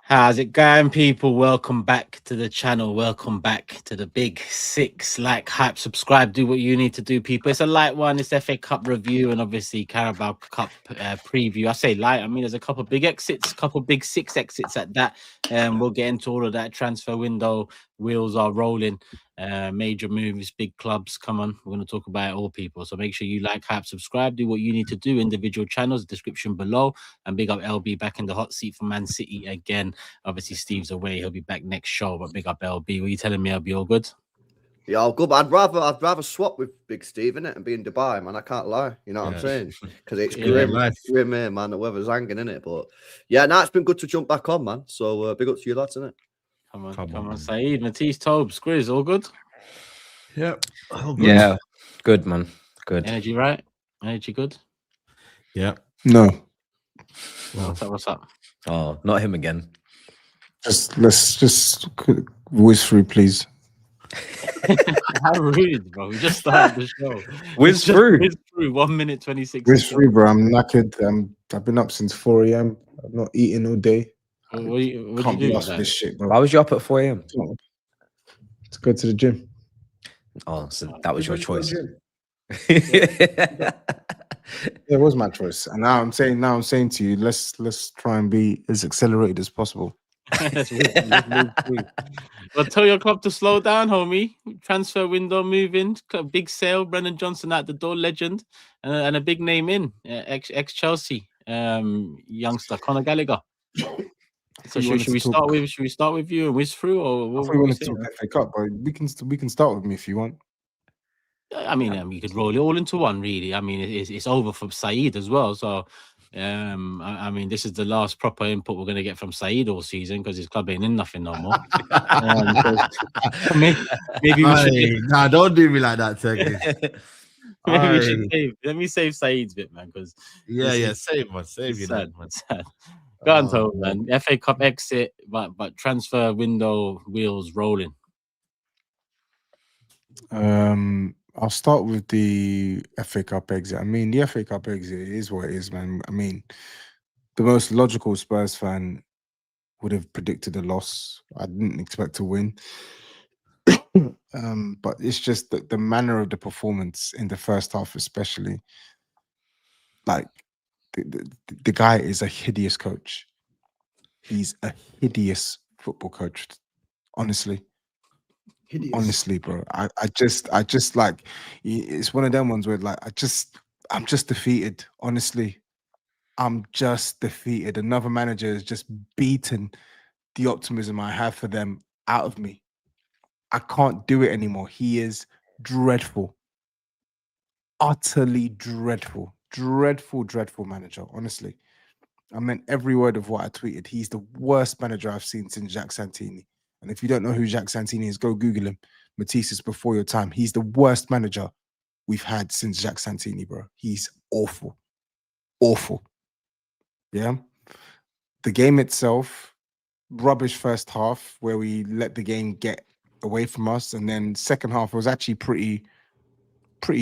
How's it going, people? Welcome back to the channel. Welcome back to the Big Six. Like, hype, subscribe, do what you need to do, people. It's a light one. It's FA Cup review and obviously Carabao Cup preview. I say light. I mean, there's a couple big exits, couple big six exits at that. We'll get into all of that. Transfer window wheels are rolling. Major moves, big clubs. Come on, we're going to talk about it all, people. So make sure you like, hype, subscribe, do what you need to do. Individual channels, description below. And big up LB back in the hot seat for Man City again. Obviously, Steve's away. He'll be back next show. But big up LB. Were you telling me, LB, all good? Yeah, all good. But I'd rather swap with Big Steve, innit, and be in Dubai, man. I can't lie. You know what I'm saying? Because it's grim here, man. The weather's hanging, innit? But yeah, now it's been good to jump back on, man. So big up to you lads, innit? Come on, SAEED, Matisse, TOBS, GRIZZ, all good? Yep. Good. Yeah, good, man. Good. Energy right? Energy good? Yeah. No. What's up? Oh, not him again. Let's just whiz through, please. How rude, bro. We just started the show. Whiz through. 1 minute 26 Whiz through, bro. I'm knackered. I've been up since 4 a.m. I've not eaten all day. What can't be lost with this shit, bro. Why was you up at 4 a.m.? To go to the gym. Oh, so that was your choice. It was my choice. And now I'm saying to you, let's try and be as accelerated as possible. Let's move through. Well, tell your club to slow down, homie. Transfer window moving, big sale. Brennan Johnson at the door, legend, and a big name in ex Chelsea youngster Conor Gallagher. So should we start with you and whiz through, or what we want to talk FA Cup? But we can start with me if you want. I mean, you could roll it all into one, really. I mean, it's over for SAEED as well. So, I mean, this is the last proper input we're going to get from SAEED all season because his club ain't in nothing no more. Maybe we should. Nah, don't do me like that, Turkish. Maybe we should save. Let me save SAEED's bit, man. Because save man, save you, sad, man. Go on, Toad, man. FA Cup exit, but transfer window wheels rolling. I'll start with the FA Cup exit. I mean, the FA Cup exit is what it is, man. I mean, the most logical Spurs fan would have predicted a loss. I didn't expect to win. But it's just the manner of the performance in the first half, especially. Like, the guy is a hideous coach. He's a hideous football coach, honestly. Hideous. Honestly, bro, I just like, it's one of them ones where like I'm just defeated. Honestly, I'm just defeated. Another manager has just beaten the optimism I have for them out of me. I can't do it anymore. He is dreadful, utterly dreadful, dreadful manager. Honestly, I meant every word of what I tweeted. He's the worst manager I've seen since Jacques Santini. And if you don't know who Jacques Santini is, go Google him. Matisse is before your time. He's the worst manager we've had since Jacques Santini, bro. He's awful. Awful. Yeah. The game itself, rubbish first half, where we let the game get away from us. And then second half was actually pretty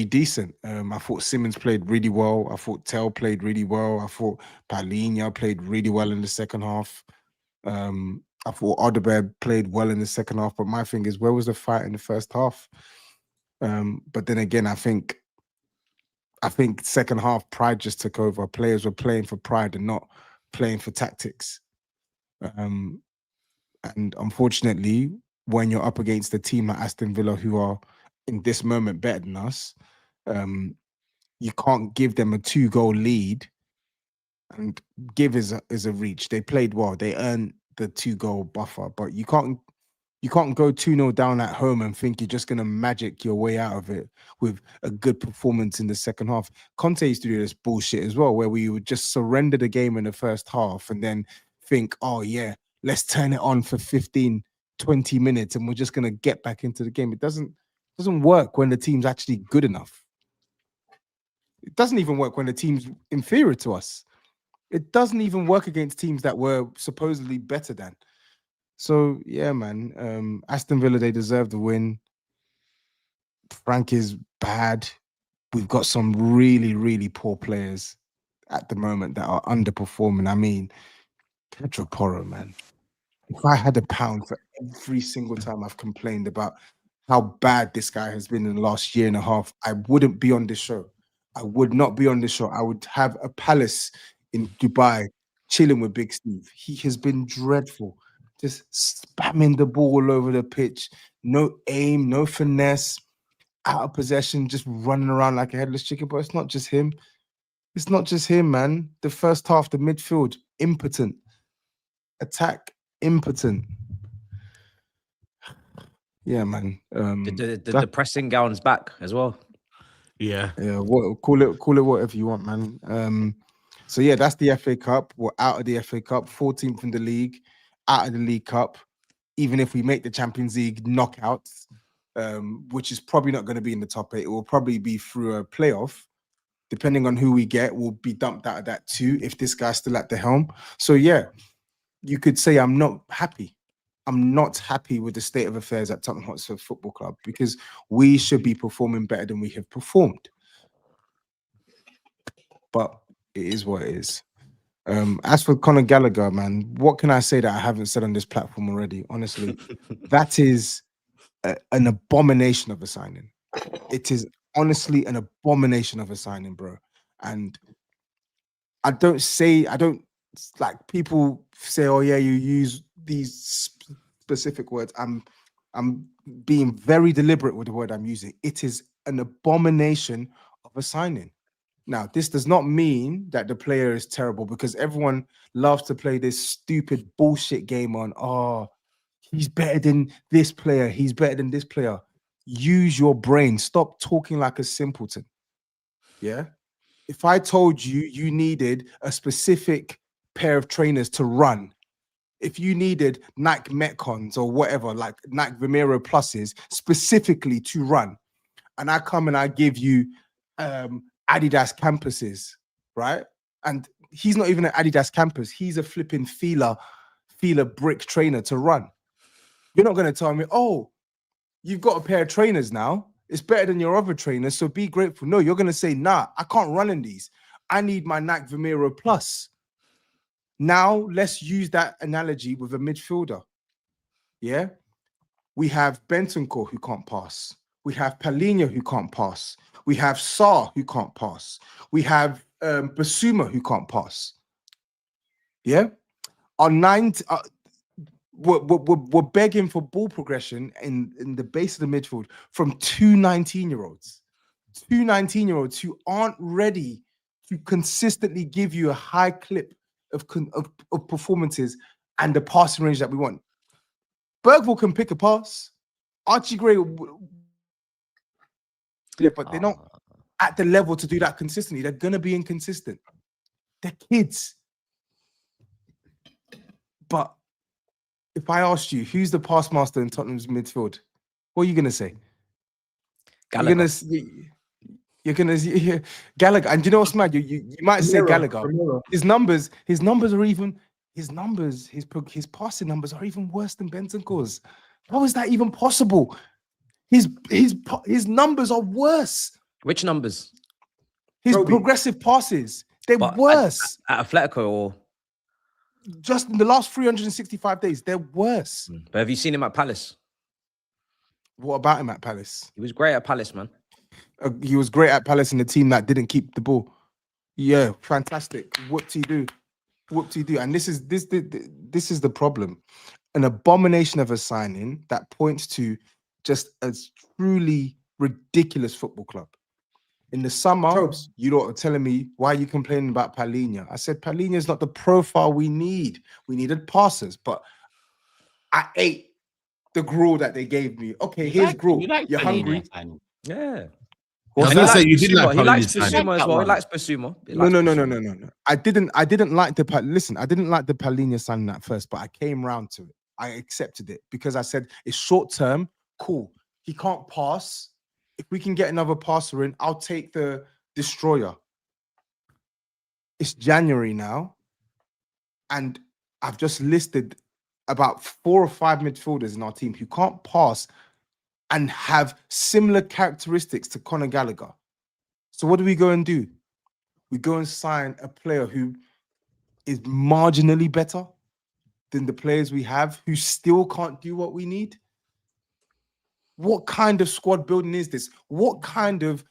decent. I thought Simmons played really well. I thought Tell played really well. I thought Paulinho played really well in the second half. I thought Odegaard played well in the second half, but my thing is, where was the fight in the first half? But then again, I think second half pride just took over. Players were playing for pride and not playing for tactics. And unfortunately, when you're up against a team like Aston Villa, who are in this moment better than us, you can't give them a 2-goal lead. And give is a reach. They played well. They earned the 2-goal buffer, but you can't go 2-0 down at home and think you're just gonna magic your way out of it with a good performance in the second half. Conte used to do this bullshit as well, where we would just surrender the game in the first half and then think, oh yeah, let's turn it on for 15, 20 minutes and we're just gonna get back into the game. It doesn't work when the team's actually good enough. It doesn't even work when the team's inferior to us. It doesn't even work against teams that were supposedly better than. So, yeah, man. Aston Villa, they deserve the win. Frank is bad. We've got some really, really poor players at the moment that are underperforming. I mean, Pedro Porro, man. if I had £1 for every single time I've complained about how bad this guy has been in the last year and a half, I wouldn't be on this show. I would not be on this show. I would have a palace in Dubai chilling with Big Steve. He has been dreadful. Just spamming the ball all over the pitch. No aim, no finesse, out of possession, just running around like a headless chicken. But it's not just him. It's not just him, man. The first half, the midfield, impotent. Attack, impotent. Yeah, man. The pressing gowns back as well. Yeah. Call it whatever you want, man. So yeah, that's the FA Cup. We're out of the FA Cup, 14th in the league, out of the League Cup. Even if we make the Champions League knockouts, which is probably not going to be in the top 8, it will probably be through a playoff. Depending on who we get, we'll be dumped out of that too if this guy's still at the helm. So yeah, you could say I'm not happy. I'm not happy with the state of affairs at Tottenham Hotspur Football Club because we should be performing better than we have performed. But it is what it is. As for Conor Gallagher, man, what can I say that I haven't said on this platform already? Honestly, that is an abomination of a signing. It is honestly an abomination of a signing, bro. And I don't like people say, oh yeah, you use these specific words. I'm being very deliberate with the word I'm using. It is an abomination of a signing. Now, this does not mean that the player is terrible because everyone loves to play this stupid bullshit game on, oh, he's better than this player. He's better than this player. Use your brain. Stop talking like a simpleton. Yeah? If I told you you needed a specific pair of trainers to run, if you needed Nike Metcons or whatever, like Nike Vomero Pluses specifically to run, and I come and I give you Adidas Campuses, right? And he's not even an Adidas Campus. He's a flipping Fila brick trainer to run. You're not going to tell me, oh, you've got a pair of trainers now. It's better than your other trainers, so be grateful. No, you're going to say, nah, I can't run in these. I need my Nike Vomero Plus. Now, let's use that analogy with a midfielder. Yeah? We have Bentancur who can't pass. We have Palhinha who can't pass. We have Sarr who can't pass. We have Basuma who can't pass. Yeah? We're begging for ball progression in the base of the midfield from two 19-year-olds. Two 19-year-olds who aren't ready to consistently give you a high clip of performances and the passing range that we want. Bergvall can pick a pass. Archie Gray, yeah, but they're not at the level to do that consistently. They're going to be inconsistent. They're kids. But if I asked you, who's the pass master in Tottenham's midfield? What are you going to say? Gallagher. You're gonna Gallagher. And you know what's mad? You might say Gallagher. His passing numbers are even worse than Bentancur's. How is that even possible? His numbers are worse. Which numbers? His progressive passes, they're worse. At Atletico or just in the last 365 days, they're worse. But have you seen him at Palace? What about him at Palace? He was great at Palace, man. He was great at Palace in the team that didn't keep the ball. Yeah, fantastic. Whoop-de-doo. And this is the problem. An abomination of a signing that points to just a truly ridiculous football club. In the summer, TOBS, you lot are telling me, why are you complaining about Palhinha? I said, Palhinha is not the profile we need. We needed passers, but I ate the gruel that they gave me. Okay, here's gruel. You're hungry. Yeah. Well, he you did like he likes Palhinha Basuma as well. He likes Basuma. No. I didn't like the Palhinha signing at first, but I came round to it. I accepted it because I said it's short term. Cool. He can't pass. If we can get another passer in, I'll take the destroyer. It's January now, and I've just listed about 4 or 5 midfielders in our team who can't pass and have similar characteristics to Conor Gallagher. So what do we go and do? We go and sign a player who is marginally better. than the players we have who still can't do what we need? What kind of squad building is this? What kind of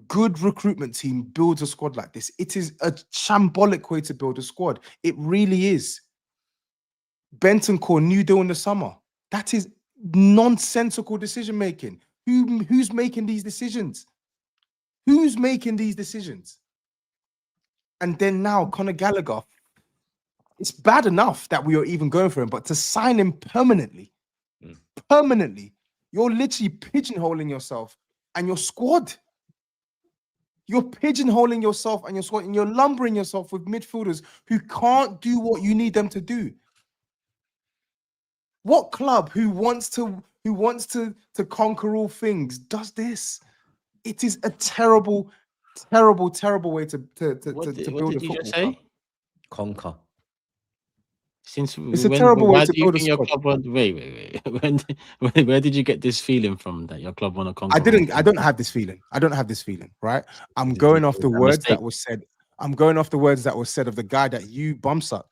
good recruitment team builds a squad like this? It is a shambolic way to build a squad. It really is. Bentancur, new deal in the summer. That is nonsensical decision making. Who's making these decisions? Who's making these decisions? And then now Conor Gallagher. It's bad enough that we are even going for him, but to sign him permanently, you're literally pigeonholing yourself and your squad. You're pigeonholing yourself and your squad, and you're lumbering yourself with midfielders who can't do what you need them to do. What club who wants to conquer all things does this? It is a terrible way to build a football club. Conquer. Since it's a terrible way to build a squad. Wait. Where did you get this feeling from that your club want to conquer? I don't have this feeling. Right? I'm going off the words that was said. I'm going off the words that was said of the guy that you bumsuck.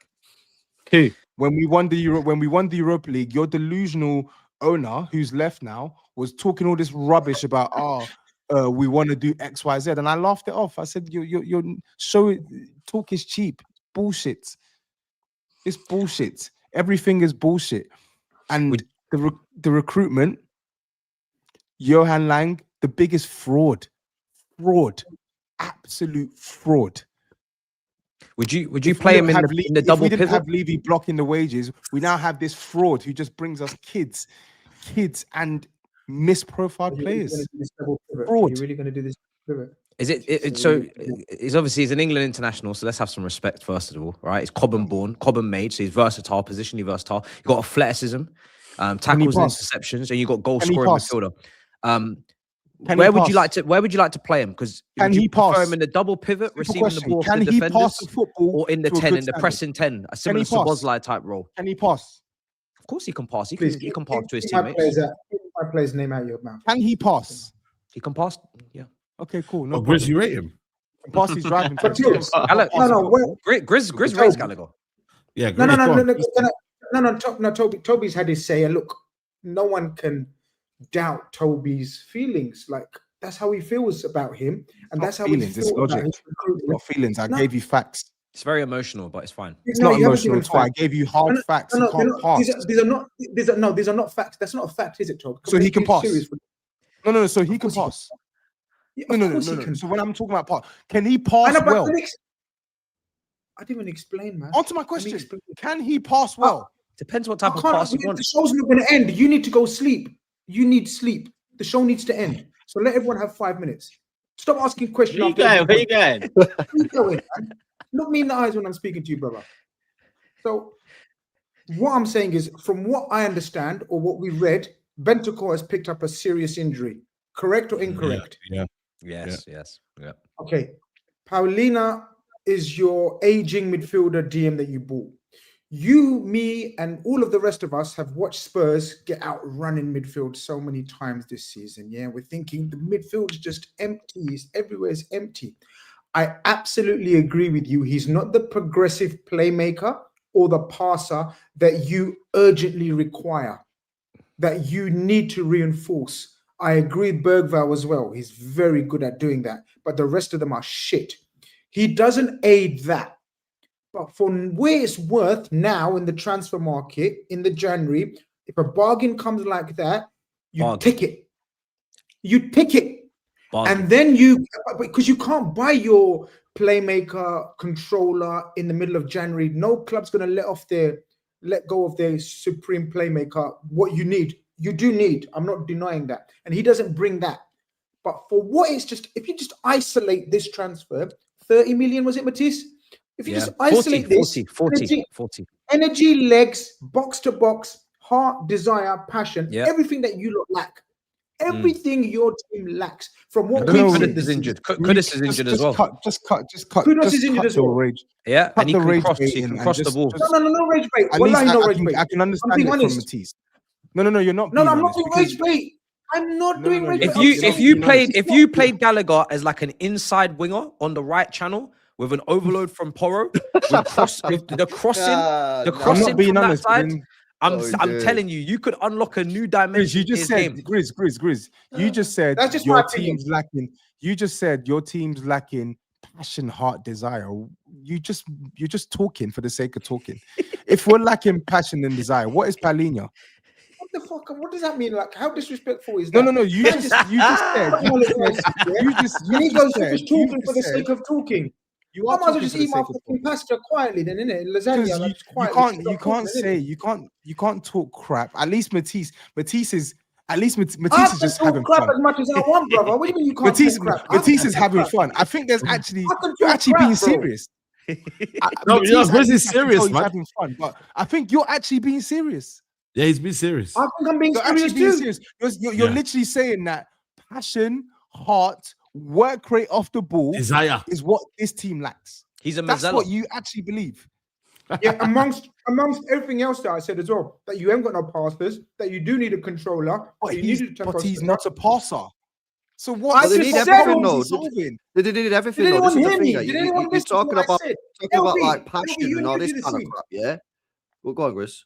Who? When we won the Europa League, your delusional owner, who's left now, was talking all this rubbish about we want to do X, Y, Z, and I laughed it off. I said, "You're talk is cheap, bullshit. It's bullshit. Everything is bullshit." And the recruitment, Johan Lang, the biggest fraud, absolute fraud. Would you play him in the double pivot? If we didn't pivot? have Levy blocking the wages, we now have this fraud who just brings us kids and misprofiled players. Fraud. You're really going to do this pivot? Is it so? He's obviously he's an England international, so let's have some respect first of all, right? He's Cobham born, Cobham made, so he's versatile, positionally versatile. You've got athleticism, tackles and interceptions, and you've got goal scoring midfielder. Where would you like to play him? Because can he prefer him in the double pivot, receiving the ball from the defenders, pass the football, or in the 10, in the pressing 10, a similar to Bosley type role? Can he pass? Of course he can pass. He can pass to his teammates. My player's name out of your mouth. Can he pass? He can pass. Yeah. Okay, cool. No, GRIZZ, you rate him? Pass his driving. GRIZZ raised Gallagher. Yeah. No. Toby's had his say, and look, no one can doubt Toby's feelings. Like, that's how he feels about him, and that's how he feels. It's logic. Not feelings. I gave you facts. It's very emotional, but it's fine. It's not emotional. It's fine. I gave you hard facts. He can't pass. These are not facts. That's not a fact, is it, Toby? So he can pass. No. So he can pass. No. So when I'm talking about pass, can he pass well? I didn't even explain, man. Answer my question. Can he pass well? Depends what type of pass you want. The show's not going to end. You need to go sleep. You need sleep. The show needs to end. So let everyone have 5 minutes. Stop asking questions. Where you going? Look me in the eyes when I'm speaking to you, brother. So what I'm saying is, from what I understand or what we read, Bentancur has picked up a serious injury. Correct or incorrect? Yeah. Yes. Okay. Paulina is your aging midfielder DM that you bought. You, me, and all of the rest of us have watched Spurs get outrun in midfield so many times this season. Yeah, we're thinking the midfield is just empty. Everywhere is empty. I absolutely agree with you. He's not the progressive playmaker or the passer that you urgently require, that you need to reinforce. I agree with Bergvall as well. He's very good at doing that, but the rest of them are shit. He doesn't aid that. But for where it's worth now in the transfer market in the January, if a bargain comes like that, you take it. You take it. Bargain. And then because you can't buy your playmaker, controller in the middle of January. No club's going to let go of their supreme playmaker. What you need. You do need. I'm not denying that. And he doesn't bring that. But for what it's just, if you just isolate this transfer, 30 million, was it, Matisse? If you just isolate 40. Energy, legs, box to box, heart, desire, passion, everything that you look lack. Everything your team lacks. From what Kudus is injured. Kudus is injured as well. Just cut. Kudus is injured as well. Rage. Yeah, and he can cross the ball. No rage bait. I can understand it from Matisse. No, you're not. No, I'm not doing rage bait. I'm not doing rage bait. If you played Gallagher as like an inside winger on the right channel, with an overload from Porro, with the crossing no. I'm not being from that honest. side. Grizz, I'm telling you, you could unlock a new dimension you in just his said game. Grizz. You just said That's just your my opinion. team's lacking. You just said your team's lacking passion, heart, desire. You're just talking for the sake of talking. If we're lacking passion and desire, what is Paulinho? What the fuck? What does that mean? Like, how disrespectful is that? No. You just said. You And he goes said. just You talking for the sake of talking. You I are might as well talking just for the eat my sake of fucking talking. pasta quietly, then, innit? Because Lasagna. Like, you can't talk crap. At least Matisse is I just can having talk crap fun. as much as I want, brother. What do you mean you can't talk crap? Matisse is having fun. I think there's actually you're actually being serious. No, Matisse Grizz is actually serious, he's man. having fun, but I think you're actually being serious. Yeah, he's been serious. I think I'm being You're serious actually being too. serious. You're literally saying that passion, heart, work rate off the ball Desire. is what this team lacks. He's a That's Mazzella. what you actually believe. Yeah, amongst everything else that I said as well, that you ain't got no passes, that you do need a controller, But that you need a tempo he's setter. not a passer. So I what? they just need said everything, it. though. Solving? They need everything. Did Though. This anyone is the hear thing. me? Yeah. Did anyone You're listen to talking what about I said? like LB, passion you and all did this this kind of week. crap. Yeah. Well, go on, Grizz.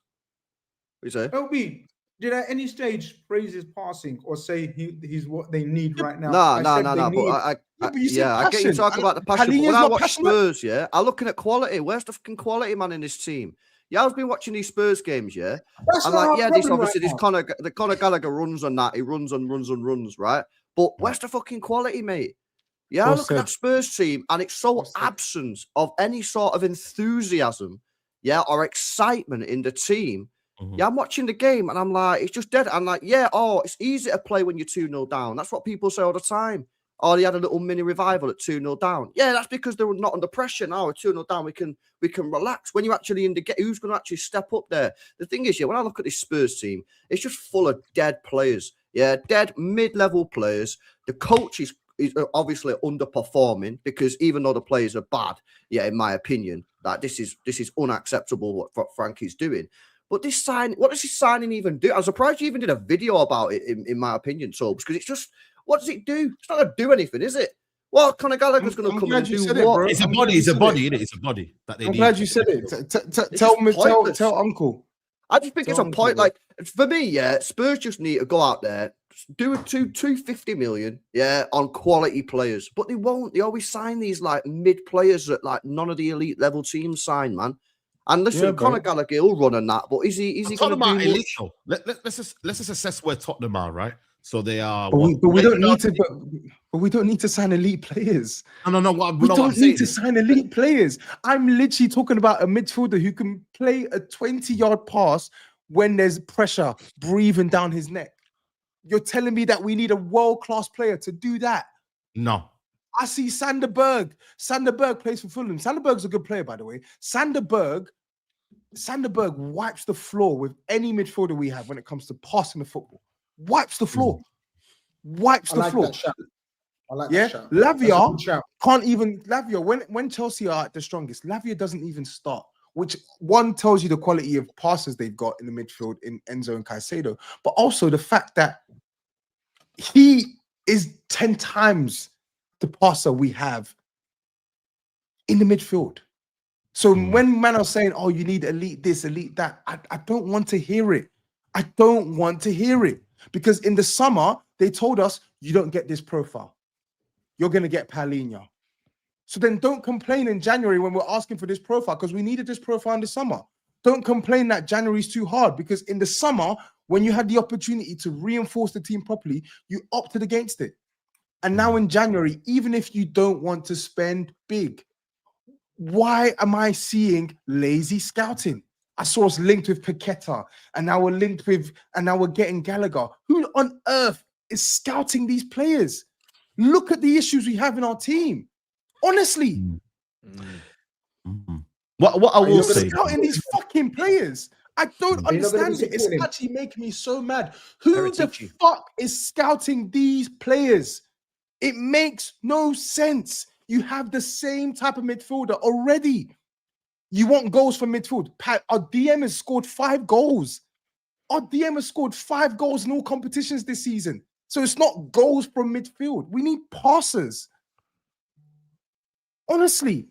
What you say? LB, did at any stage praise his passing or say he's what they need right now? No. Need. But but you said I get you passion. talking about the passion. But Paulinho's when I not watch passionate. Spurs, yeah, I'm looking at quality. Where's the fucking quality, man, in this team? Yeah, I've been watching these Spurs games, yeah. That's I'm not like, our yeah, this problem obviously right the Conor Gallagher runs on that. He runs, right? But where's the fucking quality, mate? Yeah, I look at that Spurs team, and it's so absence of any sort of enthusiasm, yeah, or excitement in the team. Yeah, I'm watching the game, and I'm like, it's just dead. I'm like, yeah, it's easy to play when you're 2-0 down. That's what people say all the time. Oh, they had a little mini revival at 2-0 down. Yeah, that's because they were not under pressure. Now we're 2-0 down. We can relax. When you're actually in the game, who's going to actually step up there? The thing is, yeah, when I look at this Spurs team, it's just full of dead players. Yeah, dead mid-level players. The coach is obviously underperforming because even though the players are bad, yeah, in my opinion, that this is unacceptable what Frankie's doing. But this what does this signing even do? I'm surprised you even did a video about it, in my opinion, Tobs, because it's just, what does it do? It's not going to do anything, is it? Well, Conor Gallagher's going to come in and do what? It's a body, it's a body, isn't it? It's a body that they I'm need. glad you said it. Tell Uncle. I just think it's a point. Like, for me, yeah, Spurs just need to go out there, do a 250 million, yeah, on quality players. But they won't. They always sign these like mid players that like none of the elite level teams sign, man. And listen, Conor Gallagher will run on that, but is he going to do much? Let's just assess where Tottenham are, right? So they are. But we don't need to. But we don't need to sign elite players. No. We don't need to sign elite players. I'm literally talking about a midfielder who can play a 20-yard pass when there's pressure breathing down his neck. You're telling me that we need a world-class player to do that? No. I see Sanderberg. Sanderberg plays for Fulham. Sanderberg's a good player, by the way. Sanderberg wipes the floor with any midfielder we have when it comes to passing the football. Wipes the floor. Wipes the floor. I like that shot. Lavia can't even. Lavia, when Chelsea are at the strongest, Lavia doesn't even start, which one tells you the quality of passes they've got in the midfield in Enzo and Caicedo, but also the fact that he is 10 times the passer we have in the midfield. So when man are saying, oh, you need elite this, elite that, I don't want to hear it. I don't want to hear it. Because in the summer, they told us, you don't get this profile. You're going to get Paulinho. So then don't complain in January when we're asking for this profile, because we needed this profile in the summer. Don't complain that January is too hard, because in the summer, when you had the opportunity to reinforce the team properly, you opted against it. And now in January, even if you don't want to spend big, why am I seeing lazy scouting? I saw us linked with Paqueta, and now we're linked with, and now we're getting Gallagher. Who on earth is scouting these players? Look at the issues we have in our team. Honestly. What I will say, scouting these fucking players. I don't understand it. It's actually making me so mad. Who the fuck is scouting these players? It makes no sense. You have the same type of midfielder already. You want goals from midfield. Our DM has scored 5 goals. Our DM has scored 5 goals in all competitions this season. So it's not goals from midfield. We need passers. Honestly,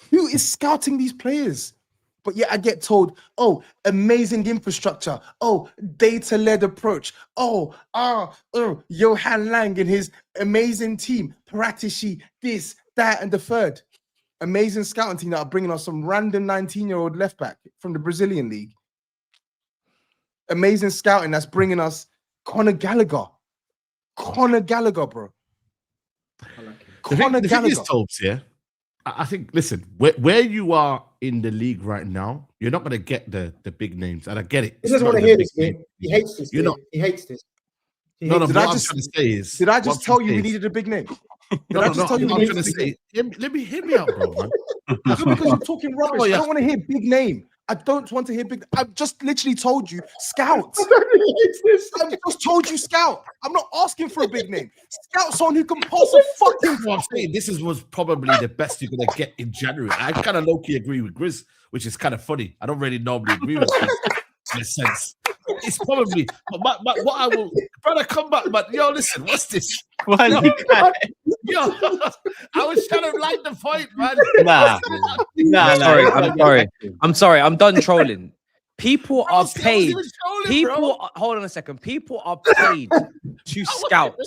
Who is scouting these players? But yeah, I get told, oh, amazing infrastructure. Oh, data-led approach. Johan Lang and his amazing team. Paratici, this, that, and the third. Amazing scouting team that are bringing us some random 19-year-old left back from the Brazilian league. Amazing scouting that's bringing us Conor Gallagher. Conor Gallagher, bro. The thing is, Tobes, yeah. I think, listen, where you are in the league right now, you're not going to get the big names, and I get it. He doesn't want to hear this, man. He hates this. He hates this. No, what I'm trying to say is, did I just tell you we needed a big name? No, I'm trying to say, let me hear me out, bro, man. Because you're talking rubbish. I don't want to hear big name. I don't want to hear big. I've just literally told you, scout. I've just told you, scout. I'm not asking for a big name. Scout someone who can pass a fucking. I'm saying this was probably the best you're gonna get in January. I kind of low-key agree with GRIZZ, which is kind of funny. I don't really normally agree with GRIZZ in a sense. It's probably, but what I will, brother, come back, but yo, listen, what's this? Yo, I was trying to like the point, man. I'm sorry. I'm done trolling. People are paid. Hold on a second. People are paid to scout.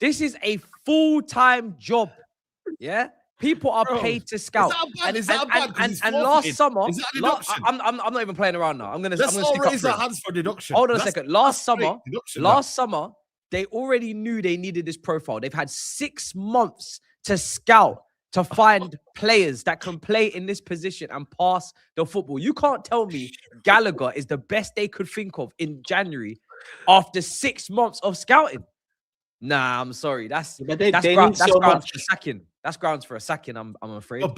This is a full-time job. Yeah. People are paid to scout. And last summer, I'm not even playing around now. I'm gonna stick up for hands for deduction. Hold on a second. Last summer, they already knew they needed this profile. They've had 6 months to scout, to find players that can play in this position and pass the football. You can't tell me Gallagher is the best they could think of in January after 6 months of scouting. Nah, I'm sorry. That's grounds for sacking. That's grounds for a sacking, I'm afraid. No,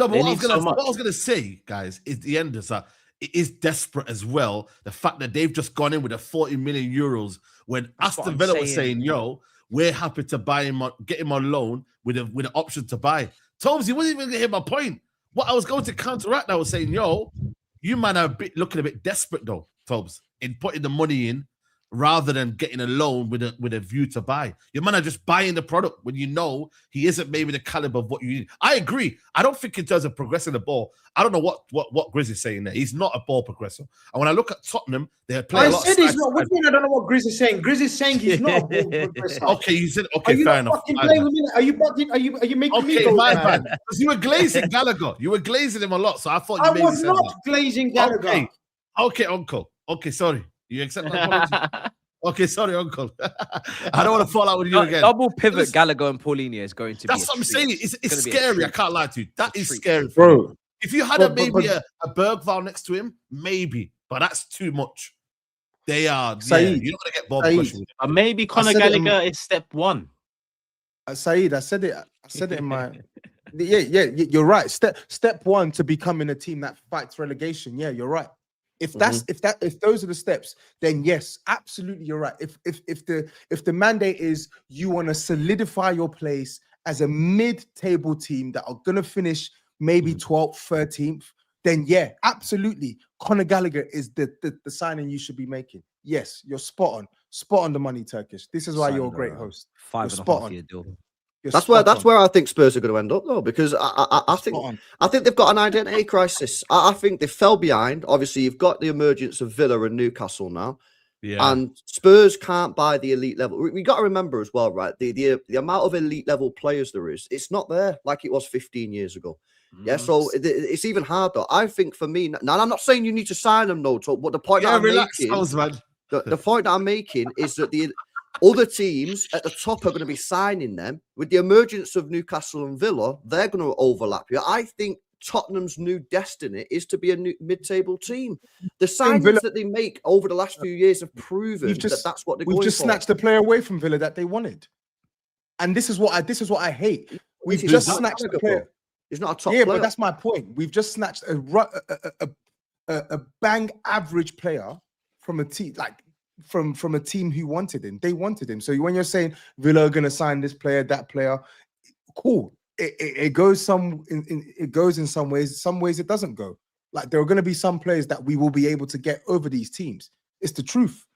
but what I was gonna say, guys, is the end is that it is desperate as well. The fact that they've just gone in with a 40 million euros when Aston Villa was saying, yo, we're happy to buy him get him on loan with an option to buy. Tobes, you wasn't even gonna hit my point. What I was going to counteract, I was saying, yo, you man are looking a bit desperate though, Tobes, in putting the money in rather than getting a loan with a view to buy. Your man are just buying the product when you know he isn't maybe the caliber of what you need. I agree. I don't think in terms of progressing the ball, I don't know what GRIZZ is saying there. He's not a ball progressor. And when I look at Tottenham, they're playing I he's not. What do you mean I don't know what GRIZZ is saying? GRIZZ is saying he's not a ball progressor. Okay, you said, okay, fair enough. Are you bugging? Are you making me go mad? Because you were glazing Gallagher. You were glazing him a lot, so I thought you was not glazing Gallagher. Okay, uncle. Okay, sorry. You accept my apology? Okay, sorry, uncle. I don't want to fall out with you again. Double pivot Gallagher and Paulinho is going to be. That's what I'm saying. It's scary. I can't lie to you. That is scary, bro. If you had maybe a Bergval next to him, maybe, but that's too much. They are. SAEED, you're not gonna get Bob pushing. Maybe Conor Gallagher is step one. SAEED, I said it in my. Yeah, you're right. Step one to becoming a team that fights relegation. Yeah, you're right. If those are the steps, then yes, absolutely, you're right. If the mandate is you want to solidify your place as a mid-table team that are gonna finish maybe 12th, 13th, then yeah, absolutely, Conor Gallagher is the signing you should be making. Yes, you're spot on the money, Turkish. This is why you're a great host. 5.5-year deal. That's where I think Spurs are going to end up, though, because I think they've got an identity crisis. I think they fell behind. Obviously, you've got the emergence of Villa and Newcastle now, and Spurs can't buy the elite level. We got to remember as well, right? The amount of elite level players there is, it's not there like it was 15 years ago. Yeah, so it's even harder. I think for me, now I'm not saying you need to sign them, no, but the point that I'm making, the point that I'm making is that the other teams at the top are going to be signing them. With the emergence of Newcastle and Villa, they're going to overlap you. I think Tottenham's new destiny is to be a new mid-table team. The signings that they make over the last few years have proven that's what they're going for. We've just snatched the player away from Villa that they wanted, and this is what I hate. We've just snatched the player. He's not a top player. But that's my point. We've just snatched a bang average player from a team from a team who wanted him. They wanted him. So when you're saying Villa are going to sign this player, that player, cool. It goes in some ways. Some ways it doesn't go. Like there are going to be some players that we will be able to get over these teams. It's the truth.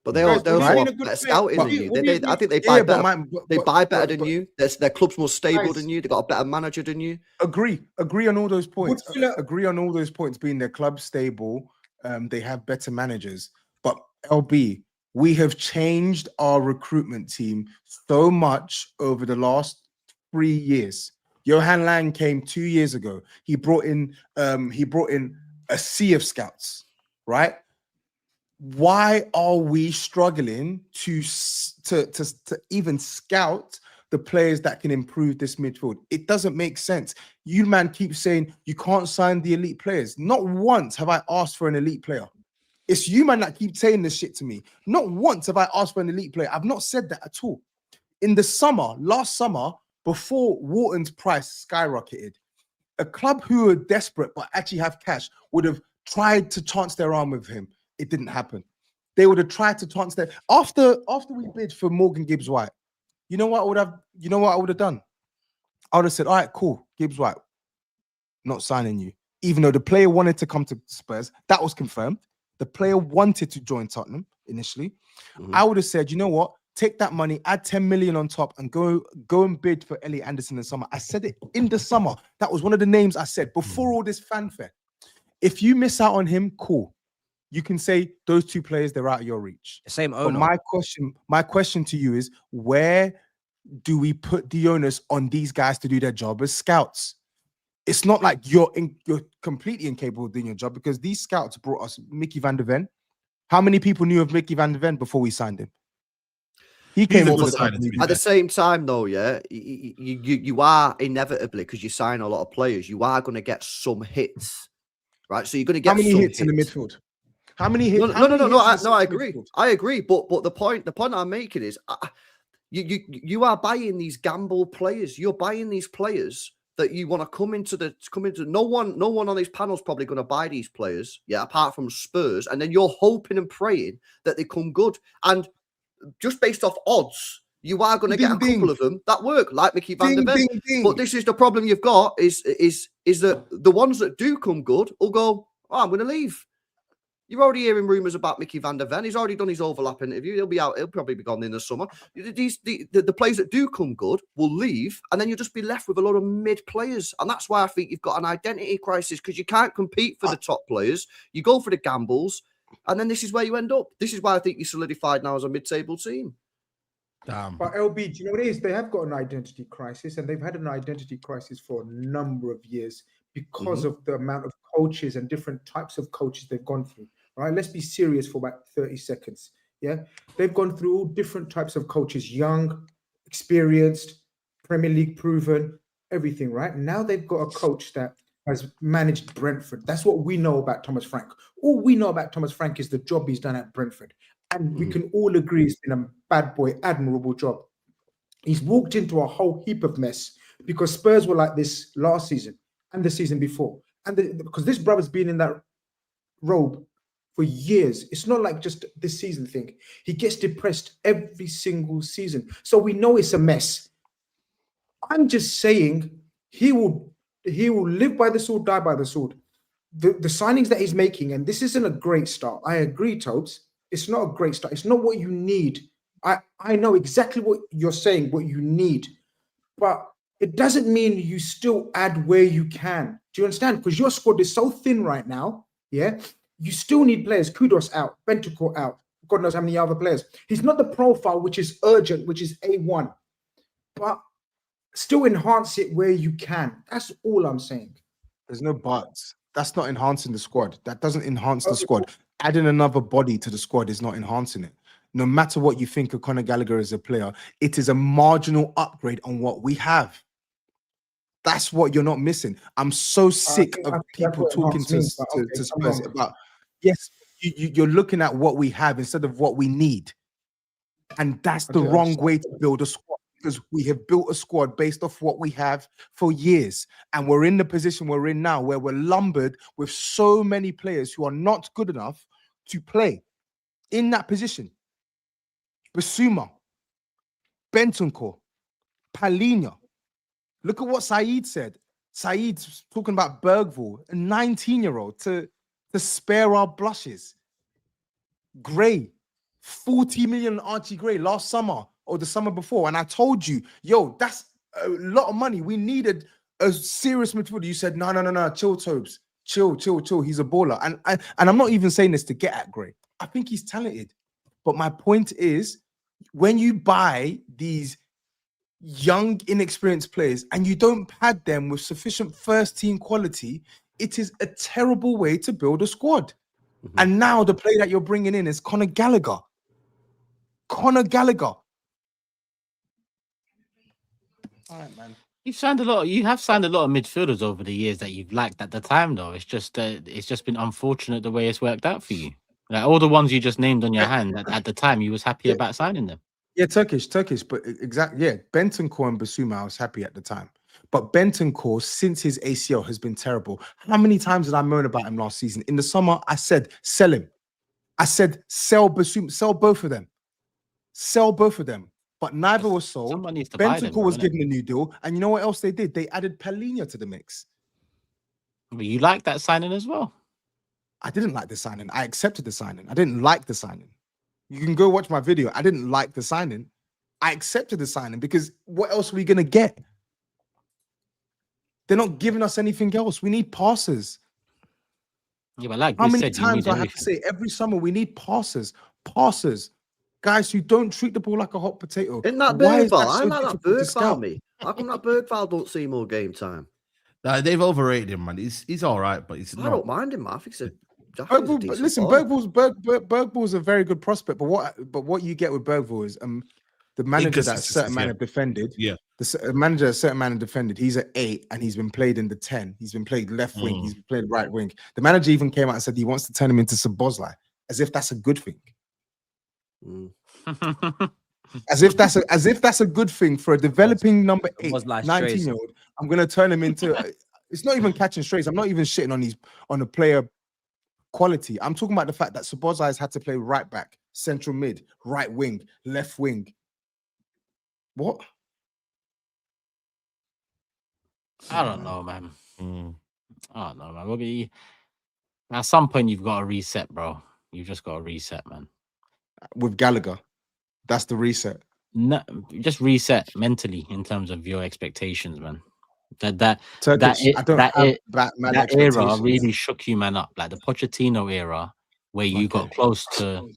But they also right? better scouting than you. I think they buy better. They buy better than you. Their club's more stable than you. They got a better manager than you. Agree on all those points. Agree on all those points. Being their club stable, they have better managers. But LB, we have changed our recruitment team so much over the last 3 years. Johan Lang came 2 years ago. He brought in a sea of scouts, right? Why are we struggling to even scout the players that can improve this midfield? It doesn't make sense. You man keep saying you can't sign the elite players. Not once have I asked for an elite player. It's you man that keep saying this shit to me. Not once have I asked for an elite player. I've not said that at all. In the summer, last summer, before Wharton's price skyrocketed, a club who are desperate but actually have cash would have tried to chance their arm with him. It didn't happen. They would have tried to chance their after we bid for Morgan Gibbs White. You know what I would have done? I would have said, all right, cool, Gibbs White, not signing you. Even though the player wanted to come to Spurs, that was confirmed. The player wanted to join Tottenham initially. I would have said, you know what? Take that money, add 10 million on top, and go and bid for Elliot Anderson in summer. I said it in the summer. That was one of the names I said before all this fanfare. If you miss out on him, cool. You can say those two players, they're out of your reach. Same owner. But my question to you is, where do we put the onus on these guys to do their job as scouts? It's not like you're completely incapable of doing your job, because these scouts brought us Mickey van der Ven. How many people knew of Mickey van der Ven before we signed him? He came over at the same time, though. Yeah, you are inevitably, because you sign a lot of players, you are going to get some hits, right? So you're going to get how many hits in the midfield? How many hits? No. I agree. I agree. But the point I'm making is, you are buying these gamble players. You're buying these players that you want to come into. No one on these panels probably going to buy these players, yeah, apart from Spurs. And then you're hoping and praying that they come good. And just based off odds, you are going to get a couple of them that work, like Mickey van der Ven. But this is the problem you've got: is that the ones that do come good will go, oh, I'm going to leave. You're already hearing rumours about Mickey van der Ven. He's already done his overlap interview. He'll be out. He'll probably be gone in the summer. The players that do come good will leave, and then you'll just be left with a lot of mid players. And that's why I think you've got an identity crisis, because you can't compete for the top players. You go for the gambles, and then this is where you end up. This is why I think you're solidified now as a mid-table team. Damn. But LB, do you know what it is? They have got an identity crisis, and they've had an identity crisis for a number of years because of the amount of coaches and different types of coaches they've gone through. Right, let's be serious for about 30 seconds. Yeah, they've gone through all different types of coaches, young, experienced, Premier League proven, everything. Right now, they've got a coach that has managed Brentford. That's what we know about Thomas Frank. All we know about Thomas Frank is the job he's done at Brentford, and we can all agree it's been a bad boy, admirable job. He's walked into a whole heap of mess because Spurs were like this last season and the season before, and because this brother's been in that robe for years. It's not like just this season thing. He gets depressed every single season. So we know it's a mess. I'm just saying he will live by the sword, die by the sword. The signings that he's making, and this isn't a great start. I agree, Tobes. It's not a great start. It's not what you need. I know exactly what you're saying, what you need. But it doesn't mean you still add where you can. Do you understand? Because your squad is so thin right now, yeah? You still need players. Kudos out, Bentancur out. God knows how many other players. He's not the profile which is urgent, which is A1. But still enhance it where you can. That's all I'm saying. There's no buts. That's not enhancing the squad. That doesn't enhance the squad. Adding another body to the squad is not enhancing it. No matter what you think of Conor Gallagher as a player, it is a marginal upgrade on what we have. That's what you're not missing. I'm so sick of people talking to Spurs about, yes, you're looking at what we have instead of what we need. And that's the wrong way to build a squad, because we have built a squad based off what we have for years. And we're in the position we're in now, where we're lumbered with so many players who are not good enough to play in that position. Basuma, Bentancur, Palhinha. Look at what SAEED said. SAEED's talking about Bergvall, a 19-year-old, to spare our blushes. Gray, 40 million Archie Gray last summer or the summer before. And I told you, yo, that's a lot of money. We needed a serious midfielder. You said, no, chill, Tobes. Chill. He's a baller. And I'm not even saying this to get at Gray. I think he's talented. But my point is, when you buy these young, inexperienced players and you don't pad them with sufficient first team quality, it is a terrible way to build a squad. Mm-hmm. And now the player that you're bringing in is Conor Gallagher. All right, man. You have signed a lot of midfielders over the years that you've liked at the time, though. It's just been unfortunate the way it's worked out for you. Like all the ones you just named on your hand at the time, you was happy about signing them. Yeah, Turkish, but exactly. Yeah, Bentancur and Basuma, I was happy at the time. But Bentancur, since his ACL, has been terrible. How many times did I moan about him last season? In the summer, I said, sell him. I said, sell Basuma, sell both of them. But neither was sold. Bentancur was given a new deal. And you know what else they did? They added Palhinha to the mix. But you like that signing as well? I didn't like the signing. I accepted the signing. I didn't like the signing. You can go watch my video. I didn't like the signing. I accepted the signing because what else are we going to get? They're not giving us anything else. We need passers. Yeah, but like how many times do I have to say every summer we need passers? Guys who don't treat the ball like a hot potato. Isn't that Bergvall? I like that Bergvall, me. How come that Bergvall don't see more game time? They've overrated him, man. He's all right, but he's not. I don't mind him, man. I think he's a Bergvall's a very good prospect, but what you get with Bergvall is the manager that a certain man have defended. Yeah, the manager a certain man have defended. He's an 8 and he's been played in the 10. He's been played left wing. He's been played right wing. The manager even came out and said he wants to turn him into Szoboszlai, as if that's a good thing. As if that's a good thing for a developing number 8, 19-year-old. I'm gonna turn him into. It's not even catching strays. I'm not even shitting on the player quality. I'm talking about the fact that Szoboszlai has had to play right back, central mid, right wing, left wing. What? I don't know, man. I don't know, man. At some point, you've got to reset, bro. You've just got to reset, man. With Gallagher, that's the reset. No, just reset mentally in terms of your expectations, man. That era really shook you, man, up. Like the Pochettino era, where you got close to,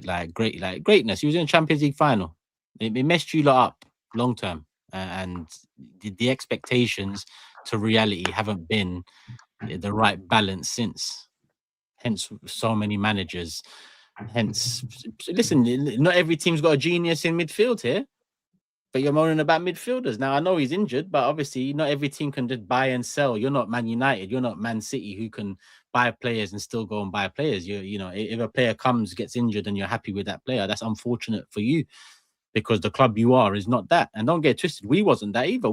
like greatness. You was in a Champions League final. It messed you lot up long term, and the expectations to reality haven't been the right balance since. Hence, so many managers. Hence, listen, not every team's got a genius in midfield here. But you're moaning about midfielders. Now, I know he's injured, but obviously not every team can just buy and sell. You're not Man United. You're not Man City who can buy players and still go and buy players. You know, if a player gets injured and you're happy with that player, that's unfortunate for you because the club you are is not that. And don't get twisted. We wasn't that either.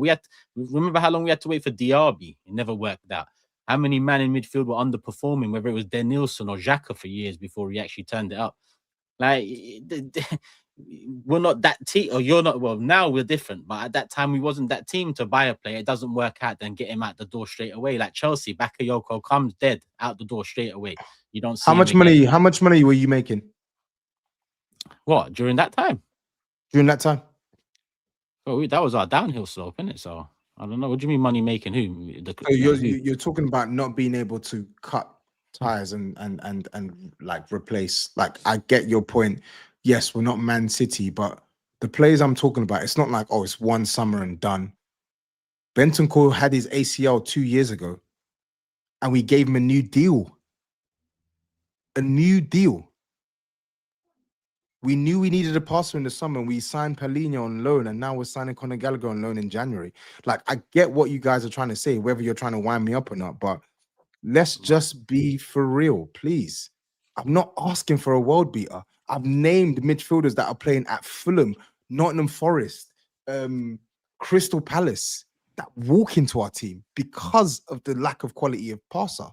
Remember how long we had to wait for Diaby? It never worked out. How many men in midfield were underperforming, whether it was Denilson or Xhaka for years before he actually turned it up? Like, we're not that team, or you're not. Well, now we're different, but at that time we wasn't that team to buy a player. It doesn't work out, then get him out the door straight away. Like Chelsea, Bakayoko comes dead out the door straight away. You don't see how much money were you making? What during that time? Oh, that was our downhill slope, isn't it? So I don't know. What do you mean money making? You're talking about not being able to cut tires and like replace. Like I get your point. Yes, we're not Man City, but the players I'm talking about, it's not like, oh, it's one summer and done. Bentancur had his ACL 2 years ago, and we gave him a new deal. We knew we needed a passer in the summer, and we signed Palhinha on loan, and now we're signing Conor Gallagher on loan in January. Like, I get what you guys are trying to say, whether you're trying to wind me up or not, but let's just be for real, please. I'm not asking for a world beater. I've named midfielders that are playing at Fulham, Nottingham Forest, Crystal Palace, that walk into our team because of the lack of quality of passer.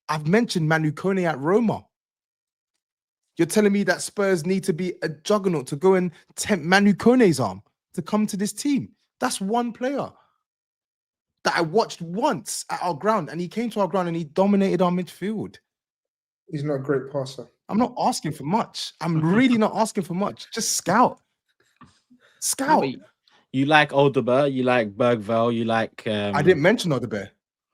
I've mentioned Man Utd at Roma. You're telling me that Spurs need to be a juggernaut to go and tempt Man Utd's arm to come to this team? That's one player that I watched once at our ground, and he came to our ground and he dominated our midfield. He's not a great passer. I'm not asking for much. I'm really not asking for much. Just scout. Scout. You like Odegaard, you like Bergvall, you like. I didn't mention Odegaard.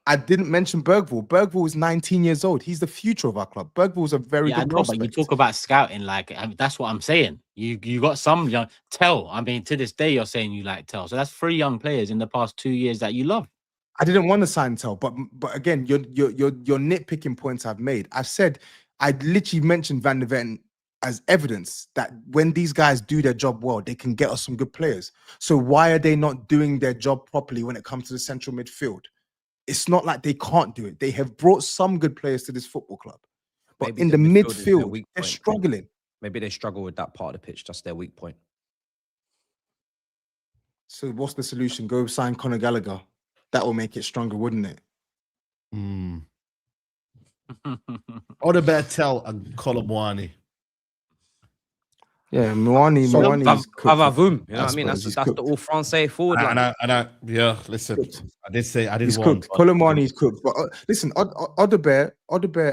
I didn't mention Bergvall. Bergvall is 19 years old. He's the future of our club. Bergvall's a very good prospect. But you talk about scouting, like that's what I'm saying. You got some young Tell. I mean, to this day, you're saying you like Tell. So that's 3 young players in the past 2 years that you love. I didn't want to sign Tell, but again, your nitpicking points I've made. I've said I literally mentioned Van der Ven as evidence that when these guys do their job well, they can get us some good players. So why are they not doing their job properly when it comes to the central midfield? It's not like they can't do it. They have brought some good players to this football club. But maybe in the midfield, they're struggling. Maybe they struggle with that part of the pitch. That's their weak point. So what's the solution? Go sign Conor Gallagher. That will make it stronger, wouldn't it? Odegaard, Tell, and Colomwani. Yeah, Mwani is cooked. Vavavoom, you know what I mean? That's the all Francais forward line. Yeah, listen, I did He's one. cooked. Colomwani is cooked. But listen, Odegaard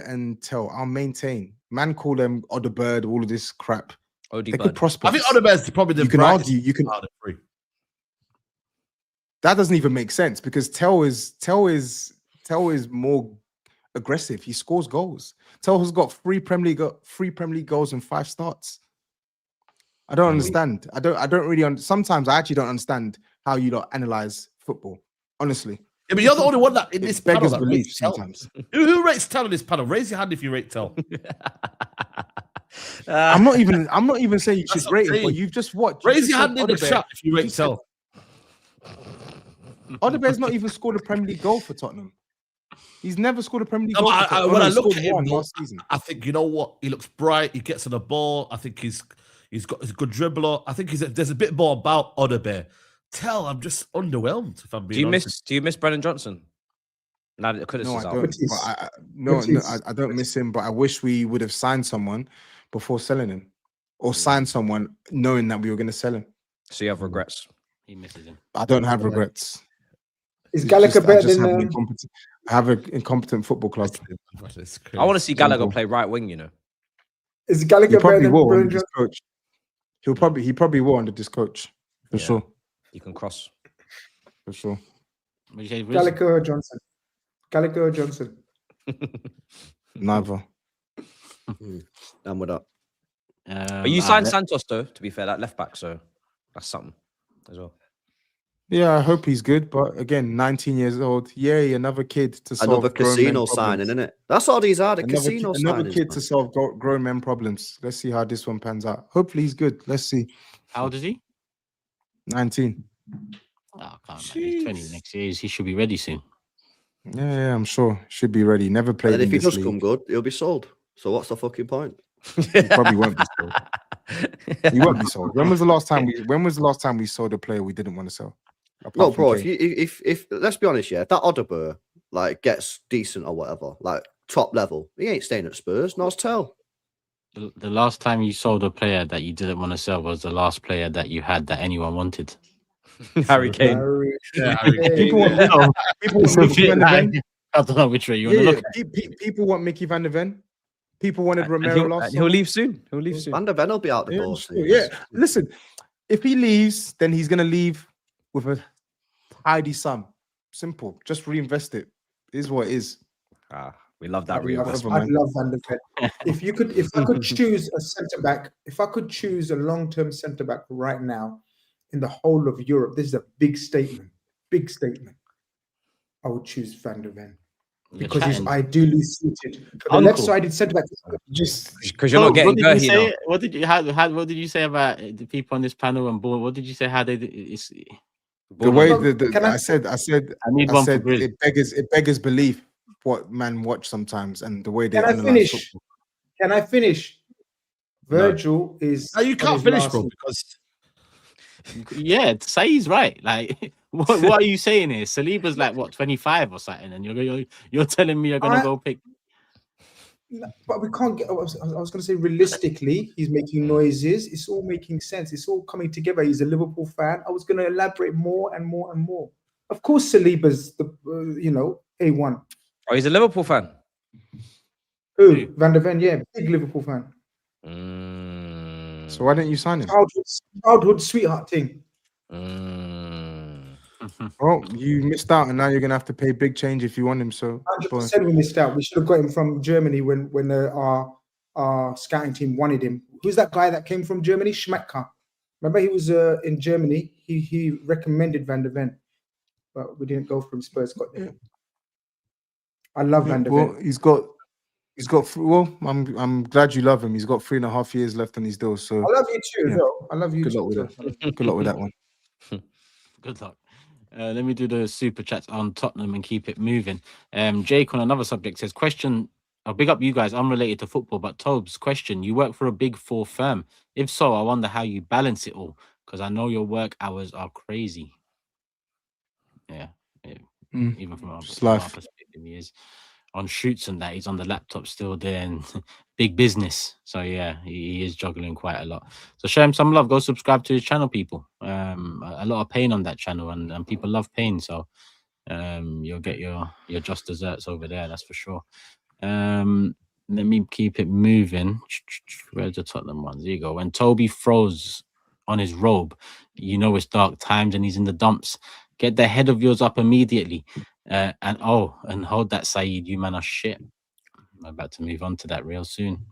and Tell, I'll maintain. Man, call them Odegaard, all of this crap. They're good prospects. I think Odegaard's probably the. You can argue. You can. That doesn't even make sense because Tell is more aggressive. He scores goals. Tell has got 3 Premier League goals and 5 starts. I don't understand. I don't really. Sometimes I actually don't understand how you don't analyze football. Honestly. Yeah, but you're the only one that in this panel that belief rates Tell. sometimes. Who rates Tell in this panel? Raise your hand if you rate Tell. I'm not even saying you should rate it, but you've just watched. Raise your hand in the chat if you rate Tell. Odegaard's not even scored a Premier League goal for Tottenham. He's never scored a Premier League goal. When I look at him last season, I think you know what? He looks bright. He gets on the ball. I think he's got a good dribbler. I think there's a bit more about Odegaard. Tell, I'm just underwhelmed. If I'm being honest. Do you miss Brennan Johnson? Now that the criticism. No, I don't miss him. But I wish we would have signed someone before selling him, or signed someone knowing that we were going to sell him. So you have regrets. He misses him. I don't have regrets. Is Gallagher better than? I have an incompetent football club. I want to see Gallagher play right wing. You know, is Gallagher better than Brennan Johnson? Coach. He probably will under this coach for sure. You can cross for sure. Gallagher or Johnson? Gallagher or Johnson? Neither. I'm with that. But you signed Santos though. To be fair, that left back, so that's something as well. Yeah, I hope he's good. But again, 19 years old. Yay, another kid to solve another casino signing, isn't it? That's all these are. Another kid to solve grown men problems. Let's see how this one pans out. Hopefully, he's good. Let's see. How old is he? 19. Oh, he's 20 next year. He should be ready soon. Yeah, I'm sure. Should be ready. Never played. And if he does come good, he'll be sold. So what's the fucking point? He probably won't be sold. He won't be sold. When was the last time we sold a player we didn't want to sell? No, bro. If let's be honest, yeah, if that Odegaard like gets decent or whatever, like top level, he ain't staying at Spurs. No, Tell. The last time you sold a player that you didn't want to sell was the last player that you had that anyone wanted. Harry Kane. People want Mickey Van der Ven. I don't know which way you want to look at. People want Mickey Van der Ven. People wanted Romero last. He'll leave soon. Van der Ven will be out the door soon. Yeah, listen. If he leaves, then he's gonna leave with a tidy sum. Simple. Just reinvest it. It is what it is. We love that reinvestment. I'd love Van der Ven. If I could choose a centre back, if I could choose a long-term centre back right now in the whole of Europe, this is a big statement. Big statement. I would choose Van der Ven because he's ideally suited for the left-sided centre back. Just because you're not getting Gertie. What did you say about the people on this panel and board? What did you say? How they? The way I said it beggars belief what man watch sometimes and the way they analyze football. Can I finish? Virgil is. You can't finish, bro. Because Saeed's right. Like, what are you saying here? Saliba's like what 25 or something, and you're telling me you're gonna go pick. But we can't get. I was going to say realistically, he's making noises. It's all making sense. It's all coming together. He's a Liverpool fan. I was going to elaborate more and more and more. Of course, Saliba's the A1. Oh, he's a Liverpool fan. Who? Van der Ven, yeah, big Liverpool fan. So why didn't you sign him? Childhood sweetheart thing. Well, you missed out, and now you're gonna have to pay big change if you want him. So 100% we missed out. We should have got him from Germany when our scouting team wanted him. Who's that guy that came from Germany? Schmecker. Remember, he was in Germany. He recommended Van der Ven, but we didn't go for him. Spurs got him. I love Van der Ven. Well, he's got. Well, I'm glad you love him. He's got 3.5 years left on his deal. So I love you too, though. I love you. Good luck with that. Good luck with that one. Good luck. Let me do the super chats on Tottenham and keep it moving. Jake on another subject says, question, I'll big up you guys, unrelated to football, but Tobes, question, you work for a big four firm. If so, I wonder how you balance it all, because I know your work hours are crazy. Yeah. Even from our perspective, he is on shoots and that. He's on the laptop still there and big business. So yeah, he is juggling quite a lot. So show him some love. Go subscribe to his channel, people. A lot of pain on that channel, and people love pain. So you'll get your just desserts over there, that's for sure. Let me keep it moving. Where's the Tottenham ones? There you go. When Toby froze on his robe, you know it's dark times and he's in the dumps. Get the head of yours up immediately. And hold that, SAEED. You man are shit. I'm about to move on to that real soon.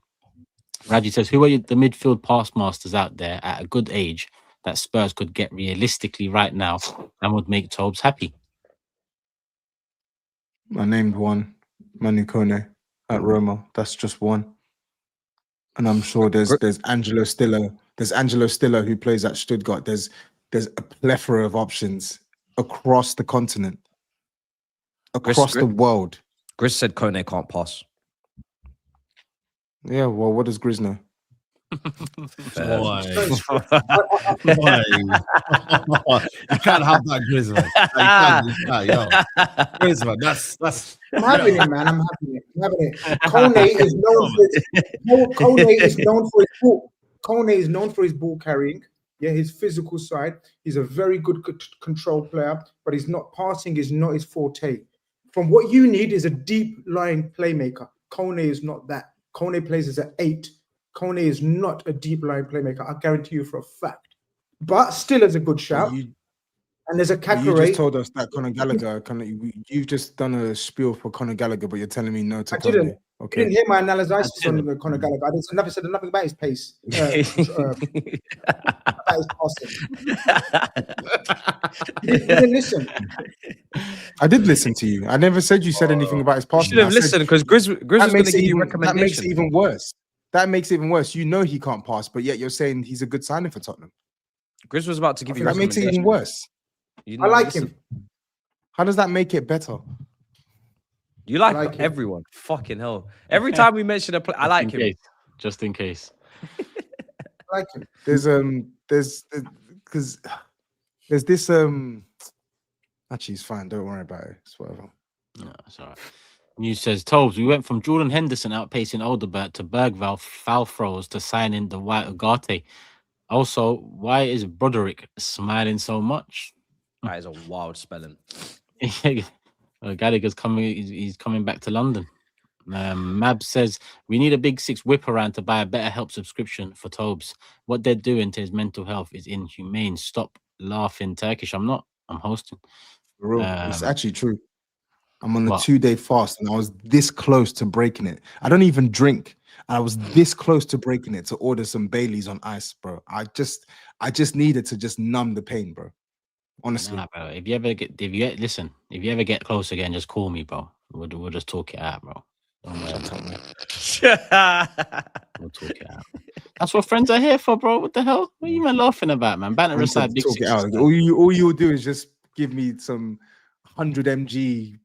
Raji says, who are the midfield pass masters out there at a good age that Spurs could get realistically right now and would make Tobes happy? I named one, Man Utd at Roma. That's just one. And I'm sure there's Angelo Stiller. There's Angelo Stiller who plays at Stuttgart. There's a plethora of options across the continent, across the world. GRIZZ said Kone can't pass. Yeah, well, what does GRIZZ know? Why? You can't have that GRIZZ, man. You can't, yo. GRIZZ, man. That's. I'm having it, man. I'm having it. Kone is known for his ball carrying. Yeah, his physical side. He's a very good control player, but he's not passing. Is not his forte. From what you need is a deep line playmaker. Kone is not that. Kone plays as an 8. Kone is not a deep line playmaker. I guarantee you for a fact. But still is a good shout. And there's a Kakare. You just told us that Conor Gallagher. You've just done a spiel for Conor Gallagher, but you're telling me no to Kone. Didn't. Okay. You didn't hear my analysis on Conor Gallagher. I never said nothing about his pace. About his passing. You didn't listen. I did listen to you. I never said you said anything about his passing. You should have listened because GRIZZ was going to give you recommendations. That makes it even worse. That makes it even worse. You know he can't pass, but yet you're saying he's a good signing for Tottenham. GRIZZ was about to give you that makes it even worse. I like him. How does that make it better? You like everyone. Fucking hell. Every time we mention a player, I like him. Just in case. I like him. There's this actually it's fine, don't worry about it. It's whatever. No, it's all right. News says, Tobes, we went from Jordan Henderson outpacing Odegaard to Bergvall foul throws to signing the White Ugarte. Also, why is Broderick smiling so much? That is a wild spelling. Gallagher's coming. He's coming back to London. Mab says we need a big 6 whip around to buy a better help subscription for Tobes. What they're doing to his mental health is inhumane. Stop laughing, Turkish. I'm not. I'm hosting. It's actually true. I'm on a 2-day fast, and I was this close to breaking it. I don't even drink. I was this close to breaking it to order some Baileys on ice, bro. I just needed to just numb the pain, bro. Honestly, nah, bro. If you ever get close again, just call me, bro. We'll just talk it out, bro. Don't worry about me. We'll talk it out. That's what friends are here for, bro. What the hell? What are you man laughing about, man? Banter aside, big talk it out. All you'll do is just give me some 100 mg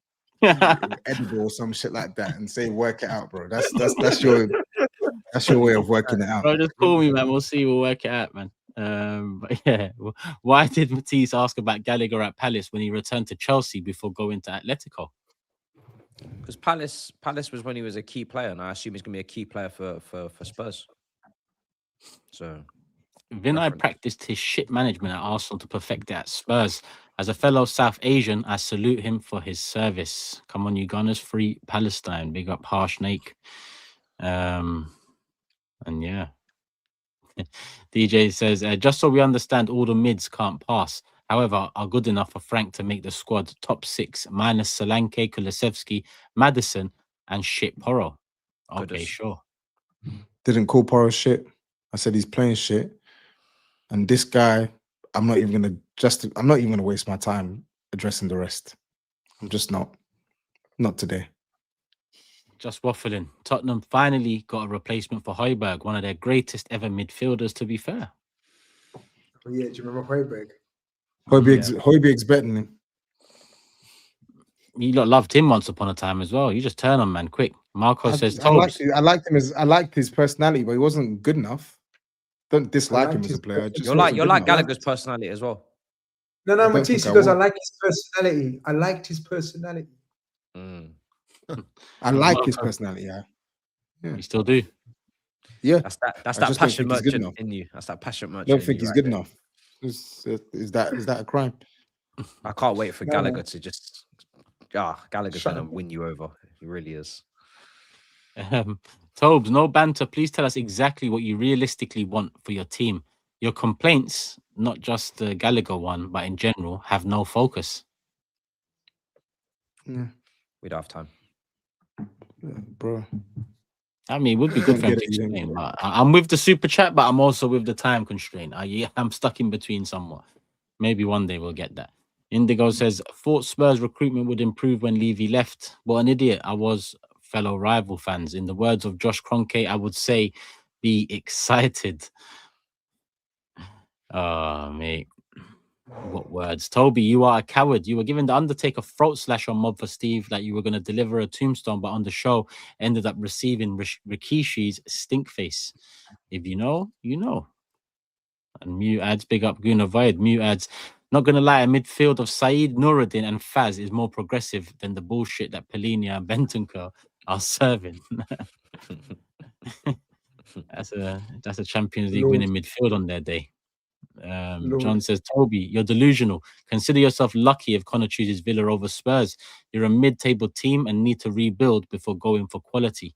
edible or some shit like that and say work it out, bro. That's your way of working it out. Bro, just call me, man. We'll see. We'll work it out, man. But yeah, why did Matisse ask about Gallagher at Palace when he returned to Chelsea before going to Atletico? Because Palace was when he was a key player, and I assume he's gonna be a key player for Spurs. So Vinay practiced his shit management at Arsenal to perfect it at Spurs. As a fellow South Asian, I salute him for his service. Come on, you Gunners, free Palestine. Big up Harsh Snake. And yeah. DJ says, just so we understand, all the mids can't pass. However, are good enough for Frank to make the squad top 6 minus Solanke, Kulusevski, Maddison, and shit Porro. Okay, sure. Didn't call Porro shit. I said he's playing shit. And this guy, I'm not even gonna waste my time addressing the rest. I'm just not. Not today. Just waffling. Tottenham finally got a replacement for Højbjerg, one of their greatest ever midfielders, to be fair. Oh, yeah, do you remember Højbjerg? Højbjerg's better than him. You lot loved him once upon a time as well. You just turn on, man, quick. Marco says, I liked his personality, but he wasn't good enough. Don't dislike him as a player. You're like Gallagher's personality as well. No, Matisse goes, I like his personality. I liked his personality. I like his personality, yeah. You still do? Yeah. That's that passion merchant in you. That's that passion merchant. I don't think he's good enough. Is that a crime? I can't wait for Gallagher to just Gallagher's gonna win you over. He really is. Tobes, no banter. Please tell us exactly what you realistically want for your team. Your complaints, not just the Gallagher one, but in general, have no focus. Yeah. We don't have time. Yeah, bro. I mean, it would be good for him to explain. But I'm with the super chat, but I'm also with the time constraint. I'm stuck in between somewhat. Maybe one day we'll get that. Indigo says, thought Spurs recruitment would improve when Levy left. What an idiot I was, fellow rival fans. In the words of Josh Kroenke, I would say, be excited. Oh, mate. What words? Toby, you are a coward. You were given the Undertaker throat slash on Mob for Steve, like you were going to deliver a tombstone, but on the show ended up receiving Rikishi's stink face. If you know, you know. And Mew adds, big up Guna Void. Mew adds, not going to lie, a midfield of SAEED, Nuruddin, and Faz is more progressive than the bullshit that Polinia and Bentancur are serving. That's a Champions League winning midfield on their day. John says, Toby, you're delusional. Consider yourself lucky if Connor chooses Villa over Spurs. You're a mid-table team and need to rebuild before going for quality.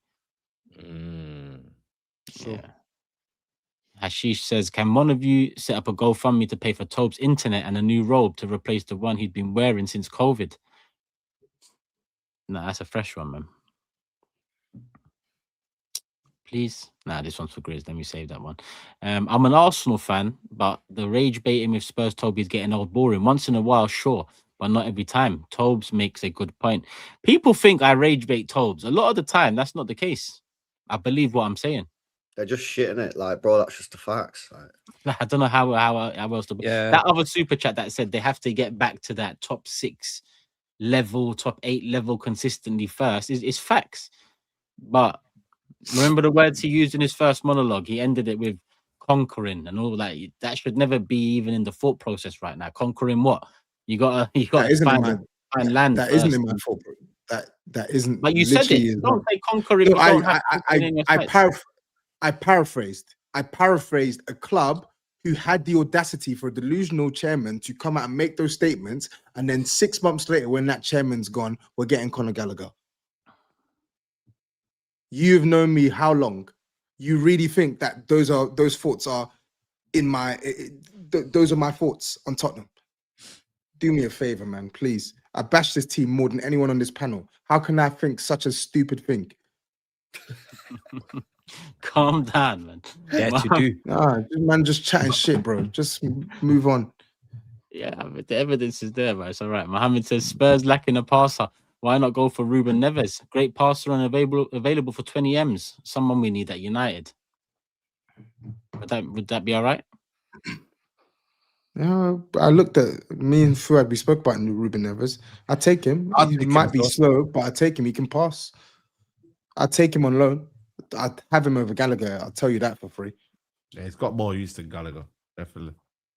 Yeah. Hashish says, can one of you set up a GoFundMe to pay for Tobe's internet and a new robe to replace the one he'd been wearing since COVID? No, that's a fresh one, man. Please. Nah, this one's for GRIZZ. Let me save that one. I'm an Arsenal fan, but the rage baiting with Spurs Toby is getting old boring. Once in a while, sure, but not every time. Tobes makes a good point. People think I rage bait Tobes. A lot of the time, that's not the case. I believe what I'm saying. They're just shitting it. Like, bro, that's just the facts. Like, I don't know how else to... Yeah. That other super chat that said they have to get back to that top 6 level, top 8 level consistently first is facts. But remember the words he used in his first monologue? He ended it with conquering and all that. That should never be even in the thought process right now. Conquering what? You got to find land. That isn't in my thought. That isn't. But you said it. Don't say conquering. I paraphrased a club who had the audacity for a delusional chairman to come out and make those statements, and then 6 months later, when that chairman's gone, we're getting Conor Gallagher. You've known me how long? You really think that those thoughts are in my those are my thoughts on Tottenham? Do me a favor, man, please. I bash this team more than anyone on this panel. How can I think such a stupid thing? Calm down, man. Yeah, you do. Nah, man, just chatting shit, bro. Just move on. Yeah, but the evidence is there, right? It's all right. Mohammed says Spurs lacking a passer. Why not go for Ruben Neves? Great passer and available for 20 M's. Someone we need at United. Would that be all right? Yeah, I looked at me and Fuad. We spoke about Ruben Neves. I take him. He might be slow, but I take him. He can pass. I take him on loan. I'd have him over Gallagher. I'll tell you that for free. Yeah, he's got more use than Gallagher, definitely.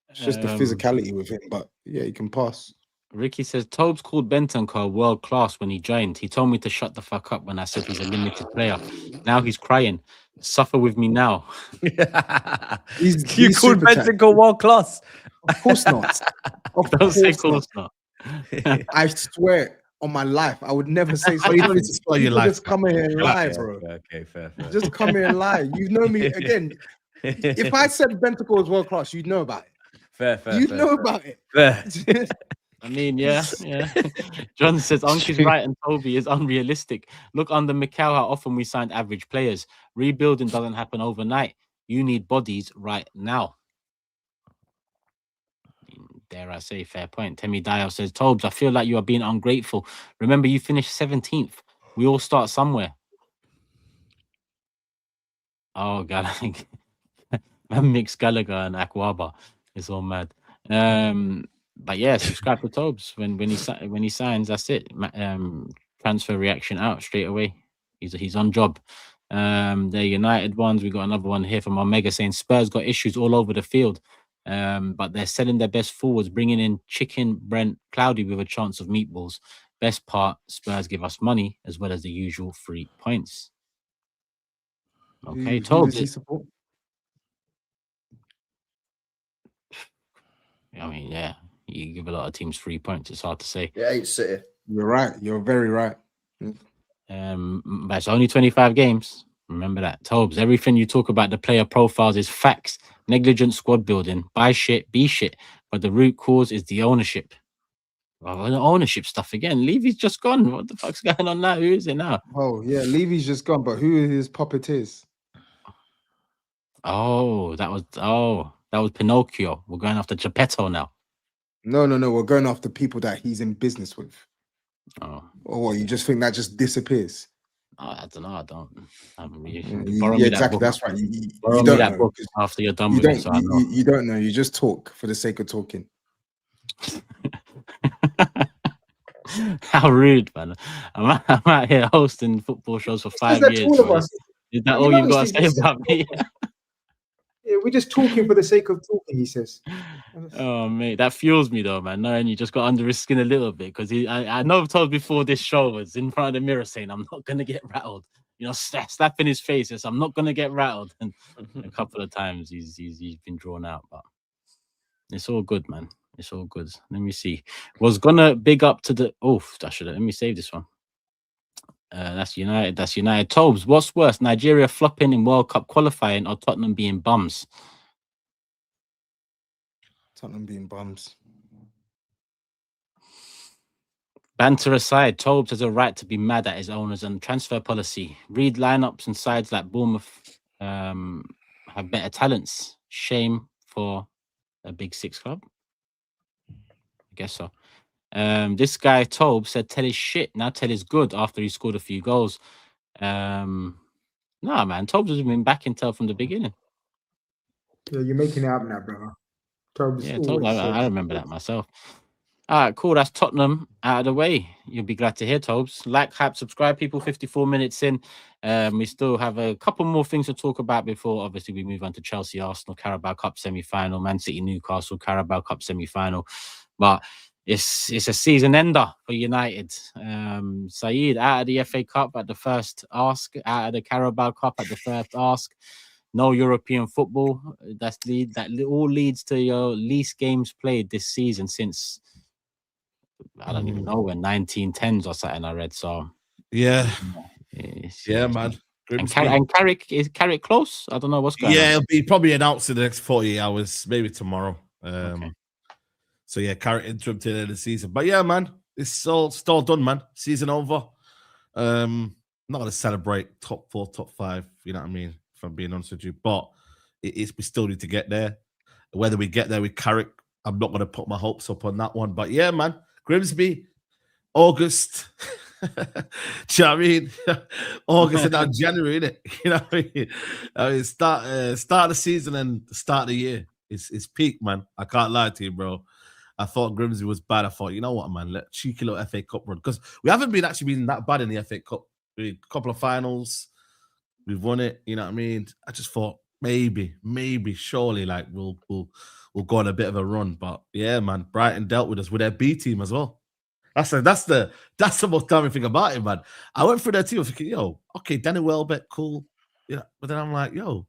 It's just the physicality with him, but yeah, he can pass. Ricky says, Tobes called Bentancur world class when he joined. He told me to shut the fuck up when I said he's a limited player. Now he's crying. Suffer with me now. You called Bentancur world class? Of course not. Don't say of course not. I swear, on my life. I would never say Oh, something. you don't need to spoil your life. Just come here and lie, bro. Okay, fair. Just come here and lie. You know me again. If I said Bentancur is world class, you'd know about it. Fair. You'd know about it. Fair. I mean, yeah. John says Unky's right and Toby is unrealistic. Look under Mikel how often we signed average players. Rebuilding doesn't happen overnight. You need bodies right now. Dare I say, fair point. Temi Dial says, Tobes, I feel like you are being ungrateful. Remember, you finished 17th. We all start somewhere. Oh, Gallagher. Man mix Gallagher and Akwaba. It's all mad. But yeah, subscribe to Tobes when he signs. That's it. Transfer reaction out straight away. He's on job. The United ones. We got another one here from Omega saying Spurs got issues all over the field. But they're selling their best forwards, bringing in Chicken, Brent, Cloudy with a chance of meatballs. Best part, Spurs give us money as well as the usual 3 points. Okay, Tobes. Who does he support? I mean, yeah, you give a lot of teams 3 points. It's hard to say. Yeah, it's City. You're right. You're very right. But it's only 25 games. Remember that. Tobes, everything you talk about the player profiles is facts. Negligent squad building. Buy shit, be shit. But the root cause is the ownership. Well, the ownership stuff again. Levy's just gone. What the fuck's going on now? Who is it now? Oh, yeah, Levy's just gone. But who his puppeteers? Oh, that was Pinocchio. We're going after Geppetto now. No. We're going after people that he's in business with. Oh. Or what, you just think that just disappears? I don't know. I don't. Yeah, exactly. That's right. You don't don't that know. book after you're done with it. So you don't know. You just talk for the sake of talking. How rude, man. I'm out here hosting football shows for 5 years. All of us. Is that all you've got to say about me? Yeah, we're just talking for the sake of talking, he says. Oh, mate, that fuels me though, man. Knowing you just got under his skin a little bit because I know I've told before this show was in front of the mirror saying I'm not gonna get rattled. You know, slapping his face, says I'm not gonna get rattled. And a couple of times he's been drawn out, but it's all good, man. It's all good. Let me see. Was gonna big up to the let me save this one. That's United. That's United. Tobes, what's worse, Nigeria flopping in World Cup qualifying or Tottenham being bums? Tottenham being bums. Banter aside, Tobes has a right to be mad at his owners and transfer policy. Read lineups and sides like Bournemouth have better talents. Shame for a big six club. I guess so. This guy Tobe said tell is shit. Now tell is good after he scored a few goals. Nah, man, Tobes has been back in Tell from the beginning. Yeah, you're making it up now, brother. Tobes, yeah, Tobes, I remember that myself. All right, cool. That's Tottenham out of the way. You'll be glad to hear, Tobes. Like, hype, subscribe, people. 54 minutes in. We still have a couple more things to talk about before, obviously, we move on to Chelsea, Arsenal, Carabao Cup semi-final, Man City, Newcastle, Carabao Cup semi-final. But it's a season ender for United. SAEED out of the FA Cup at the first ask, out of the Carabao Cup at the first ask. No European football. That all leads to your least games played this season since I don't even know when 1910s or something I read. So yeah, man. And Carrick, is Carrick close? I don't know what's going on. Yeah, it'll be probably announced in the next 48 hours, maybe tomorrow. Okay. So yeah, Carrick interim to the end of the season. But yeah, man, it's all done, man. Season over. Not gonna celebrate top 4, top 5. You know what I mean? If I'm being honest with you, but we still need to get there. Whether we get there with Carrick, I'm not gonna put my hopes up on that one. But yeah, man, Grimsby, August. Do you know what I mean? August and now January, innit? You know what I mean? Start of the season and the start of the year. It's peak, man. I can't lie to you, bro. I thought Grimsby was bad. I thought, you know what, man? Cheeky little FA Cup run. Because we haven't been that bad in the FA Cup. We had a couple of finals. We've won it. You know what I mean? I just thought maybe, surely, like we'll go on a bit of a run. But yeah, man, Brighton dealt with us with their B team as well. That's the most damning thing about it, man. I went through their team thinking, yo, okay, Danny Welbeck, cool. Yeah, but then I'm like, yo,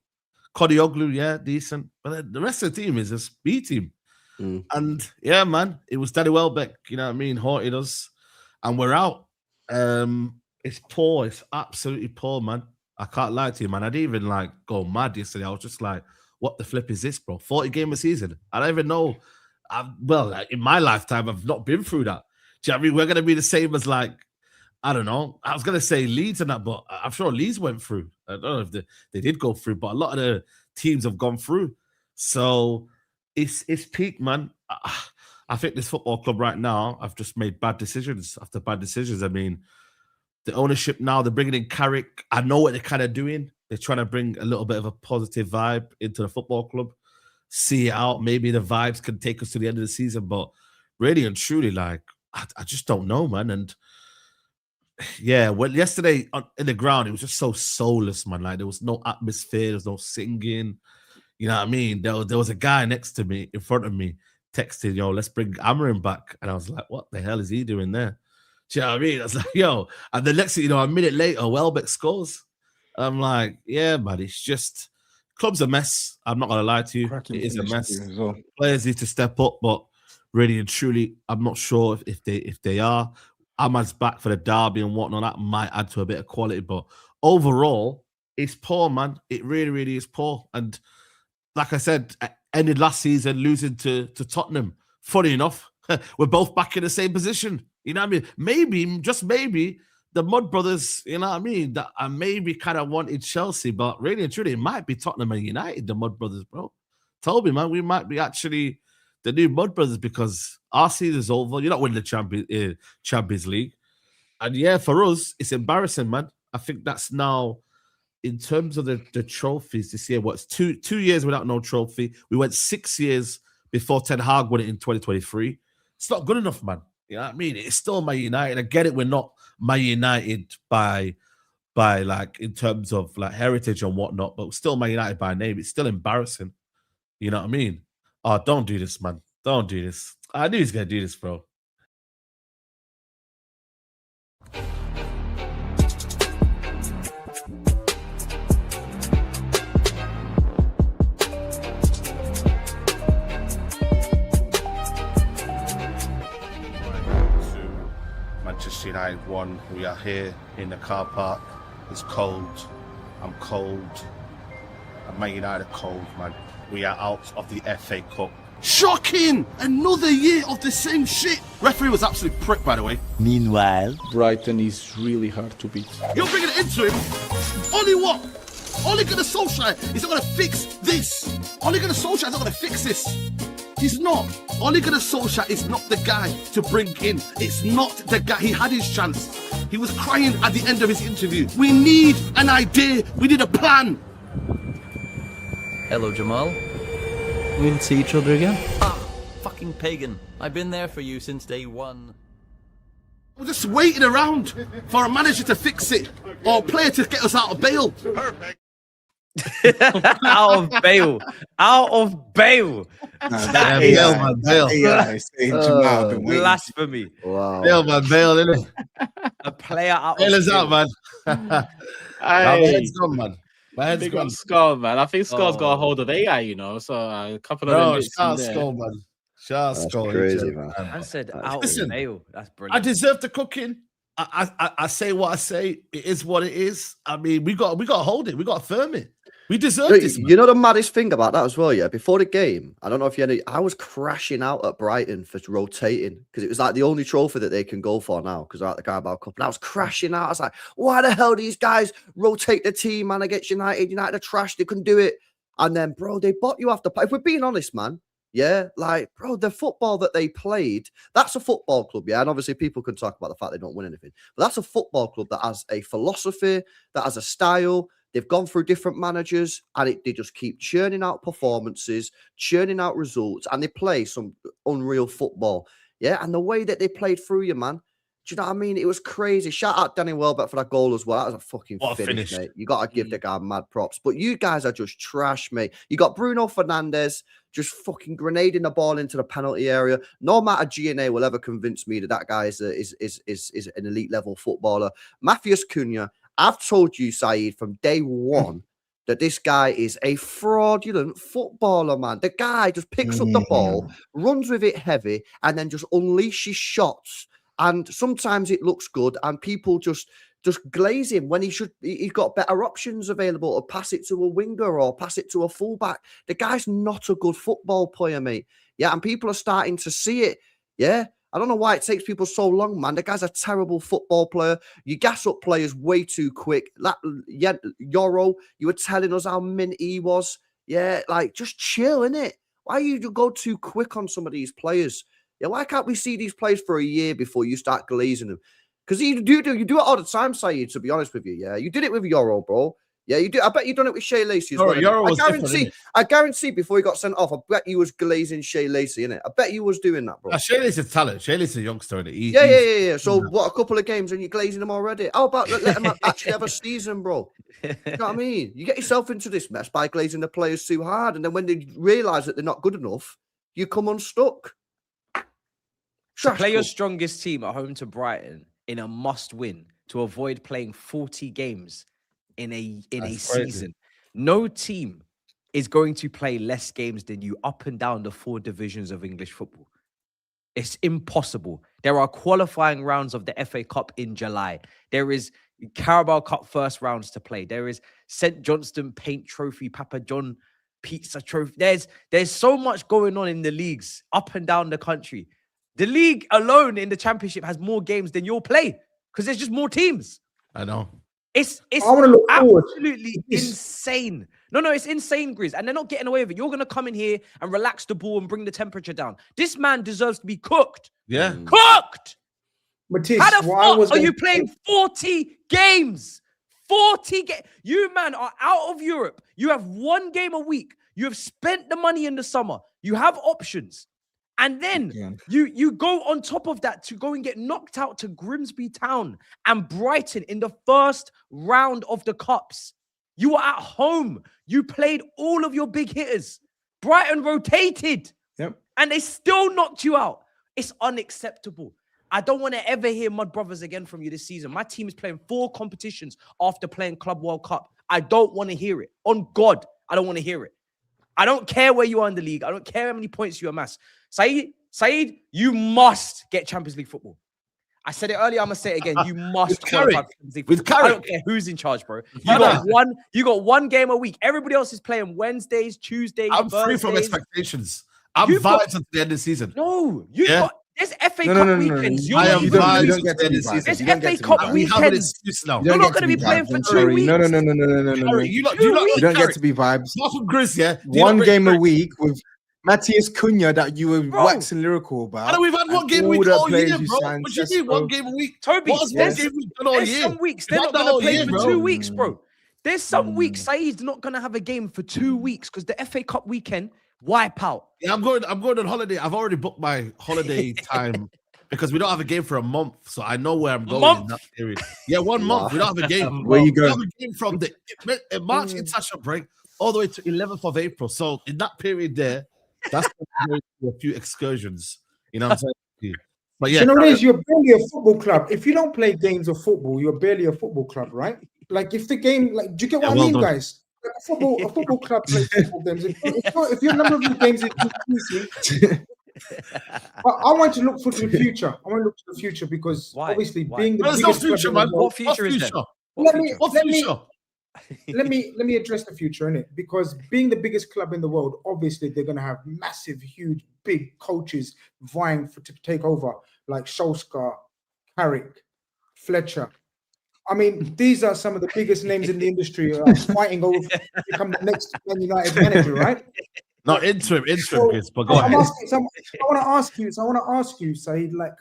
Kodioglu, yeah, decent. But then the rest of the team is this B team. And yeah, man, it was Danny Welbeck, you know what I mean, haunted us. and we're out. It's poor. It's absolutely poor, man. I can't lie to you, man. I didn't even like go mad yesterday. I was just like, what the flip is this, bro? 40 game a season. I don't even know. In my lifetime, I've not been through that. Do you know what I mean? We're going to be the same as like, I don't know. I was going to say Leeds and that, but I'm sure Leeds went through. I don't know if they did go through, but a lot of the teams have gone through. So it's peak, man. I think this football club right now, I've just made bad decisions after bad decisions. I mean, the ownership now, they're bringing in Carrick. I know what they're kind of doing. They're trying to bring a little bit of a positive vibe into the football club. See it out. Maybe the vibes can take us to the end of the season. But really and truly, like, I just don't know, man. And yeah, well, yesterday in the ground, it was just so soulless, man. Like, there was no atmosphere. There was no singing. You know what I mean? There was a guy next to me, in front of me, texting, yo, let's bring Amorim back. And I was like, what the hell is he doing there? Do you know what I mean? I was like, yo. And the next thing you know, a minute later, Welbeck scores. I'm like, yeah, man, it's just, club's a mess. I'm not going to lie to you. Cracking, it is a mess. Well. Players need to step up, but really and truly, I'm not sure if they are. Ahmad's back for the derby and whatnot. That might add to a bit of quality, but overall, it's poor, man. It really, really is poor. And like I said, ended last season losing to Tottenham. Funny enough, we're both back in the same position. You know what I mean? Maybe, just maybe, the Mud Brothers, you know what I mean, that I maybe kind of wanted Chelsea, but really and truly, it might be Tottenham and United, the Mud Brothers, bro. Told me, man, we might be actually the new Mud Brothers because our season's over. You're not winning the Champions League. And yeah, for us, it's embarrassing, man. I think that's now, in terms of the trophies this year, what's 2 years without no trophy. We went 6 years before Ten Hag won it in 2023. It's not good enough, man. You know what I mean? It's still Man United. I get it. We're not Man United by like in terms of like heritage and whatnot, but still Man United by name. It's still embarrassing. You know what I mean? Oh, don't do this, man. Don't do this. I knew he was gonna do this, bro. Manchester United won. We are here in the car park. It's cold. I'm cold. And Man United are cold, man. We are out of the FA Cup. Shocking! Another year of the same shit. Referee was absolute prick, by the way. Meanwhile, Brighton is really hard to beat. You're bringing it into him. Only what? Ole Gunnar Solskjaer is not going to fix this. Ole Gunnar Solskjaer is not going to fix this. He's not. Ole Gunnar Solskjaer is not the guy to bring in. It's not the guy. He had his chance. He was crying at the end of his interview. We need an idea. We need a plan. Hello, Jamal. We'll see each other again. Ah, fucking pagan. I've been there for you since day one. We're just waiting around for a manager to fix it or a player to get us out of bail. Perfect. Out of bail. Out of bail. Blasphemy. Wow. Bail, man. Bail, innit? A player out bail of is out, man. My head's gone, man. My head's gone. Skull, man. I think Skull's got a hold of AI, you know. So a couple of no, shout Skull, man. Shout Skull. Crazy, man. I said out of bail. That's brilliant. I deserve the cooking. I say what I say. It is what it is. I mean, we got to hold it. We got to firm it. We deserve this. Man. You know the maddest thing about that as well, yeah? Before the game, I don't know if you know, I was crashing out at Brighton for rotating because it was like the only trophy that they can go for now because they're at the Carabao Cup. And I was crashing out. I was like, why the hell these guys rotate the team, man, against United? United are trash. They couldn't do it. And then, bro, they bought you after. If we're being honest, man, yeah, like, bro, the football that they played, that's a football club, yeah? And obviously people can talk about the fact they don't win anything. But that's a football club that has a philosophy, that has a style. They've gone through different managers and they just keep churning out performances, churning out results, and they play some unreal football. Yeah, and the way that they played through you, man, do you know what I mean? It was crazy. Shout out Danny Welbeck for that goal as well. That was a fucking finish, mate. You got to give the guy mad props. But you guys are just trash, mate. You got Bruno Fernandes just fucking grenading the ball into the penalty area. No matter GNA will ever convince me that that guy is an elite level footballer. Matheus Cunha, I've told you, SAEED, from day one that this guy is a fraudulent footballer, man. The guy just picks up the ball, runs with it heavy, and then just unleashes shots And sometimes it looks good, and people just glaze him when he's got better options available, or pass it to a winger or pass it to a fullback. The guy's not a good football player, mate. Yeah, and people are starting to see it. Yeah, I don't know why it takes people so long, man. The guy's a terrible football player. You gas up players way too quick. Euro, you were telling us how mint he was. Yeah, like, just chill, innit? Why you go too quick on some of these players? Yeah, why can't we see these players for a year before you start glazing them? Because you do it all the time, Saeed, to be honest with you. Yeah, you did it with Euro, bro. Yeah, you do. I bet you done it with Shea Lacey as well. I guarantee before he got sent off, I bet you was glazing Shea Lacey, innit? I bet you was doing that, bro. Shea Lacey's talent. Shea Lacey's a youngster, innit? Yeah. So what, a couple of games and you're glazing him already? How about let him actually have a season, bro? You know what I mean? You get yourself into this mess by glazing the players too hard, and then when they realise that they're not good enough, you come unstuck. Play your strongest team at home to Brighton in a must-win to avoid playing 40 games in a season. No team is going to play less games than you up and down the 4 divisions of English football. It's impossible. There are qualifying rounds of the FA Cup in July. There is Carabao Cup first rounds to play. There is St. Johnstone Paint Trophy, Papa John Pizza Trophy. There's so much going on in the leagues up and down the country. The league alone in the Championship has more games than you'll play because there's just more teams. I know. It's absolutely insane. No, it's insane, Grizz. And they're not getting away with it. You're going to come in here and relax the ball and bring the temperature down. This man deserves to be cooked. Yeah. Cooked! Matisse, how the fuck are you playing 40 games? 40 games. You, man, are out of Europe. You have 1 game a week. You have spent the money in the summer. You have options. And then you go on top of that to go and get knocked out to Grimsby Town and Brighton in the first round of the Cups. You were at home. You played all of your big hitters. Brighton rotated. Yep. And they still knocked you out. It's unacceptable. I don't want to ever hear Mud Brothers again from you this season. My team is playing 4 competitions after playing Club World Cup. I don't want to hear it. On God, I don't want to hear it. I don't care where you are in the league. I don't care how many points you amass. Saeed, you must get Champions League football. I said it earlier. I'm gonna say it again. You must qualify for Champions League football. I don't care who's in charge, bro. You got one game a week. Everybody else is playing Wednesdays, Tuesdays. I'm free from expectations. I'm vibes until the end of the season. No, there's FA Cup weekends. I am vibes until the end of the season. There's FA Cup weekends. You're not going to be playing for 2 weeks. No. You don't get to be vibes. Not from GRIZZ, yeah. 1 game a week with Matthias Cunha that you were waxing lyrical about. I know we've had 1 game a week all year, bro. What do you mean 1 game a week? Toby, there's some weeks they're not going to play for 2 weeks, bro. There's some weeks Saeed's not going to have a game for 2 weeks because the FA Cup weekend wipe out. Yeah, I'm going on holiday. I've already booked my holiday time because we don't have a game for a month, so I know where I'm going in that period. Yeah, 1 month. We don't have a game. Where you going? We have a game from the March international break all the way to 11th of April. So in that period there, that's a few excursions. You know what I'm saying? But yeah, you know what it is? You're barely a football club. If you don't play games of football, you're barely a football club, right? Like if the game, like, do you get what I mean, guys? Like a football club plays football games. If your number of your games is increasing, I want to look for the future. I want to look to the future because obviously being the biggest future, man. What future is there? Let me address the future, innit? Because being the biggest club in the world, obviously they're going to have massive, huge, big coaches vying to take over, like Solskjaer, Carrick, Fletcher. I mean, these are some of the biggest names in the industry fighting over to become the next Man United manager, right? Not interim, but go ahead. I want to ask you, Saeed, like,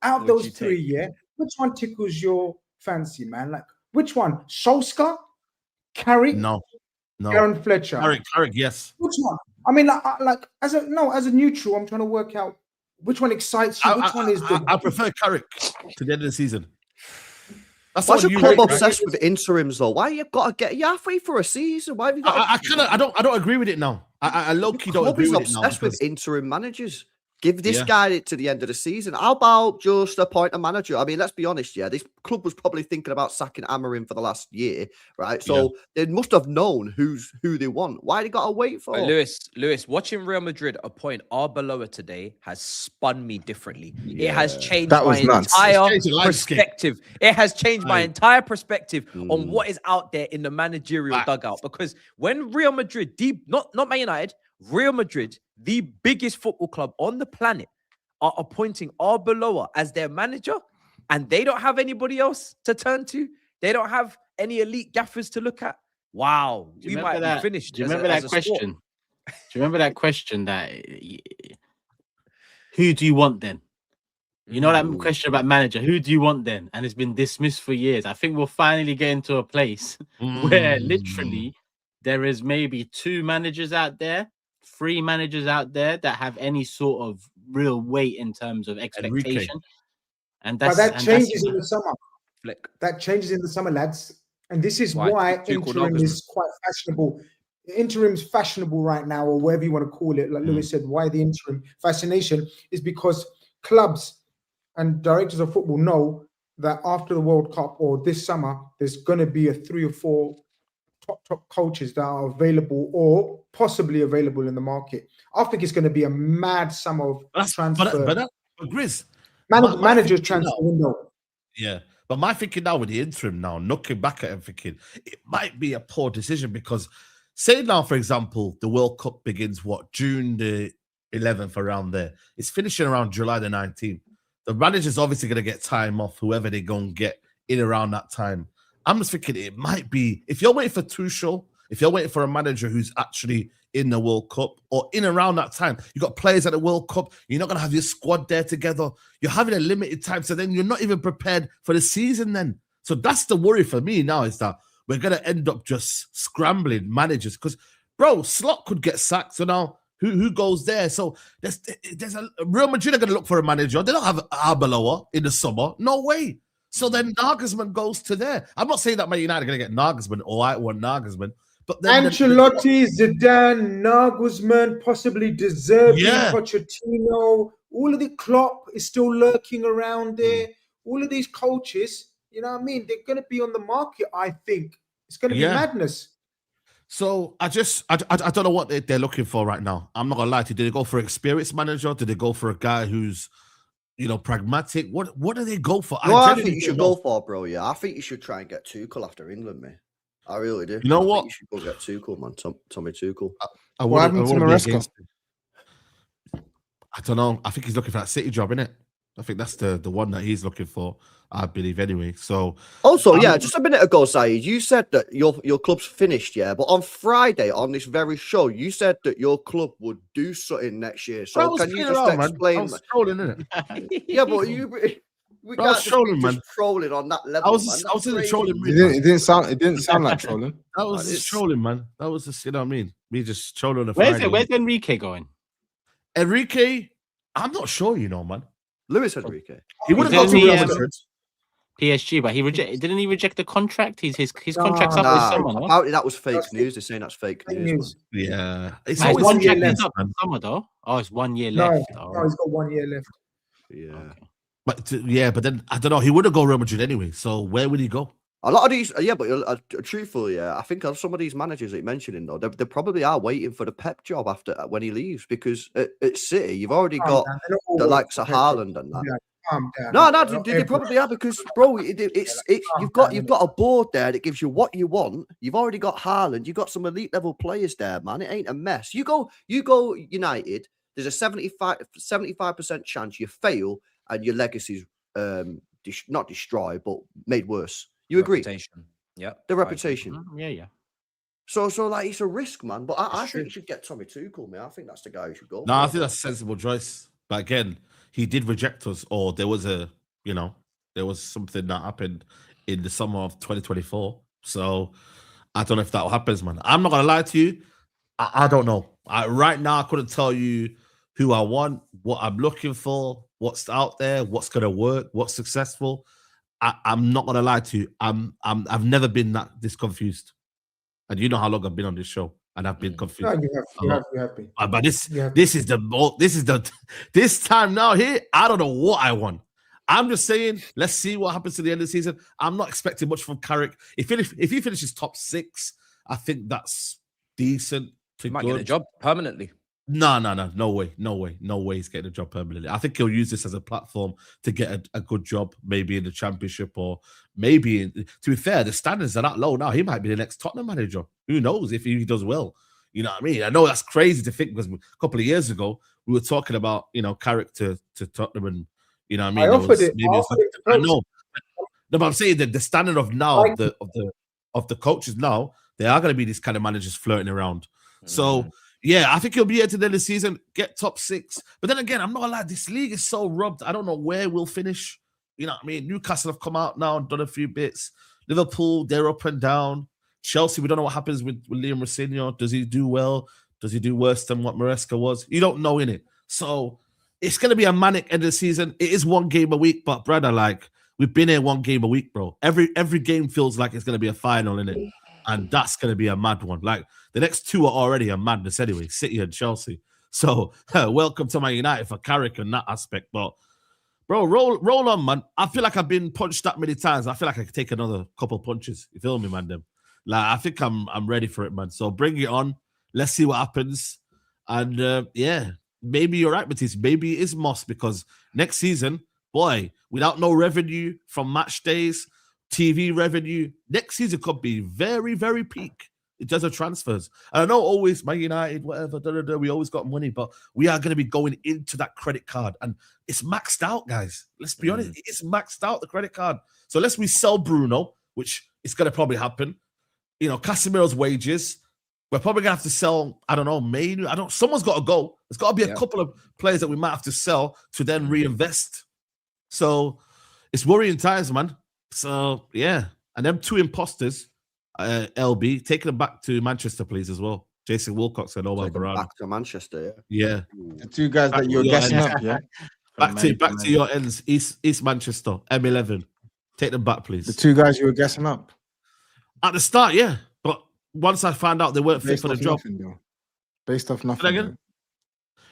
out of those 3, which one tickles your fancy, man? Like, which one? Solskjaer? Carrick? No. Aaron Fletcher? Carrick, yes. Which one? I mean, like as a neutral, I'm trying to work out which one excites you. Which one is the... I prefer Carrick to the end of the season. Why is your club obsessed with interims though? Why you got to get you halfway for a season? Why have you got? I don't agree with it now. I low key don't agree with it now. Obsessed with interim managers. Give this guy it to the end of the season. How about just appoint a manager? I mean, let's be honest, this club was probably thinking about sacking Emery for the last year, right? So they must have known who they want. Why they got to wait for? Lewis, watching Real Madrid appoint Arbeloa today has spun me differently. It has changed my entire perspective. It has changed my entire perspective on what is out there in the managerial dugout. Because when Real Madrid, not Man United, Real Madrid, the biggest football club on the planet, are appointing Arbeloa as their manager, and they don't have anybody else to turn to. They don't have any elite gaffers to look at. Wow, we might be finished. Do you remember that question? Do you remember that question that who do you want then? You know that question about manager, who do you want then? And it's been dismissed for years. I think we'll finally get into a place where literally there is maybe 2 managers out there, 3 managers out there that have any sort of real weight in terms of expectation. And that changes in the summer. That changes in the summer, lads. And this is why interim is quite fashionable. Interim's fashionable right now, or whatever you want to call it. Like Lewis said, why the interim fascination is because clubs and directors of football know that after the World Cup or this summer, there's going to be 3 or 4 top coaches that are available or possibly available in the market. I think it's going to be a mad summer of transfer. But GRIZZ, manager transfer window. Yeah. But my thinking now with the interim now, looking back at it and thinking, it might be a poor decision because say now, for example, the World Cup begins, June the 11th, around there. It's finishing around July the 19th. The manager's obviously going to get time off, whoever they're going to get in around that time. I'm just thinking it might be, if you're waiting for Tuchel, if you're waiting for a manager who's actually in the World Cup or in around that time, you got players at the World Cup, you're not going to have your squad there together. You're having a limited time, so then you're not even prepared for the season then. So that's the worry for me now, is that we're going to end up just scrambling managers because, bro, Slot could get sacked. So now who goes there? So there's a Real Madrid are going to look for a manager. They don't have Arbeloa in the summer. No way. So then Nagelsmann goes to there. I'm not saying that Man United are going to get Nagelsmann or I want Nagelsmann. But then Ancelotti, Zidane, Nagelsmann, possibly deserving Pochettino, all of the Klopp is still lurking around there. All of these coaches, you know what I mean? They're going to be on the market, I think. It's going to be madness. So I don't know what they're looking for right now. I'm not going to lie to you. Did they go for an experienced manager? Did they go for a guy who's, pragmatic? What do they go for? No, I think you should go for, bro. Yeah, I think you should try and get Tuchel after England, mate. I really do. You know what? You should go get Tuchel, man. Tommy Tuchel. What happened to Maresca? I don't know. I think he's looking for that City job, innit? I think that's the one that he's looking for, I believe, anyway. So also, just a minute ago, Saeed, you said that your club's finished, but on Friday on this very show, you said that your club would do something next year. So can you just explain? I was trolling, innit? Yeah, but we can't just trolling on that level. I was in the trolling mood. It didn't sound like trolling. That was just trolling, man. That was just, you know what I mean? Me just trolling on the Friday. Where's Enrique going? Enrique, I'm not sure, man. Luis Enrique. He would have gone to Real Madrid. PSG, but didn't he reject the contract? His contract's up this summer. No? Apparently that was fake news. They're saying that's fake news. Yeah. It's always 1 year left. Summer, though. Oh, it's 1 year left. No, he's got 1 year left. Yeah. Okay. But then I don't know. He wouldn't go Real Madrid anyway. So where would he go? A lot of these, but truthfully, I think some of these managers that you're mentioning, though, they probably are waiting for the Pep job after when he leaves, because at City, you've already got the likes of Haaland and that. No, they probably are, because, bro, you've got a board there that gives you what you want. You've already got Haaland. You've got some elite level players there, man. It ain't a mess. You go United. There's a 75% chance you fail and your legacy's not destroyed, but made worse. You agree? Yeah. The reputation. Yeah. So like it's a risk, man. But I think you should get Tommy Tuchel, man. I think that's the guy who should go. No, I think that's a sensible choice. But again, he did reject us, or there was something that happened in the summer of 2024. So I don't know if that happens, man. I'm not gonna lie to you. I don't know. Right now, I couldn't tell you who I want, what I'm looking for, what's out there, what's gonna work, what's successful. I'm not gonna lie to you. I've never been this confused, and you know how long I've been on this show. and I've been confused. No, you have been. But this time now here, I don't know what I want. I'm just saying, let's see what happens to the end of the season. I'm not expecting much from Carrick. If he finishes top 6, I think that's decent to might good. get a job permanently. No way he's getting a job permanently. I think he'll use this as a platform to get a good job, maybe in the Championship, or maybe to be fair, the standards are that low now. He might be the next Tottenham manager. Who knows if he does well? You know what I mean? I know that's crazy to think, because a couple of years ago we were talking about, Carrick to Tottenham, and you know what I mean. I offered it. I know. No, but I'm saying that the standard of now of the coaches now, they are going to be these kind of managers flirting around. So. Yeah, I think he'll be here to the end of the season, get top 6. But then again, I'm not gonna lie, this league is so rubbed. I don't know where we'll finish. You know what I mean? Newcastle have come out now and done a few bits. Liverpool, they're up and down. Chelsea, we don't know what happens with Liam Rossini. Does he do well? Does he do worse than what Maresca was? You don't know, innit? So it's gonna be a manic end of the season. It is one game a week, but brother, like, we've been here one game a week, bro. Every game feels like it's gonna be a final, innit? And that's going to be a mad one. Like, the next 2 are already a madness anyway, City and Chelsea. So, welcome to Man United for Carrick in that aspect. But, bro, roll on, man. I feel like I've been punched that many times. I feel like I could take another couple punches. You feel me, man? Like, I think I'm ready for it, man. So, bring it on. Let's see what happens. And, yeah, maybe you're right, Matisse. Maybe it is Moss, because next season, boy, without no revenue from match days, TV revenue, next season could be very, very peak in terms of transfers. And I know always Man United, whatever, we always got money, but we are going to be going into that credit card, and it's maxed out, guys. Let's be honest, it is maxed out, the credit card. So unless we sell Bruno, which is going to probably happen, Casemiro's wages, we're probably going to have to sell, I don't know, someone's got to go. There's got to be a couple of players that we might have to sell to then reinvest. So it's worrying times, man. So, yeah. And them 2 imposters, LB, taking them back to Manchester, please, as well. Jason Wilcox and Omar Barada. Back to Manchester, yeah. The 2 guys that you're guessing up, yeah? Back to your ends, East Manchester, M11. Take them back, please. The 2 guys you were guessing up? At the start, yeah. But once I found out they weren't fit for the job. Based off nothing.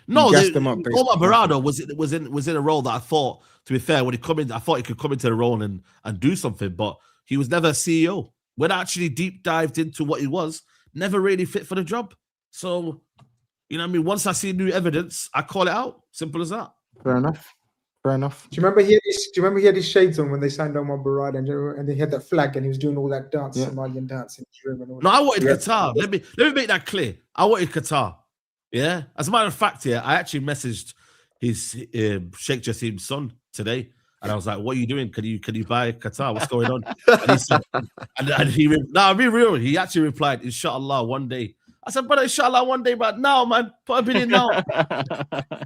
No, Omar Barada was in a role that I thought, to be fair, when he come in, I thought he could come into the role and do something, but he was never a CEO. When I actually deep dived into what he was, never really fit for the job. So, you know what I mean? Once I see new evidence, I call it out. Simple as that. Fair enough. Do you remember he had his shades on when they signed Omar Barada, and they had that flag and he was doing all that dance, Somalian dance in the room and all that. No, I wanted Qatar. Let me make that clear. I wanted Qatar. Yeah. As a matter of fact, I actually messaged his Sheikh Jassim's son today, and I was like, "What are you doing? Can you buy Qatar? What's going on?" And he said, I'll be real. He actually replied, "Inshallah, one day." I said, "But inshallah, one day, but now, man, put a bid in now."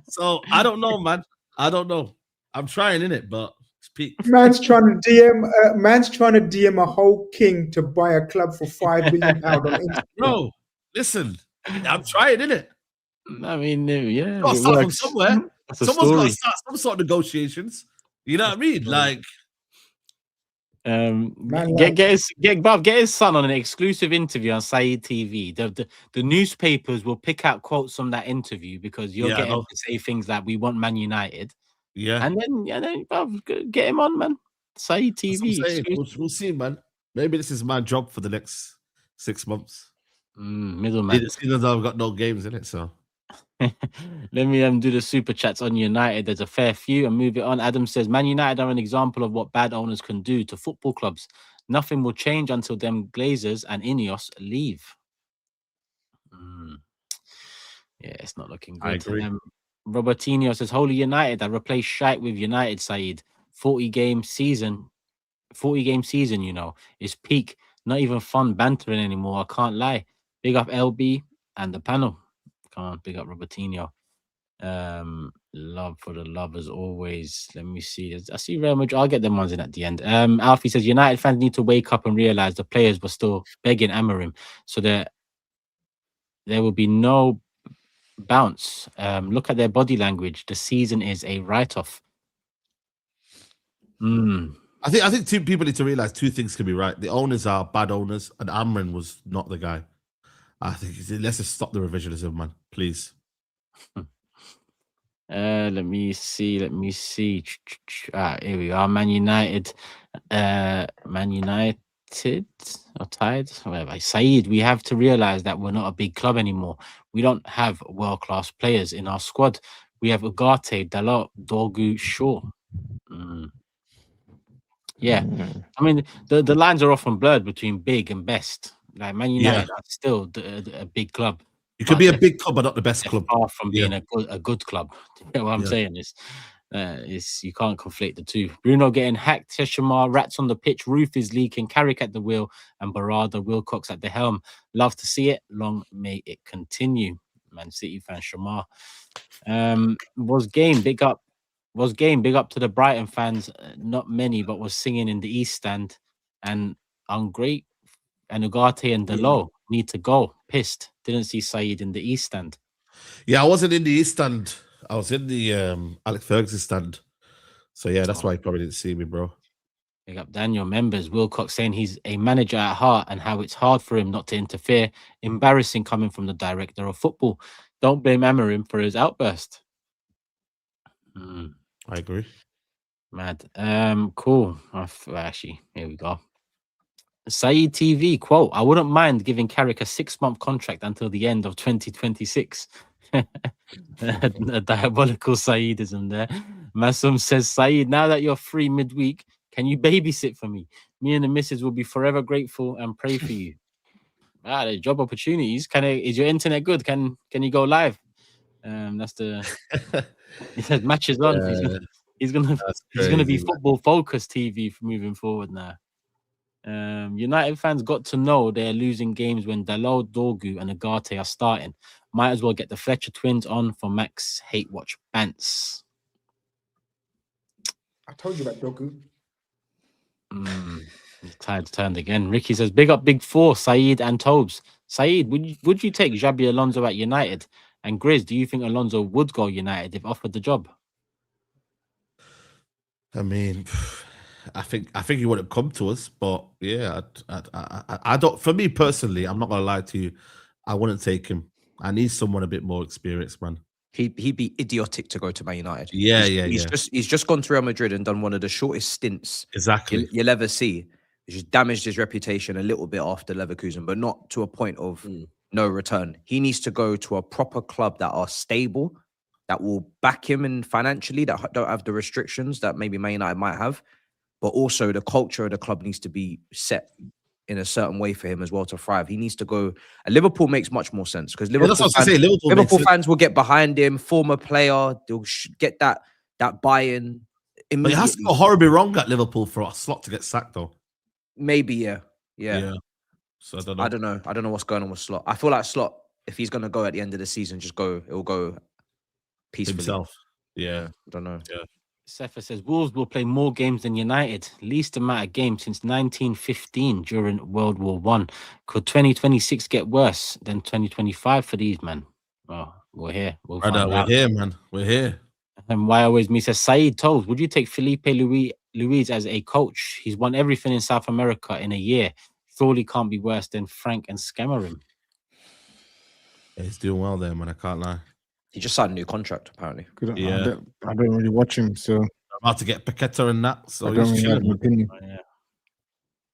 So I don't know, man. I don't know. I'm trying in it, but it's peak. Man's trying to DM a whole king to buy a club for £5 million on Instagram. Bro, listen, I'm trying in it. I mean, yeah, got to start from somewhere. Someone's got to start some sort of negotiations. You know what I mean? Like, get his son on an exclusive interview on SAEED TV. The newspapers will pick out quotes from that interview, because you're getting to say things like, "We want Man United." Yeah, and then bruv, get him on, man. SAEED TV. We'll see, man. Maybe this is my job for the next 6 months. Middleman. Seeing as I've got no games in it, so. Let me do the super chats on United. There's a fair few, and move it on. Adam says, Man United are an example of what bad owners can do to football clubs. Nothing will change until them Glazers and Ineos leave. Yeah, it's not looking good. I agree. Robertinho says, Holy United, I replaced Shite with United, SAEED. 40-game season, is peak. Not even fun bantering anymore, I can't lie. Big up LB and the panel. Come on, big up Robertinho. Love for the love as always. Let me see. I see Real Madrid. I'll get them ones in at the end. Alfie says, United fans need to wake up and realize the players were still begging Emery, so there will be no bounce. Look at their body language. The season is a write-off. I think people need to realize 2 things can be right. The owners are bad owners, and Amrin was not the guy. I think let's just stop the revisionism, man, please. Let me see. Here we are. Man United or tied, whatever. SAEED, we have to realize that we're not a big club anymore. We don't have world-class players in our squad. We have Ugarte, Dalot, Dorgu, Shaw. Yeah, I mean the lines are often blurred between big and best. Like Man United are still a big club. You could be a big club, but not the best club. Far from being a good club. You know what I'm saying? Is you can't conflate the two. Bruno getting hacked, Teshimar, rats on the pitch, roof is leaking, Carrick at the wheel, and Barada Wilcox at the helm. Love to see it. Long may it continue. Man City fan Shamar. Was game big up to the Brighton fans. Not many, but was singing in the East Stand, and Ungreat and Ugarte and Dalot need to go. Pissed. Didn't see SAEED in the East Stand. Yeah, I wasn't in the East Stand. I was in the Alex Ferguson stand. So yeah, that's why he probably didn't see me, bro. Big up Daniel. Members, Wilcox saying he's a manager at heart and how it's hard for him not to interfere. Embarrassing coming from the director of football. Don't blame Emery for his outburst. I agree. Mad. Cool. Actually, here we go. SAEED TV quote: I wouldn't mind giving Carrick a 6-month contract until the end of 2026. A diabolical SAEEDism there. Masum says, SAEED, now that you're free midweek, can you babysit for me? Me and the missus will be forever grateful and pray for you. There's job opportunities. Is your internet good? Can you go live? That's the he says matches on. He's gonna be football focused TV for moving forward now. United fans got to know they're losing games when Dalot, Dorgu, and Ugarte are starting. Might as well get the Fletcher twins on for Max Hate Watch Bants. I told you about Dorgu. Tide's turned again. Ricky says, big up Big Four, SAEED and Tobes. SAEED, would you take Xabi Alonso at United? And Grizz, do you think Alonso would go United if offered the job? I mean, I think he would have come to us, but yeah, I don't. For me personally, I'm not gonna lie to you, I wouldn't take him. I need someone a bit more experienced, man. He'd be idiotic to go to Man United. He's just gone to Real Madrid and done one of the shortest stints you'll ever see. He's just damaged his reputation a little bit after Leverkusen, but not to a point of no return. He needs to go to a proper club that are stable, that will back him in financially, that don't have the restrictions that maybe Man United might have. But also the culture of the club needs to be set in a certain way for him as well to thrive. He needs to go. And Liverpool makes much more sense because Liverpool fans will get behind him. Former player, they'll get that buy-in immediately. But it has to go horribly wrong at Liverpool for a Slot to get sacked, though. Maybe, yeah. So I don't know. I don't know what's going on with Slot. I feel like Slot, if he's going to go at the end of the season, it'll go peacefully. Himself. Yeah. I don't know. Yeah. Sefa says Wolves will play more games than United, least amount of games since 1915 during World War I. Could 2026 get worse than 2025 for these men? Well, we're here. We're here, man. We're here. And why always me says SAEED Tolls, would you take Felipe Luis as a coach? He's won everything in South America in a year. Surely can't be worse than Frank and Scammering. Yeah, he's doing well there, man. I can't lie. He just signed a new contract, apparently. I don't really watch him, so I'm about to get Paqueta and that. So I don't really have an opinion.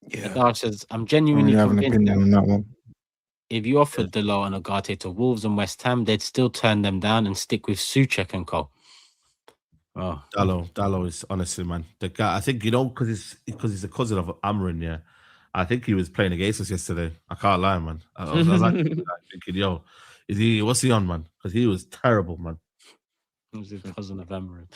Yeah. Says, I'm genuinely convinced an opinion on that one. If you offered Dalot and Ugarte to Wolves and West Ham, they'd still turn them down and stick with Souček and co. Oh, Dalot is honestly, man. The guy, I think, because he's a cousin of Amrin, yeah. I think he was playing against us yesterday. I can't lie, man. I was like thinking, yo, what's he on, man? Because he was terrible, man. He was his cousin of Emery.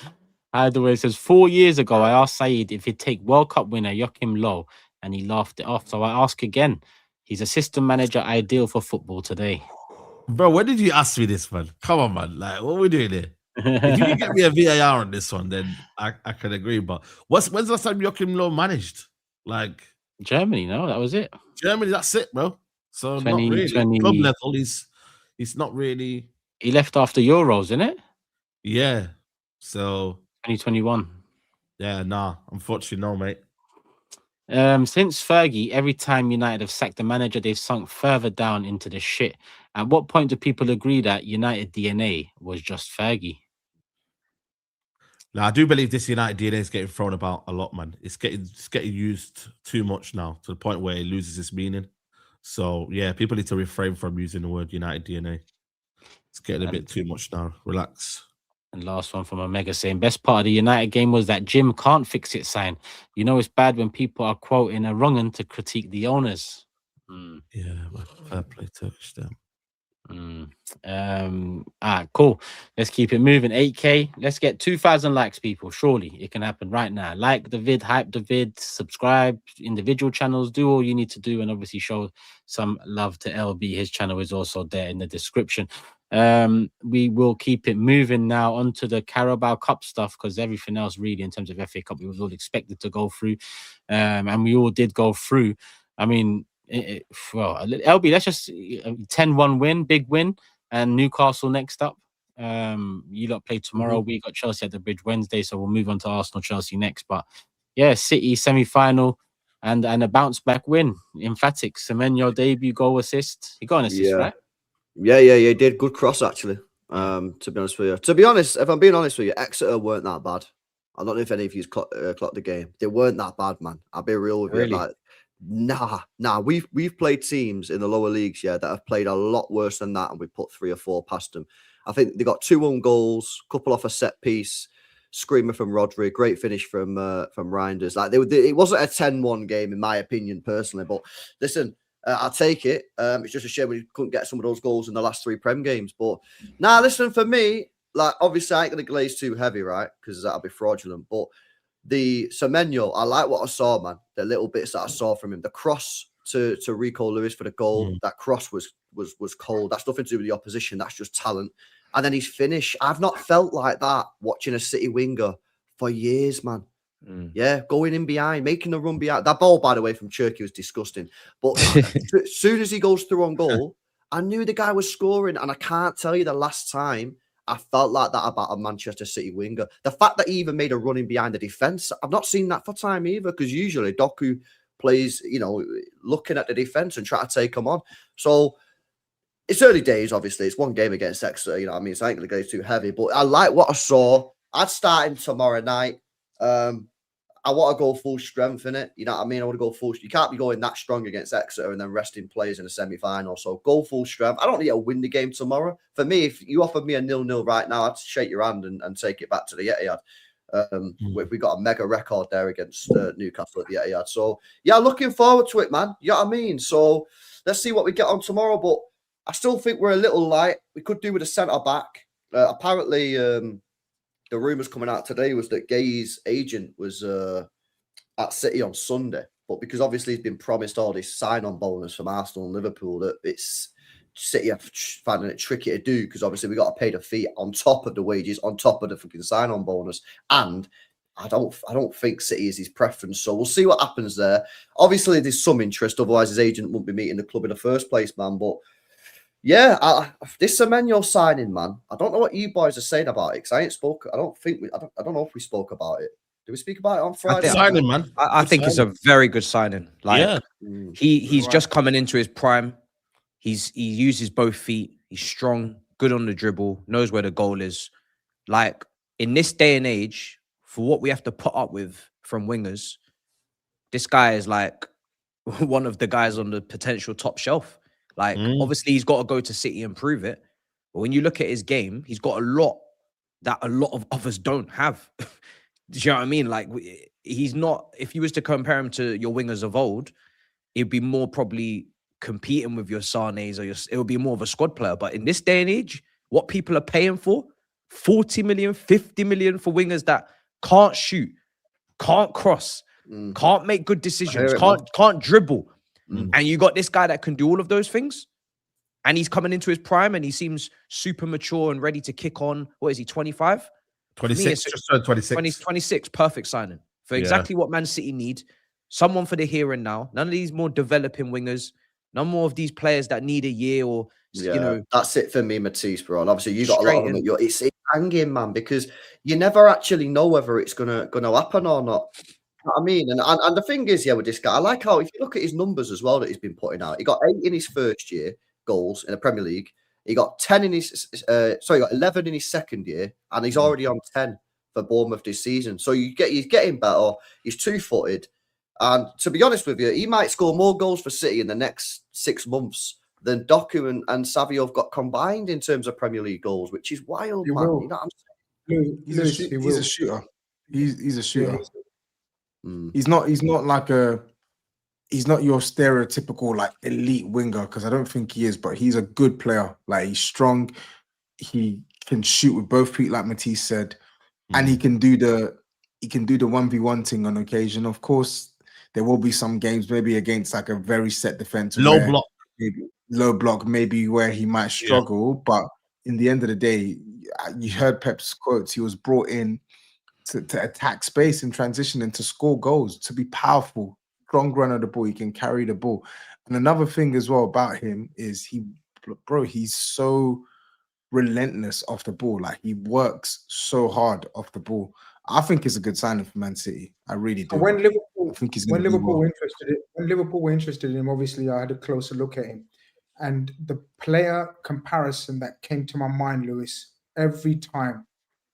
Either way, it says 4 years ago, I asked SAEED if he'd take World Cup winner Joachim Low, and he laughed it off. So I ask again. He's assistant manager ideal for football today. Bro, when did you ask me this, man? Come on, man. Like, what are we doing here? If you can get me a VAR on this one, then I can agree. But when's the last time Joachim Low managed? Like Germany, no, that was it. Germany, that's it, bro. So not really. Club level, he's not really. He left after Euros, isn't it? Yeah. So 2021. Yeah, nah. Unfortunately, no, mate. Since Fergie, every time United have sacked the manager, they've sunk further down into the shit. At what point do people agree that United DNA was just Fergie? Now, I do believe this United DNA is getting thrown about a lot, man. It's getting used too much now to the point where it loses its meaning. So, yeah, people need to refrain from using the word United DNA. It's getting a bit too much now. Relax. And last one from Omega saying, best part of the United game was that Jim can't fix it sign. You know it's bad when people are quoting a wrong un to critique the owners. Yeah, man. Fair play, Turkish them. Cool. Let's keep it moving. 8K. Let's get 2,000 likes, people. Surely it can happen right now. Like the vid, hype the vid, subscribe, individual channels, do all you need to do, and obviously show some love to LB. His channel is also there in the description. We will keep it moving now onto the Carabao Cup stuff, because everything else really in terms of FA Cup we was all expected to go through, and we all did go through. I mean, well, LB, let's just 10-1 win, big win, and Newcastle next up. You lot play tomorrow. We got Chelsea at the Bridge Wednesday, so we'll move on to Arsenal, Chelsea next. But yeah, City semi-final and a bounce back win. Emphatic. Semenyo debut goal assist. He got an assist, right? Yeah, he did. Good cross, actually. To be honest with you. To be honest, if I'm being honest with you, Exeter weren't that bad. I don't know if any of you clocked the game. They weren't that bad, man. I'll be real with you. Like, nah. We've played teams in the lower leagues, that have played a lot worse than that, and we put 3 or 4 past them. I think they got 2 own goals, couple off a set piece, screamer from Rodri, great finish from Reinders. Like it wasn't a 10-1 game in my opinion personally, but listen, I'll take it. It's just a shame we couldn't get some of those goals in the last 3 Prem games. But listen, for me, like obviously I ain't gonna glaze too heavy, right? Because that'll be fraudulent. But the Semenyo, I like what I saw, man. The little bits that I saw from him. The cross to Rico Lewis for the goal. That cross was cold. That's nothing to do with the opposition. That's just talent. And then his finish. I've not felt like that watching a City winger for years, man. Yeah, going in behind, making the run behind. That ball, by the way, from Turkey was disgusting. But as soon as he goes through on goal, I knew the guy was scoring. And I can't tell you the last time I felt like that about a Manchester City winger. The fact that he even made a run in behind the defence, I've not seen that for time either, because usually Doku plays, looking at the defence and try to take them on. So it's early days, obviously. It's one game against Exeter, so I ain't going to go too heavy. But I like what I saw. I'd start him tomorrow night. I want to go full strength in it. You know what I mean? I want to go full. You can't be going that strong against Exeter and then resting players in a semi-final. So go full strength. I don't need to win the game tomorrow. For me, if you offered me a 0-0 right now, I'd shake your hand and take it back to the Etihad. We got a mega record there against Newcastle at the Etihad. So yeah, looking forward to it, man. You know what I mean? So let's see what we get on tomorrow. But I still think we're a little light. We could do with a centre back. Apparently, the rumours coming out today was that Gay's agent was at City on Sunday, but because obviously he's been promised all this sign-on bonus from Arsenal and Liverpool, that it's City are finding it tricky to do, because obviously we got to pay the fee on top of the wages, on top of the fucking sign-on bonus, and I don't think City is his preference. So we'll see what happens there. Obviously, there's some interest, otherwise his agent wouldn't be meeting the club in the first place, man. But yeah, this Semenyo signing, man. I don't know what you boys are saying about it, because I ain't spoke. I don't know if we spoke about it. Did we speak about it on Friday? Signing, man. I think it's a very good signing. Like, he's just coming into his prime. He uses both feet. He's strong, good on the dribble, knows where the goal is. Like, in this day and age, for what we have to put up with from wingers, this guy is like one of the guys on the potential top shelf. Like, obviously, he's got to go to City and prove it. But when you look at his game, he's got a lot that a lot of others don't have. Do you know what I mean? Like, he's not, if you was to compare him to your wingers of old, it'd be more probably competing with your Sane's, or it would be more of a squad player. But in this day and age, what people are paying for, 40 million, 50 million for wingers that can't shoot, can't cross, can't make good decisions, can't dribble. And you got this guy that can do all of those things, and he's coming into his prime, and he seems super mature and ready to kick on. What is he, 25? 26, just turned 26. 26, perfect signing for exactly what Man City need. Someone for the here and now. None of these more developing wingers. None more of these players that need a year or, you know. That's it for me, Matisse, bro. And obviously, you got a lot of them. It's hanging, man, because you never actually know whether it's gonna happen or not. what I mean, and the thing is, with this guy, I like how if you look at his numbers as well that he's been putting out, he got 8 in his first year goals in the Premier League. He got 10 in his he got 11 in his second year, and he's already on 10 for Bournemouth this season. So he's getting better. He's 2-footed, and to be honest with you, he might score more goals for City in the next 6 months than Doku and Savio have got combined in terms of Premier League goals, which is wild, man. You know what I'm saying? He's a shooter. He's a shooter. He's not your stereotypical like elite winger, because I don't think he is, but he's a good player. Like, he's strong. He can shoot with both feet, like Matisse said, and he can do the 1v1 thing on occasion. Of course, there will be some games, maybe against like a very set defense, low block, maybe where he might struggle. But in the end of the day, you heard Pep's quotes. He was brought in to attack space and transition and to score goals, to be powerful, strong runner of the ball. He can carry the ball. And another thing as well about him is he's so relentless off the ball. Like, he works so hard off the ball. I think it's a good signing for Man City. I really do. When Liverpool were interested in him, obviously I had a closer look at him. And the player comparison that came to my mind, Lewis, every time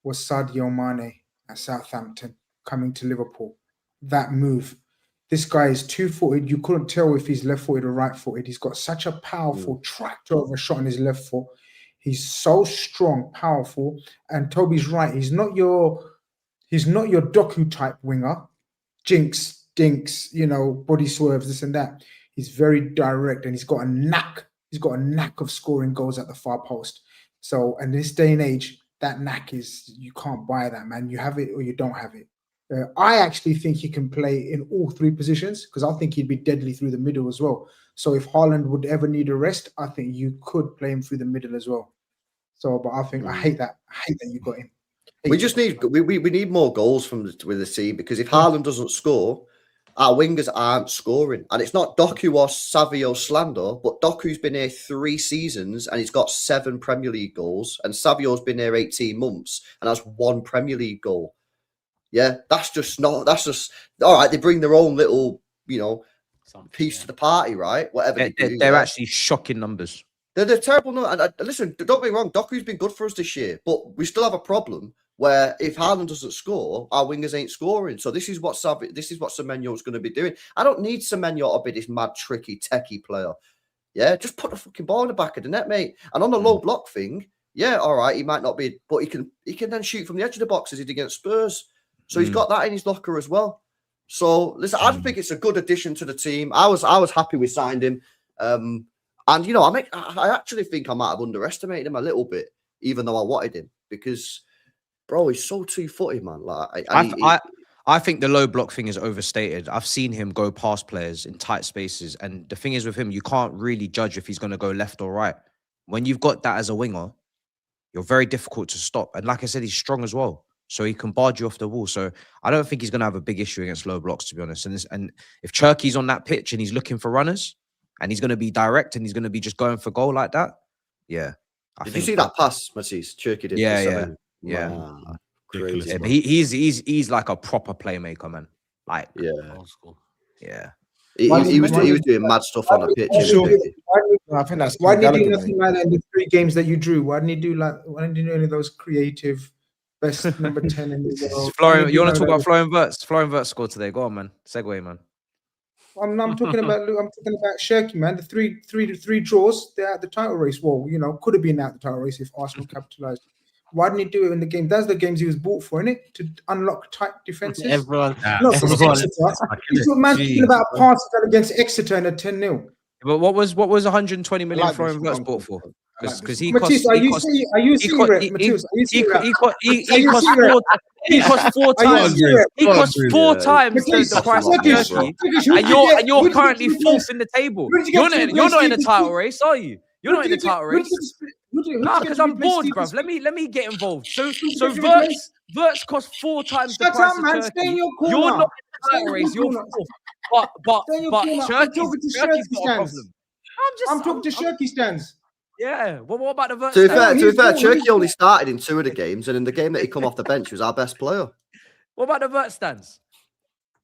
was Sadio Mane at Southampton coming to Liverpool. That move. This guy is 2-footed. You couldn't tell if he's left-footed or right-footed. He's got such a powerful tractor of a shot on his left foot. He's so strong, powerful. And Toby's right. He's not your Doku type winger. Jinx, dinks, body swerves, this and that. He's very direct, and he's got a knack. He's got a knack of scoring goals at the far post. So, in this day and age, that knack you can't buy that, man. You have it or you don't have it. I actually think he can play in all 3 positions, because I think he'd be deadly through the middle as well. So if Haaland would ever need a rest, I think you could play him through the middle as well. So, but I think I hate that you got him. We just need we need more goals with the team, because if Haaland doesn't score, our wingers aren't scoring. And it's not Doku or Savio slander, but Doku's been here 3 seasons and he's got 7 Premier League goals, and Savio's been here 18 months and has 1 Premier League goal. Yeah, that's just all right. They bring their own little, piece to the party, right? Whatever they're actually shocking numbers. They're terrible. No, and listen, don't be wrong. Doku's been good for us this year, but we still have a problem where if Haaland doesn't score, our wingers ain't scoring. So this is what Semenyo's going to be doing. I don't need Semenyo to be this mad, tricky, techie player. Yeah, just put the fucking ball in the back of the net, mate. And on the low block thing, yeah, all right, he might not be, but he can then shoot from the edge of the box as he did against Spurs. So he's got that in his locker as well. So listen, I think it's a good addition to the team. I was happy we signed him. And I actually think I might have underestimated him a little bit, even though I wanted him, because bro, he's so 2-footed, man. Like I think the low block thing is overstated. I've seen him go past players in tight spaces, and the thing is with him, you can't really judge if he's going to go left or right. When you've got that as a winger, you're very difficult to stop. And like I said, he's strong as well, so he can barge you off the wall. So I don't think he's going to have a big issue against low blocks, to be honest. And if Cherky's on that pitch and he's looking for runners, and he's going to be direct and he's going to be just going for goal like that, yeah. Did you see that pass, Matisse? Cherky did. Yeah. Crazy. Yeah, but he's like a proper playmaker, man. Like, old school. Yeah. He was doing mad stuff on the pitch. I think that's why didn't he do nothing like that in the 3 games that you drew? Why didn't he do any of those creative best number 10 in the world? Florian, you want to talk about Florian Wirtz? Florian Wirtz scored today. Go on, man. Segue, man. I'm talking about Cherky, man. The three draws, they're at the title race. Well, could have been at the title race if Arsenal capitalized. Why didn't he do it in the game? That's the games he was bought for, innit? To unlock tight defenses. Everyone. He's talking about a pass against Exeter in a 10-0. But what was 120 million Florian Wirtz bought for? Because he cost 4 times. He cost 4 times the price of Cherky, and you're currently 4th in the table. You're not in the title race, are you? You're not in the title race. Nah, because I'm bored, bruv. Let me get involved. So Wirtz cost 4 times the price of Cherky. You're not in the title race. You're 4th. But Cherky's got a problem. I'm talking to Cherky stands. Yeah. Well, what about the Wirtz? To be fair, Cherky only started in 2 of the games, and in the game that he come off the bench, he was our best player. What about the Wirtz stands?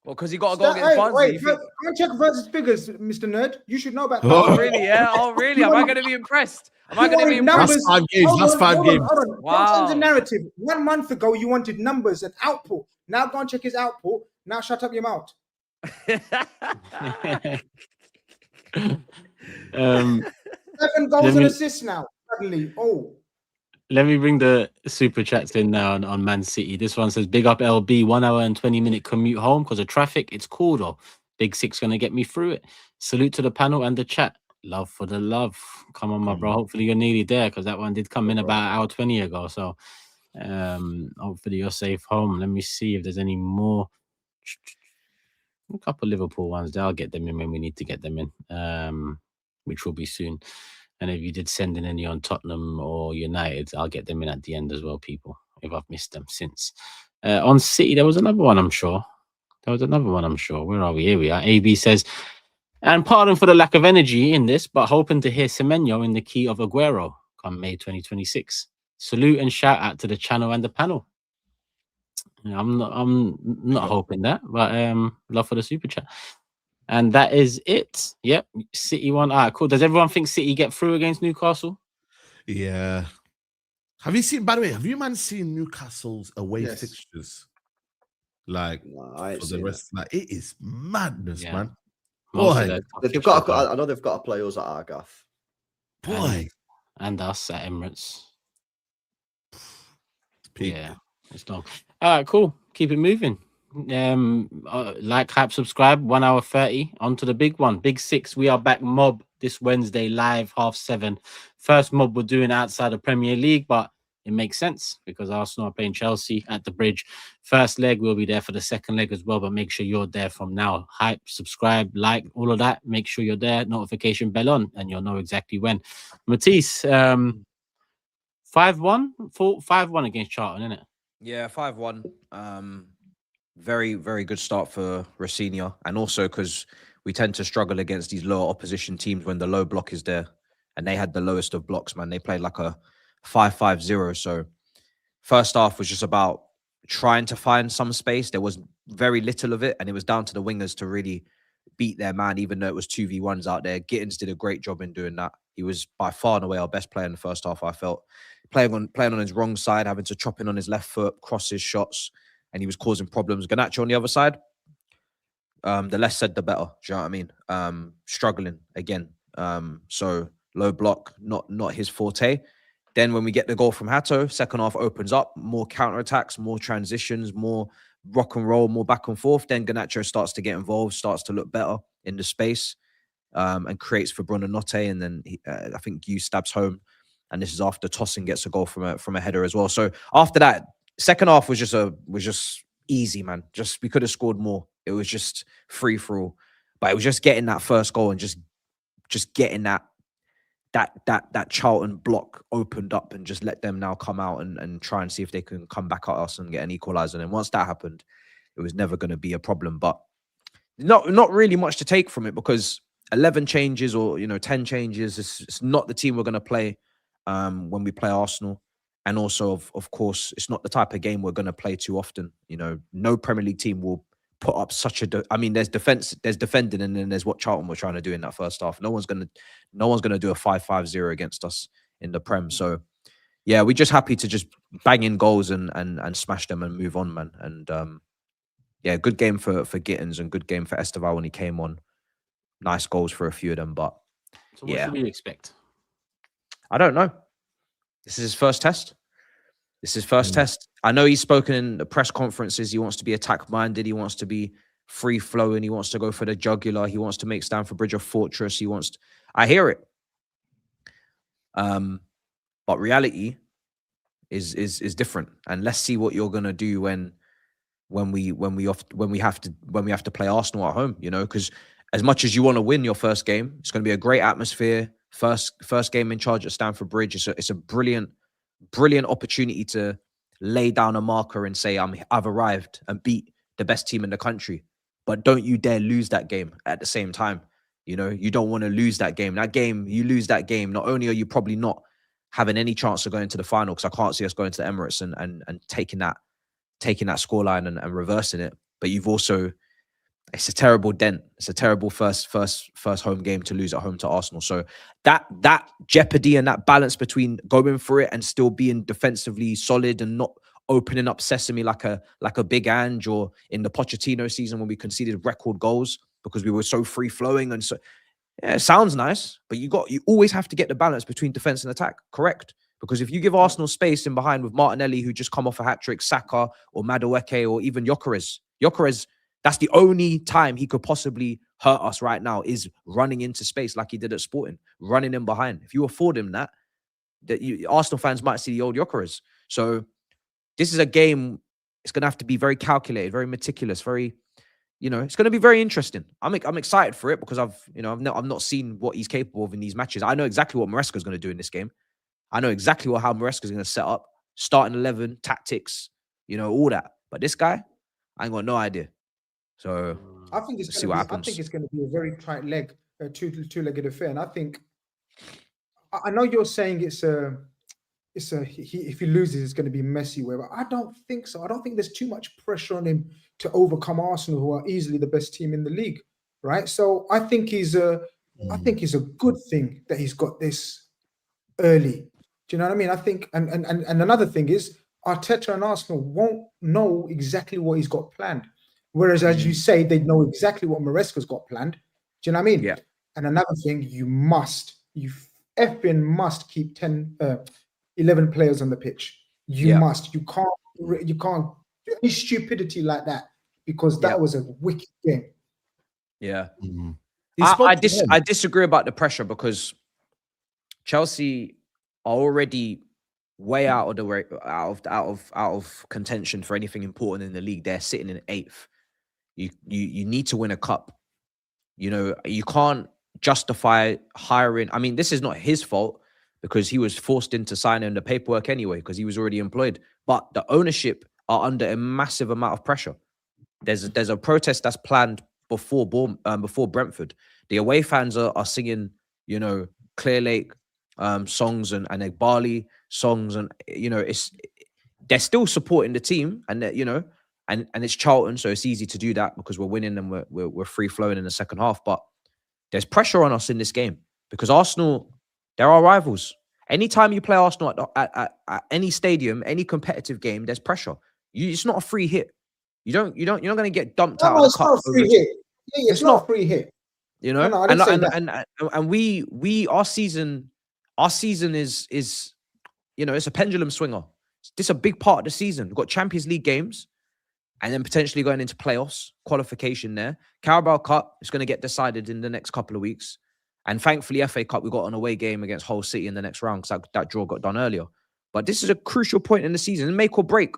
Well, because he got to go against Barnsley. Can't check versus figures, Mr. Nerd. You should know about that. Oh, really? Yeah. Oh, really? Am I going to be impressed? Am I going to be impressed? That's 5 games. That's 5 games. Hold on. Wow. Don't change the narrative. 1 month ago, you wanted numbers and output. Now go and check his output. Now shut up your mouth. 7 goals and assists now. Suddenly, Let me bring the super chats in now on Man City. This one says, big up LB, 1 hour and 20-minute commute home because of traffic. It's cool though. Big Six going to get me through it. Salute to the panel and the chat. Love for the love. Come on, my bro. Hopefully you're nearly there because that one did come in about an hour 20 ago. So hopefully you're safe home. Let me see if there's any more. A couple Liverpool ones. I'll get them in when we need to get them in, which will be soon. And if you did send in any on Tottenham or United, I'll get them in at the end as well, people, if I've missed them since. On City, there was another one, I'm sure. Where are we? Here we are. AB says, and pardon for the lack of energy in this, but hoping to hear Semenyo in the key of Aguero come May 2026. Salute and shout out to the channel and the panel. I'm not hoping that, but love for the super chat. And that is it. Yep. City won. All right, cool. Does everyone think City get through against Newcastle? Yeah. Have you seen, by the way, have you man seen Newcastle's away fixtures? Like, for the rest, like, it is madness, man. Boy. They've got I know they've got to play us at Argath. Boy. And us at Emirates. Yeah. It's long. All right, cool. Keep it moving. Like, hype, subscribe. 1 hour 30. On to the big one. Big Six. We are back mob this Wednesday live 7:30. First mob we're doing outside the Premier League, but it makes sense because Arsenal are playing Chelsea at the Bridge. First leg, we'll be there for the second leg as well, but make sure you're there from now. Hype, subscribe, like, all of that. Make sure you're there. Notification bell on, and you'll know exactly when. Matisse, 5-1 against Charlton, isn't it? Yeah, 5-1. Very, very good start for Rossignol. And also because we tend to struggle against these lower opposition teams when the low block is there. And they had the lowest of blocks, man. They played like a 5-5-0. So first half was just about trying to find some space. There was very little of it. And it was down to the wingers to really beat their man, even though it was 2v1s out there. Gittins did a great job in doing that. He was by far and away our best player in the first half, I felt. Playing on his wrong side, having to chop in on his left foot, cross his shots, and he was causing problems. Garnacho on the other side, the less said, the better. Do you know what I mean? Struggling again. So low block, not his forte. Then when we get the goal from Hato, second half opens up, more counterattacks, more transitions, more rock and roll, more back and forth. Then Garnacho starts to get involved, starts to look better in the space, and creates for Buonanotte. And then I think Hughes stabs home. And this is after Tosin gets a goal from a header as well. So after that, second half was just easy, man. We could have scored more. It was just free for all. But it was just getting that first goal and just getting that Charlton block opened up and just let them now come out and try and see if they can come back at us and get an equalizer. And once that happened, it was never going to be a problem. But not really much to take from it because 11 changes or 10 changes, it's not the team we're going to play when we play Arsenal. And also, of course, it's not the type of game we're going to play too often. No Premier League team will put up such a... I mean, there's defense, there's defending, and then there's what Charlton were trying to do in that first half. No one's going to do a 5-5-0 against us in the Prem. So, yeah, we're just happy to just bang in goals and smash them and move on, man. And, yeah, good game for Gittins and good game for Esteval when he came on. Nice goals for a few of them, but... So what should we expect? I don't know. This is his first test. Test. I know he's spoken in the press conferences. He wants to be attack-minded. He wants to be free-flowing. He wants to go for the jugular. He wants to make Stamford Bridge a fortress. I hear it. But reality is different. And let's see what you're gonna do when we have to play Arsenal at home. Because as much as you want to win your first game, it's going to be a great atmosphere. First game in charge at Stamford Bridge. It's a brilliant opportunity to lay down a marker and say, I've arrived and beat the best team in the country. But don't you dare lose that game at the same time. You don't want to lose that game. You lose that game. Not only are you probably not having any chance of going to the final, because I can't see us going to the Emirates and taking that scoreline and reversing it, but you've also it's a terrible dent. It's a terrible first home game to lose at home to Arsenal. So that jeopardy and that balance between going for it and still being defensively solid and not opening up sesame like a big Ange, or in the Pochettino season when we conceded record goals because we were so free flowing. And so, yeah, it sounds nice, but you always have to get the balance between defense and attack correct. Because if you give Arsenal space in behind with Martinelli, who just come off a hat-trick, Saka or Madueke or even Gyökeres, that's the only time he could possibly hurt us right now, is running into space like he did at Sporting, running in behind. If you afford him that Arsenal fans might see the old Gyökeres. So this is a game, it's going to have to be very calculated, very meticulous, very, it's going to be very interesting. I'm excited for it because I've not seen what he's capable of in these matches. I know exactly what Maresca's going to do in this game. I know exactly how Maresca's going to set up, starting 11, tactics, all that. But this guy, I ain't got no idea. So I think it's going to be a very tight leg, two-legged affair. And I know you're saying if he loses, it's going to be messy. Whatever. I don't think so. I don't think there's too much pressure on him to overcome Arsenal, who are easily the best team in the league, right? So I think he's a good thing that he's got this early. Do you know what I mean? I think, and another thing is Arteta and Arsenal won't know exactly what he's got planned. Whereas, as you say, they know exactly what Maresca's got planned. Do you know what I mean? Yeah. And another thing, you effing must keep 11 players on the pitch. You must. You can't do any stupidity like that, because that was a wicked game. Yeah. Mm-hmm. I disagree about the pressure, because Chelsea are already way out of the way, out of contention for anything important in the league. They're sitting in 8th. You need to win a cup. You can't justify hiring. I mean, this is not his fault, because he was forced into signing the paperwork anyway, because he was already employed. But the ownership are under a massive amount of pressure. There's a protest that's planned before Brentford. The away fans are singing, Clear Lake songs and Egbali songs, and they're still supporting the team, and and it's Charlton, so it's easy to do that because we're winning and we're free flowing in the second half. But there's pressure on us in this game because Arsenal, they're our rivals. Anytime you play Arsenal at any stadium, any competitive game, there's pressure. It's not a free hit. You're not going to get dumped out of the cup. Not a free hit. Yeah, it's not a free hit. Our season is it's a pendulum swinger. This is a big part of the season. We've got Champions League games, and then potentially going into playoffs, qualification there. Carabao Cup is going to get decided in the next couple of weeks. And thankfully, FA Cup, we got an away game against Hull City in the next round because that draw got done earlier. But this is a crucial point in the season, make or break.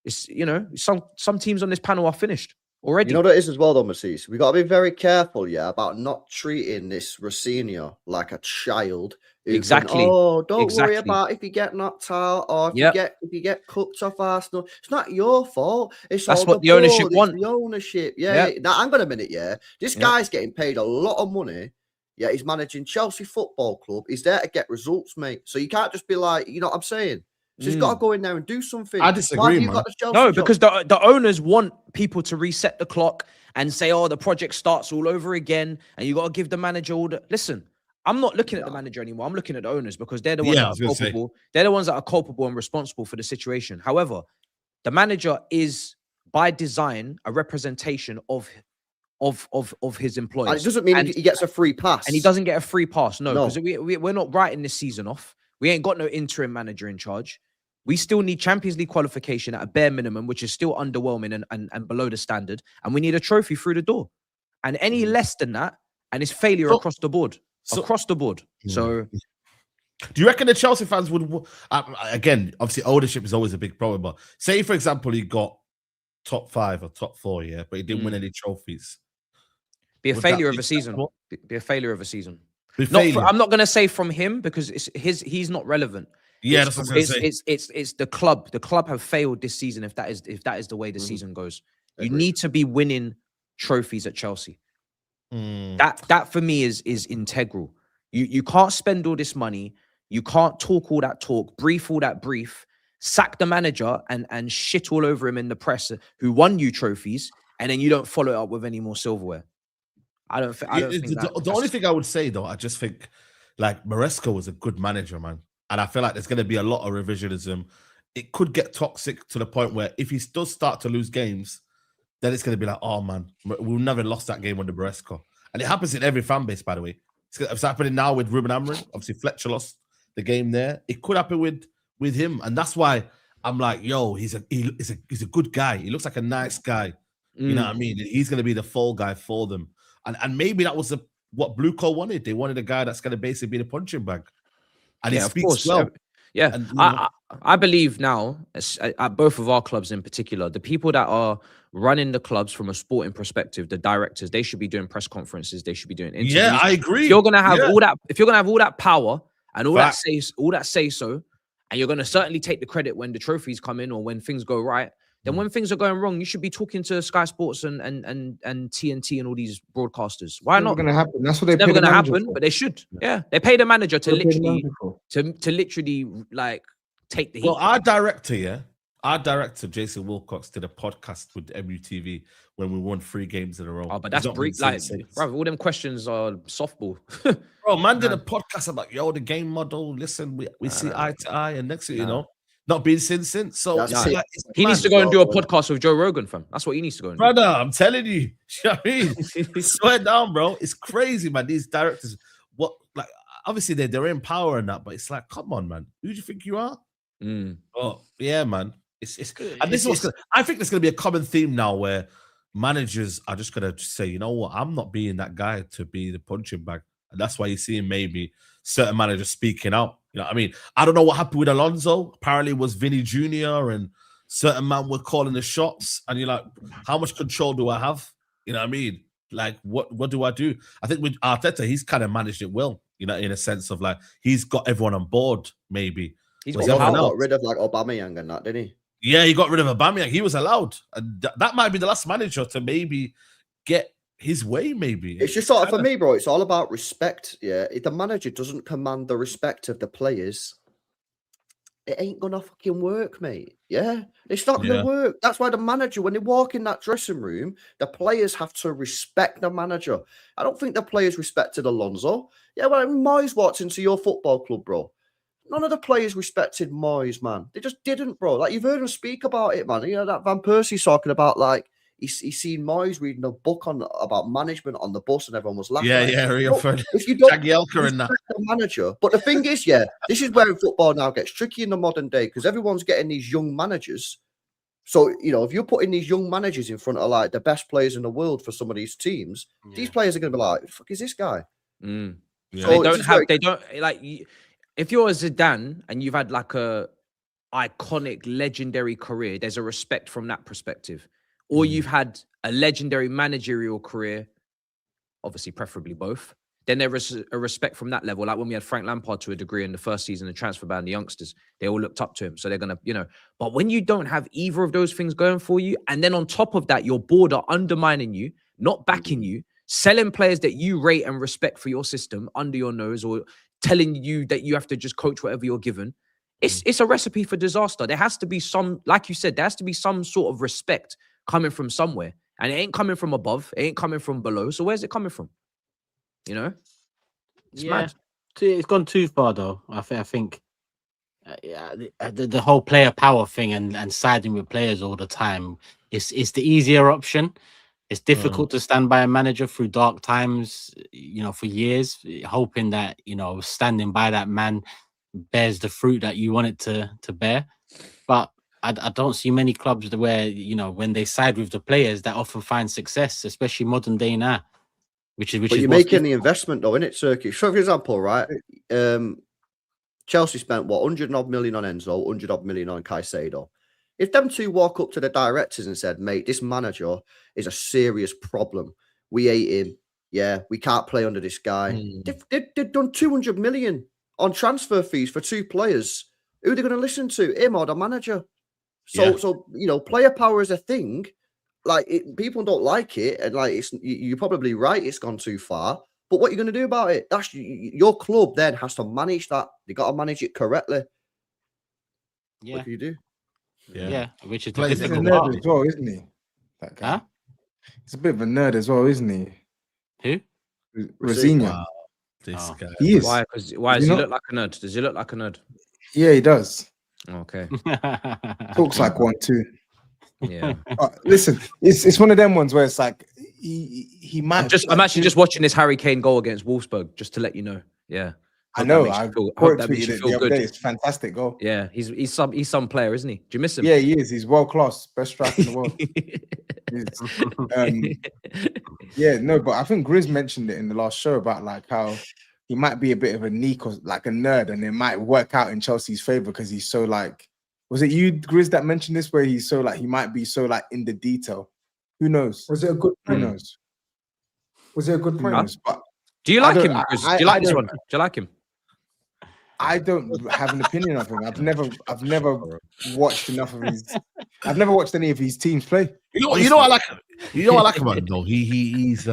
It's, some teams on this panel are finished already. You know what it is as well, though, Masis? We got to be very careful, about not treating this Rosinha like a child. Exactly. Don't worry about if you get knocked out or if you get cooked off Arsenal. It's not your fault. That's what the ownership want. The ownership. Yeah. Now, hang on a minute. This guy's getting paid a lot of money. Yeah, he's managing Chelsea Football Club. He's there to get results, mate. So you can't just be like, you know what I'm saying? So he's got to go in there and do something. I disagree, man. No, because the owners want people to reset the clock and say, the project starts all over again, and you got to give the manager all the... Listen, I'm not looking at the manager anymore. I'm looking at the owners, because they're the ones that are culpable. They're the ones that are culpable and responsible for the situation. However, the manager is, by design, a representation of his employees. And it doesn't mean he gets a free pass. And he doesn't get a free pass, no. Because we're not writing this season off. We ain't got no interim manager in charge. We still need Champions League qualification at a bare minimum, which is still underwhelming and below the standard. And we need a trophy through the door. And any less than that, and it's failure across the board. Across the board. So... Do you reckon the Chelsea fans would... again, obviously, ownership is always a big problem. But say, for example, he got top 5 or top 4, but he didn't win any trophies. Be a failure of a season. Be a failure of a season. I'm not going to say from him, because he's not relevant. Yeah, that's what I was going to say. It's the club. The club have failed this season. If that is the way the season goes, you need to be winning trophies at Chelsea. That for me is integral. You can't spend all this money. You can't talk all that talk, brief all that brief, sack the manager and shit all over him in the press, who won you trophies, and then you don't follow it up with any more silverware. I don't think the only thing I would say though, I just think like Maresca was a good manager, man, and I feel like there's going to be a lot of revisionism. It could get toxic to the point where if he does start to lose games, then it's going to be like, oh man, we've never lost that game under Maresca. And it happens in every fan base, by the way. It's happening now with Ruben Amorim. Obviously, Fletcher lost the game there. It could happen with him, and that's why I'm like, yo, he's a good guy. He looks like a nice guy. You know what I mean? He's going to be the fall guy for them, and maybe that was what Blue Coal wanted. They wanted a guy that's going to basically be the punching bag, and he speaks well. Yeah, and, I believe now at both of our clubs in particular, the people that are running the clubs from a sporting perspective, the directors, they should be doing press conferences. They should be doing interviews. Yeah, I agree. If you're gonna have all that, if you're gonna have all that power and all that say so, and you're gonna certainly take the credit when the trophies come in or when things go right. Then when things are going wrong, you should be talking to Sky Sports and TNT and all these broadcasters. Why not? It's never going to happen. That's what they. It's never going to happen, but they should. Yeah, they pay the manager to literally like take the heat. Well, our director Jason Wilcox did a podcast with MUTV when we won 3 games in a row. Oh, but that's like, bro, all them questions are softball. Bro, man did a podcast about the game model. Listen, we see eye to eye, and next thing you know. Not been since. So he needs to go and do a podcast with Joe Rogan, fam. That's what he needs to go and do. Brother, I'm telling you. You know what I mean? Swear down, bro. It's crazy, man. These directors, obviously they're in power and that, but it's like, come on, man. Who do you think you are? Oh, yeah, man. I think there's gonna be a common theme now where managers are just gonna say, you know what, I'm not being that guy to be the punching bag. And that's why you're seeing maybe certain managers speaking out. You know what I mean? I don't know what happened with Alonso. Apparently it was Vinny Jr. and certain men were calling the shots. And you're like, how much control do I have? You know what I mean? Like, what do I do? I think with Arteta, he's kind of managed it well, you know, in a sense of like, he's got everyone on board, maybe. He's got rid of like Aubameyang and that, didn't he? Yeah, he got rid of Aubameyang. He was allowed. And that might be the last manager to maybe get his way, maybe. It's just sort of, for me, bro, it's all about respect. Yeah, if the manager doesn't command the respect of the players, it ain't gonna fucking work, mate. Yeah, it's not gonna work. That's why the manager, when they walk in that dressing room, the players have to respect the manager. I don't think the players respected Alonso. Yeah, well, Moyes walked into your football club, bro. None of the players respected Moyes, man. They just didn't, bro. Like, you've heard him speak about it, man. You know, that Van Persie's talking about, like, he's seen Moyes reading a book about management on the bus, and everyone was laughing. If you don't respect the manager, but the thing is, this is where football now gets tricky in the modern day, because everyone's getting these young managers. So, you know, if you're putting these young managers in front of like the best players in the world for some of these teams, these players are going to be like, "The fuck is this guy?" So they don't like. If you're a Zidane and you've had like a iconic, legendary career, there's a respect from that perspective. Or you've had a legendary managerial career, obviously preferably both, then there is a respect from that level. Like when we had Frank Lampard to a degree in the first season, the transfer ban, the youngsters, they all looked up to him. So they're going to, you know, but when you don't have either of those things going for you, and then on top of that, your board are undermining you, not backing you, selling players that you rate and respect for your system under your nose, or telling you that you have to just coach whatever you're given, it's a recipe for disaster. There has to be some, like you said, there has to be some sort of respect coming from somewhere, and it ain't coming from above, it ain't coming from below. So where's it coming from? You know, it's mad. It's gone too far, though. I think the whole player power thing and siding with players all the time is the easier option. It's difficult to stand by a manager through dark times, you know, for years, hoping that, you know, standing by that man bears the fruit that you want it to bear. But I don't see many clubs where, you know, when they side with the players, that often find success, especially modern day now. But you're making the investment, though, innit, Turkish? So, for example, right, Chelsea spent, 100 odd million on Enzo, 100 odd million on Caicedo. If them two walk up to the directors and said, mate, this manager is a serious problem. We hate him. Yeah, we can't play under this guy. They've done 200 million on transfer fees for 2 players. Who are they going to listen to? Him or the manager? So you know, player power is a thing. Like, people don't like it, and like you're probably right. It's gone too far. But what are you going to do about it? That's your club. Then has to manage that. They got to manage it correctly. Yeah. What do you do? Yeah, which is difficult part as well, isn't he? That guy. He's a bit of a nerd as well, isn't he? Who? Rosenior. Wow, this guy. He is. Why? Why does he look like a nerd? Does he look like a nerd? Yeah, he does. Okay. Talks like one too. Yeah. Listen, it's one of them ones where it's like he might. I'm actually just watching this Harry Kane goal against Wolfsburg, just to let you know. Yeah. I know. I hope that makes you feel good. It's a fantastic goal. Yeah, he's some player, isn't he? Do you miss him? Yeah, he is. He's world class, best striker in the world. Yeah, no, but I think GRIZZ mentioned it in the last show about like how he might be a bit of a neek or like a nerd, and it might work out in Chelsea's favor because he's so like. Was it you, GRIZZ, that mentioned this? Where he's so like he might be so like in the detail. Who knows? Was it a good point? Who knows? Was it a good point? But do you like him? Do you like this one? Do you like him? I don't have an opinion of him. I've never watched enough of his. I've never watched any of his teams play. You know what I like. You know what I like about him though. He's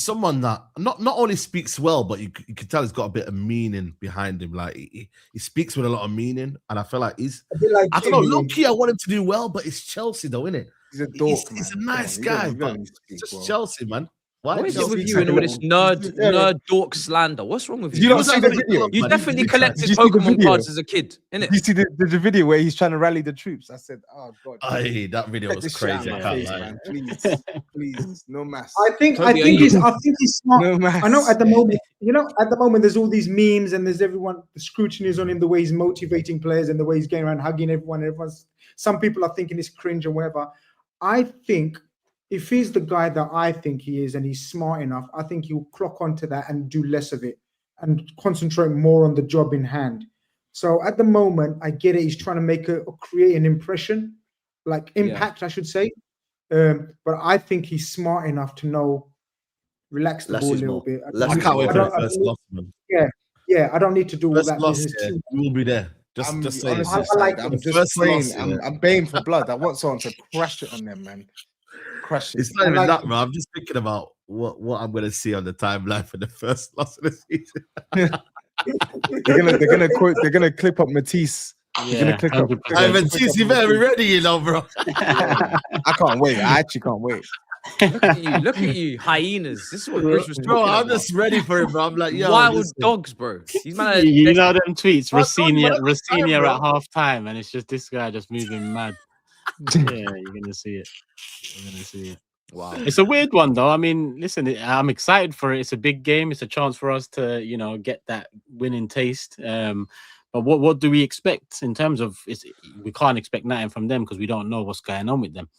someone that not only speaks well, but you can tell he's got a bit of meaning behind him. Like he speaks with a lot of meaning, and I feel like he's. Like I don't know. Low key, I want him to do well, but it's Chelsea though, isn't it? He's a dork. He's a nice guy, but it's just Chelsea, man. What is it with you and all this nerd dork slander? What's wrong with you? You don't see the video. You definitely collected Pokemon cards as a kid, innit? You see the video where he's trying to rally the troops. I said, "Oh God!" That video was crazy. Man. Please, no mass. I think he's smart. No mass. I know at the moment, there's all these memes and there's everyone. The scrutiny is on him, the way he's motivating players and the way he's going around hugging everyone. Some people are thinking it's cringe and whatever. I think. If he's the guy that I think he is and he's smart enough, I think he'll clock onto that and do less of it and concentrate more on the job in hand. So at the moment, I get it. He's trying to create an impression, like impact, I should say. But I think he's smart enough to know, relax the ball a little bit. I can't wait for the first loss, man. Yeah. I don't need to do all that. We'll be there. Just saying. I'm baying for blood. I want someone to crash it on them, man. It's not even that, bro. I'm just thinking about what I'm gonna see on the timeline for the first loss of the season. they're gonna clip up Matisse. Yeah, Matisse, you better be ready, you know, bro. I can't wait. I actually can't wait. Look at you, hyenas. This is what GRIZZ was talking bro. about. I'm just ready for it, bro. I'm like, yo, wild dogs, bro. You know them tweets, Rosenior at half time, and it's just this guy just moving mad. Yeah, you're gonna see it. Wow, it's a weird one though. I mean, listen, I'm excited for it. It's a big game. It's a chance for us to, get that winning taste. But what do we expect in terms of? We can't expect nothing from them because we don't know what's going on with them.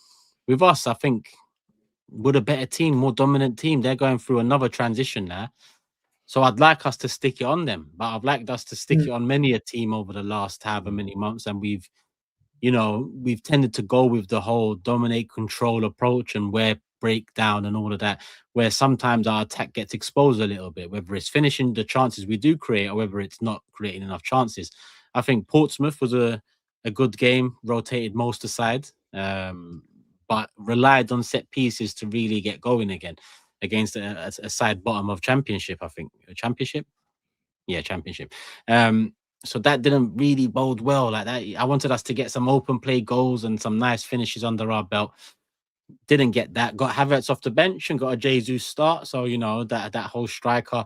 With us, I think we're a better team, more dominant team. They're going through another transition now, so I'd like us to stick it on them. But I've liked us to stick it on many a team over the last however many months, and we've tended to go with the whole dominate, control approach and where break down and all of that, where sometimes our attack gets exposed a little bit, whether it's finishing the chances we do create or whether it's not creating enough chances. I think Portsmouth was a good game, rotated most aside, but relied on set pieces to really get going again against a side bottom of Championship, I think. Championship? Yeah, Championship. So that didn't really bode well like that. I wanted us to get some open play goals and some nice finishes under our belt. Didn't get that. Got Havertz off the bench and got a Jesus start. So, that whole striker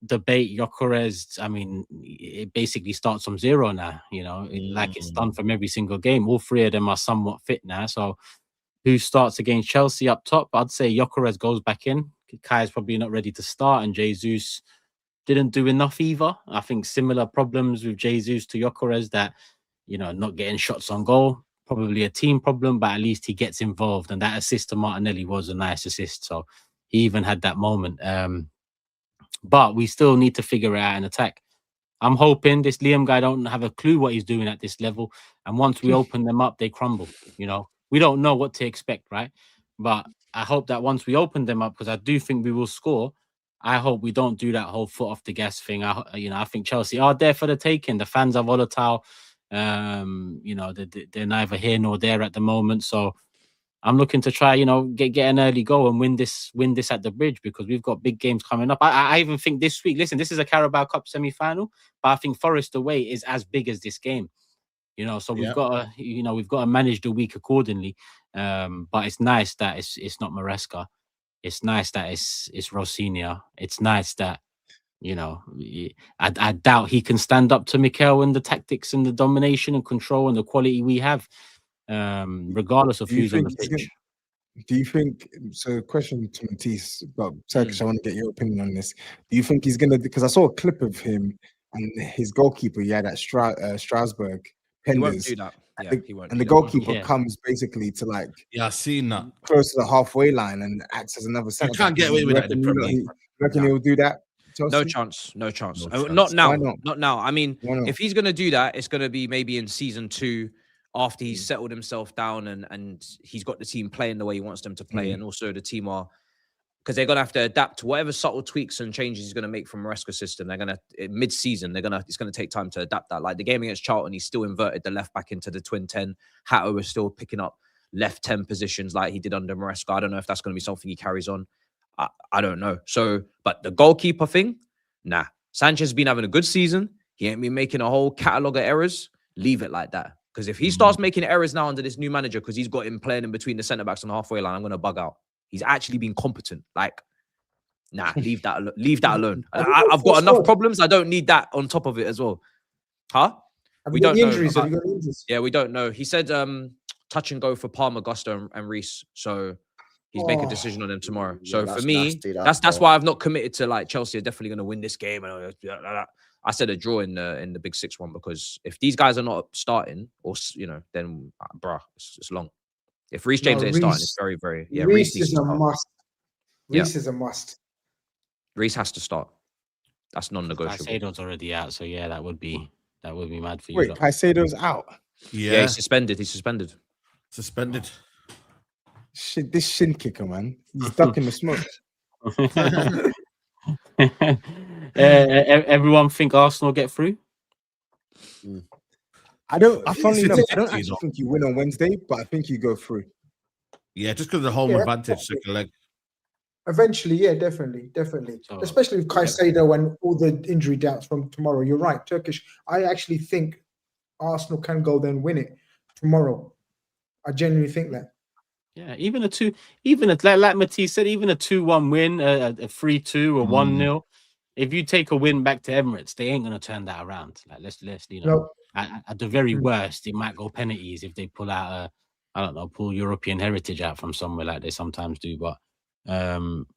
debate, Gyökeres, I mean, it basically starts from zero now, like it's done from every single game. All three of them are somewhat fit now. So who starts against Chelsea up top? I'd say Gyökeres goes back in. Kai's probably not ready to start, and Jesus didn't do enough either. I think similar problems with Jesus to Gyökeres, that, not getting shots on goal, probably a team problem, but at least he gets involved. And that assist to Martinelli was a nice assist. So he even had that moment. But we still need to figure it out in attack. I'm hoping this Liam guy don't have a clue what he's doing at this level. And once we open them up, they crumble. We don't know what to expect, right? But I hope that once we open them up, because I do think we will score, I hope we don't do that whole foot off the gas thing. I think Chelsea are there for the taking. The fans are volatile. They're neither here nor there at the moment. So I'm looking to try, get an early goal and win this at the Bridge, because we've got big games coming up. I even think this week, listen, this is a Carabao Cup semi-final, but I think Forest away is as big as this game. So we've got to manage the week accordingly. But it's nice that it's not Maresca. It's nice that it's Rosinia. It's nice that, you know, I doubt he can stand up to Mikel and the tactics and the domination and control and the quality we have, regardless of who's on the pitch. Do you think so? Question to Matisse, but Turkish, I want to get your opinion on this. Do you think he's gonna? Because I saw a clip of him and his goalkeeper. Yeah, that Strasbourg. He won't do that. Yeah, he won't. And the goalkeeper comes basically to like, I've seen that, close to the halfway line and acts as another centre. You can't get away with that. You reckon he'll do that? Chelsea? No chance. No chance. Not now. Why not? Not now. I mean, if he's gonna do that, it's gonna be maybe in season 2, after he's settled himself down and he's got the team playing the way he wants them to play, and also the team are, because they're gonna have to adapt to whatever subtle tweaks and changes he's gonna make from Maresca's system. They're gonna mid-season. It's gonna take time to adapt that. Like the game against Charlton, he still inverted the left back into the twin 10. Hatto was still picking up left 10 positions like he did under Maresca. I don't know if that's gonna be something he carries on. I don't know. So, but the goalkeeper thing, nah. Sanchez has been having a good season. He ain't been making a whole catalogue of errors. Leave it like that. Because if he starts making errors now under this new manager, because he's got him playing in between the centre backs and the halfway line, I'm gonna bug out. He's actually been competent. Like, nah, leave that alone. I've got enough problems. I don't need that on top of it as well. Huh? We don't know. Injuries. Have you got injuries? Yeah, we don't know. He said touch and go for Palmer, Gusto, and Reece. So he's making a decision on them tomorrow. So for me, that's why I've not committed to like Chelsea are definitely going to win this game. And I said a draw in the Big 6 one, because if these guys are not starting, or then bruh, it's long. If Reece James ain't starting, it's very, very Reece is a must. Reece is a must. Reece has to start. That's non-negotiable. Caicedo's already out, so yeah, that would be mad for you. Wait, Caicedo's out. Yeah, he's suspended. Suspended. Shit, this shin kicker, man. He's ducking the smoke. Everyone think Arsenal get through? I don't actually think you win on Wednesday, but I think you go through. Yeah, just because of the home advantage, second leg. Eventually, yeah, definitely. Especially with Caicedo and all the injury doubts from tomorrow. You're right, Turkish. I actually think Arsenal can go there and win it tomorrow. I genuinely think that. Yeah, like Matisse said, even a 2-1 win, a 3-2 or 1-0. If you take a win back to Emirates, they ain't gonna turn that around. Like let's at the very worst, it might go penalties if they pull out pull European heritage out from somewhere like they sometimes do. But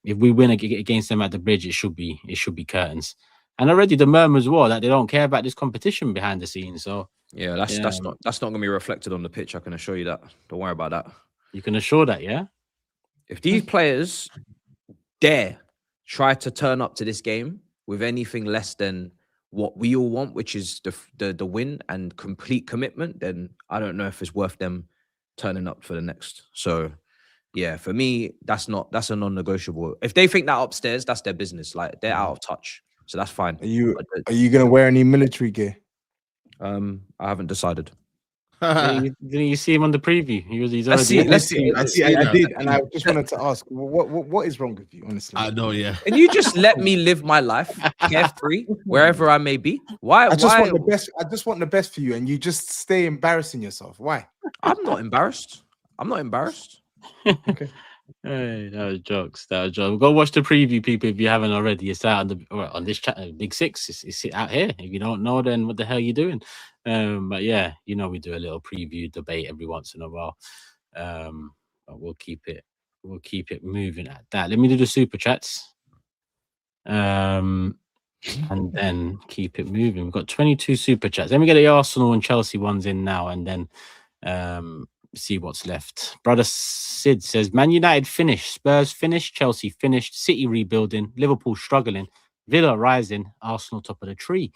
if we win against them at the Bridge, it should be curtains. And already the murmurs were that they don't care about this competition behind the scenes. So yeah, that's not gonna be reflected on the pitch. I can assure you that. Don't worry about that. You can assure that, yeah. If these players dare try to turn up to this game with anything less than what we all want, which is the win and complete commitment, then I don't know if it's worth them turning up for the next. So yeah, for me, that's a non-negotiable. If they think that upstairs, that's their business. Like they're out of touch. So that's fine. Are you gonna wear any military gear? I haven't decided. Didn't you see him on the preview? He's already. I did, and I just wanted to ask, what is wrong with you, honestly? I know, yeah. Can you just let me live my life carefree wherever I may be? Why? I just want the best. I just want the best for you, and you just stay embarrassing yourself. Why? I'm not embarrassed. Okay. Hey, that was jokes. Go watch the preview, people, if you haven't already. It's out on this channel, Big 6. It's out here. If you don't know, then what the hell are you doing? But yeah, we do a little preview debate every once in a while. But we'll keep it moving at that. Let me do the super chats. And then keep it moving. We've got 22 super chats. Let me get the Arsenal and Chelsea ones in now, and then see what's left. Brother Sid says Man United finished, Spurs finished, Chelsea finished, City rebuilding, Liverpool struggling, Villa rising, Arsenal top of the tree.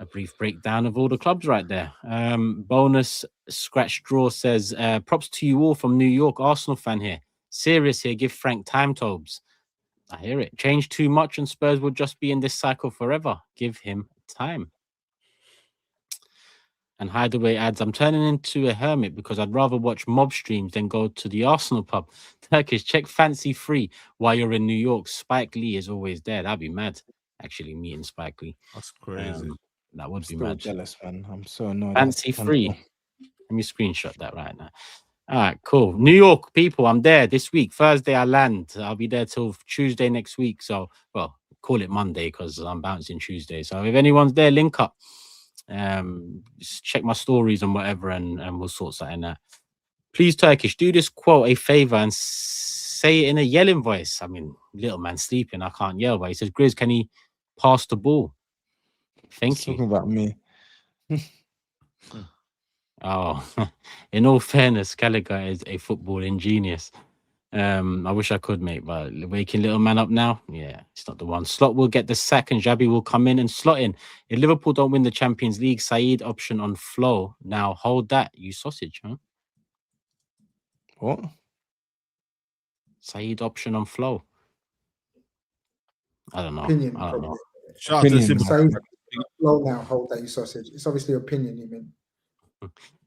A brief breakdown of all the clubs right there. Bonus scratch draw says props to you all from New York, Arsenal fan here. Serious here, give Frank time, Tobes. I hear it. Change too much and Spurs will just be in this cycle forever. Give him time. And Hideaway adds, I'm turning into a hermit because I'd rather watch mob streams than go to the Arsenal pub. Turkish, check Fancy Free while you're in New York. Spike Lee is always there. That'd be mad, actually, meeting Spike Lee. That's crazy. That would be mad. Jealous, man. I'm so annoyed. Fancy Free. Let me screenshot that right now. All right, cool. New York people, I'm there this week. Thursday, I land. I'll be there till Tuesday next week. So, well, call it Monday because I'm bouncing Tuesday. So, if anyone's there, link up. Just check my stories and whatever, and we'll sort something out. Please, Turkish, do this quote a favor and say it in a yelling voice. I mean, little man sleeping, I can't yell, but he says, Grizz, can he pass the ball? Thank you. Talking about me. Oh, in all fairness, Gallagher is a footballing genius. I wish I could, mate, but waking little man up now, yeah, it's not the one. Slot will get the sack and Xabi will come in and slot in. If Liverpool don't win the Champions League, SAEED option on flow. Now hold that, you sausage, huh? What? SAEED option on flow. I don't know. Opinion, I don't know. Shout out to Opinion. Simba. Flow now, hold that, you sausage. It's obviously opinion, you mean.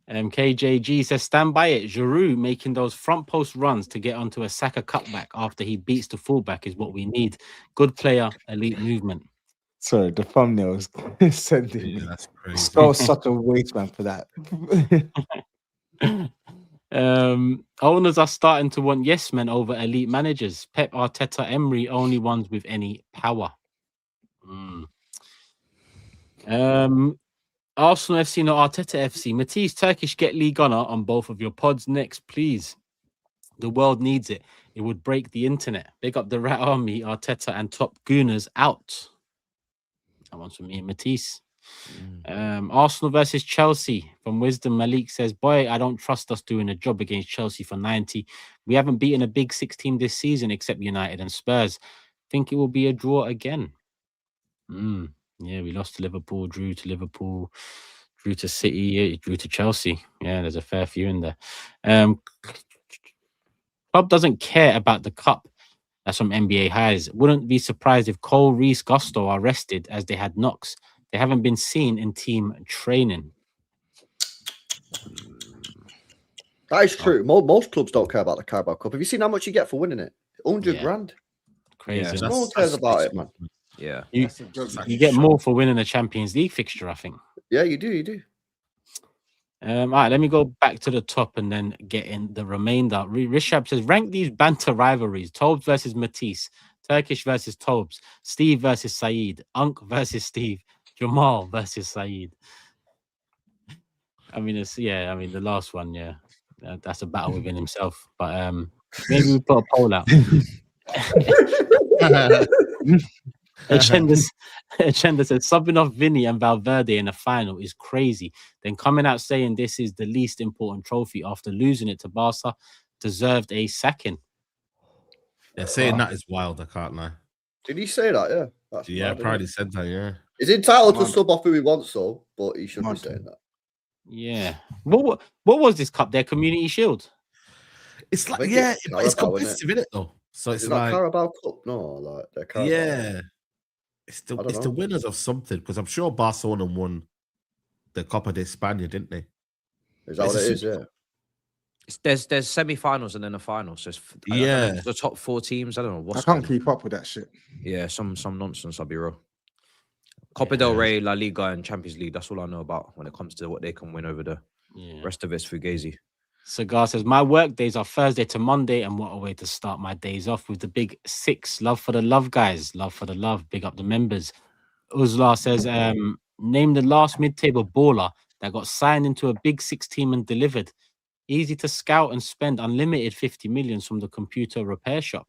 KJG says, stand by it. Giroud making those front post runs to get onto a Saka cutback after he beats the fullback is what we need. Good player, elite movement. Sorry, the thumbnails sending me. That's crazy. Spell's such a waste, man, for that. Owners are starting to want yes men over elite managers. Pep, Arteta, Emery, only ones with any power. Arsenal FC, not Arteta FC. Matisse, Turkish, get Lee Gunner on both of your pods next, please. The world needs it. It would break the internet. Big up the Rat Army, Arteta, and Top Gooners out. That one's from me and Matisse. Arsenal versus Chelsea. From Wisdom, Malik says, boy, I don't trust us doing a job against Chelsea for 90. We haven't beaten a big 6 team this season except United and Spurs. Think it will be a draw again. Yeah, we lost to Liverpool, drew to Liverpool, drew to City, drew to Chelsea. Yeah, there's a fair few in there. Club doesn't care about the cup. That's from NBA Highs. Wouldn't be surprised if Cole, Reece, Gusto are rested as they had knocks. They haven't been seen in team training. That is true. Most clubs don't care about the Carabao Cup. Have you seen how much you get for winning it? 100 grand. Crazy. No one cares about it, man. Yeah. You get more for winning a Champions League fixture, I think. Yeah, you do. All right, let me go back to the top and then get in the remainder. Rishab says, rank these banter rivalries. TOBS versus Matisse. Turkish versus TOBS. Steve versus SAEED. Unk versus Steve. Jamal versus SAEED. I mean, the last one, yeah. That's a battle within himself. But maybe we put a poll out. Agenda says subbing off Vinny and Valverde in a final is crazy. Then coming out saying this is the least important trophy after losing it to Barca deserved a sacking. Yeah, saying that is wild. I can't lie. Did he say that? Yeah. That's mad, probably said that. Yeah. He's entitled to sub off who he wants, so, but he should be saying that. Yeah. What was this cup? Their Community Shield. It's like it's competitive, isn't it though? So it's like Carabao Cup, no, like they're Carabao. Yeah. It's the winners of something because I'm sure Barcelona won the Copa de España, didn't they? Is that what it is? Yeah. There's semi-finals and then a final. So it's, the top 4 teams. I don't know. I can't keep up with that shit. Yeah, some nonsense. I'll be real. Copa del Rey, La Liga, and Champions League. That's all I know about when it comes to what they can win over the rest of it's fugazi. Cigar says, my work days are Thursday to Monday, and what a way to start my days off with the big 6. Love for the love, guys. Love for the love. Big up the members. Uzla says, name the last mid-table baller that got signed into a big 6 team and delivered. Easy to scout and spend unlimited 50 millions from the computer repair shop.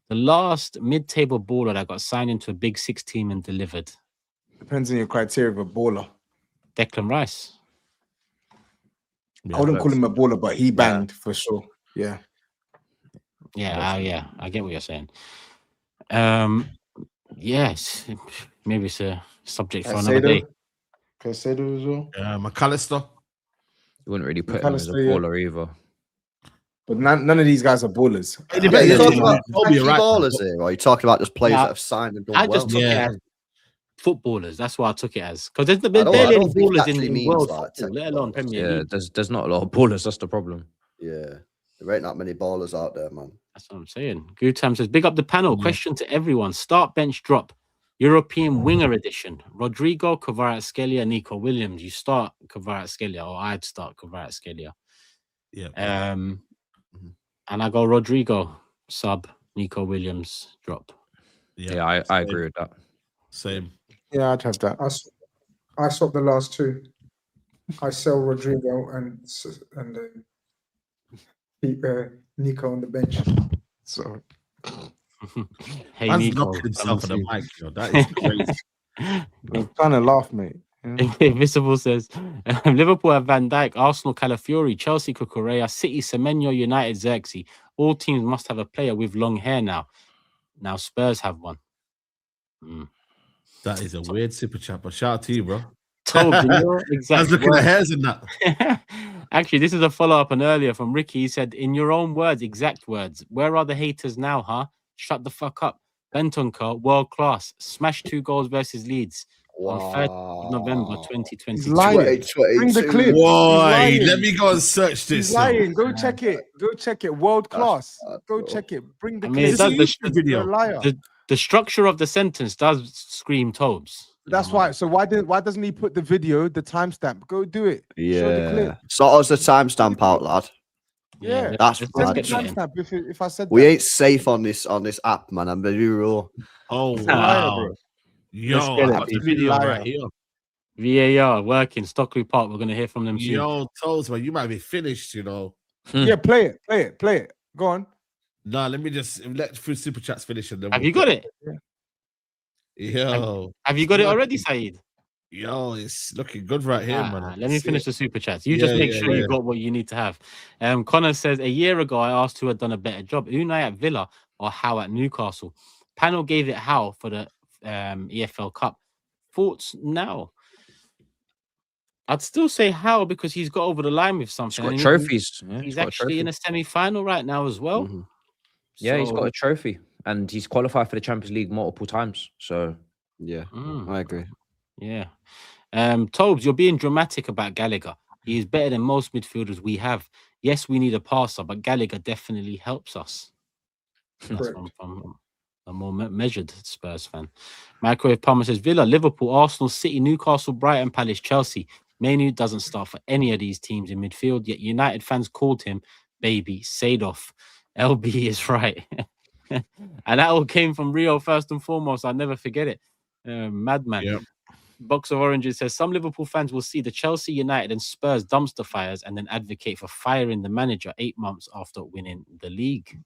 The last mid-table baller that got signed into a big 6 team and delivered. Depends on your criteria of a baller. Declan Rice. I wouldn't call him a baller, but he banged for sure. Yeah. Yeah, I get what you're saying. Yes, maybe it's a subject for another day. Caicedo as well. McAllister. You wouldn't really put him as a baller either. But none of these guys are ballers. Are you talking about ballers here, or are you talking about just players that have signed and done well? I just took it as footballers. That's what I took it as. Because there's barely any ballers in the world, let alone Premier League. There's not a lot of ballers. That's the problem. Yeah. There ain't that many ballers out there, man. That's what I'm saying. Gutam says, big up the panel. Question to everyone. Start, bench, drop. European winger edition. Rodrigo, Kvaratskhelia, Nico Williams. You start Kvaratskhelia, or I'd start Kvaratskhelia. Yeah. And I go Rodrigo, sub, Nico Williams, drop. Yeah, I agree with that. Same. Yeah, I'd have that. I swapped the last two. I sell Rodrigo and keep Nico on the bench. So Hey, Man's Nico. knocking himself on the mic, yo. That is crazy. I'm trying to laugh, mate. Yeah. Invisible says Liverpool have Van Dijk, Arsenal Calafiori, Chelsea Cucurella, City Semenyo, United Xerxes. All teams must have a player with long hair now. Now Spurs have one. That is a weird super chat, but shout out to you, bro. Tobs, in your exact I was looking at hairs in that. Actually, this is a follow-up on earlier from Ricky. He said, in your own words, exact words, where are the haters now, huh? Shut the fuck up. Bentancur, world class. Smash 2 goals versus Leeds on 3rd of November 2022. He's lying. Bring the clip. Boy, let me go and search this. He's lying. Go check it. Go check it. World class. Go check it. Bring the clip. Video. You're a liar. The structure of the sentence does scream Tobes. That's why. So why doesn't he put the video, the timestamp? Go do it. Show the clip. Sort us the timestamp out, lad. Yeah, that's send bad. the timestamp if I said we that. ain't safe on this app, man. I'm very raw. Oh wow, yo, I got the video right here. VAR working Stockley Park. We're gonna hear from them soon. Yo, Toes, man, you might be finished, you know. Yeah, play it. Go on. Nah, let me just let through super chats finish and then Have you got it? Yo, have you got it already, Saeed? Yo, it's looking good right here, man. Let me finish the super chats. You just make sure you got what you need to have. Connor says, a year ago, I asked who had done a better job, Unai at Villa or Howe at Newcastle. Panel gave it Howe for the EFL Cup. Thoughts now? I'd still say Howe because he's got over the line with something. He's got trophies. He's actually in a semi-final right now as well. Yeah, he's got a trophy. And he's qualified for the Champions League multiple times. So, yeah, I agree. Yeah. Tobes, you're being dramatic about Gallagher. He is better than most midfielders we have. Yes, we need a passer, but Gallagher definitely helps us. That's from a more measured Spurs fan. Microwave Palmer says Villa, Liverpool, Arsenal, City, Newcastle, Brighton, Palace, Chelsea. Man Utd doesn't start for any of these teams in midfield, yet United fans called him baby Sadoff. LB is right. And that all came from Rio first and foremost. I'll never forget it. Madman. Yep. Box of Oranges says some Liverpool fans will see the Chelsea, United, and Spurs dumpster fires and then advocate for firing the manager 8 months after winning the league.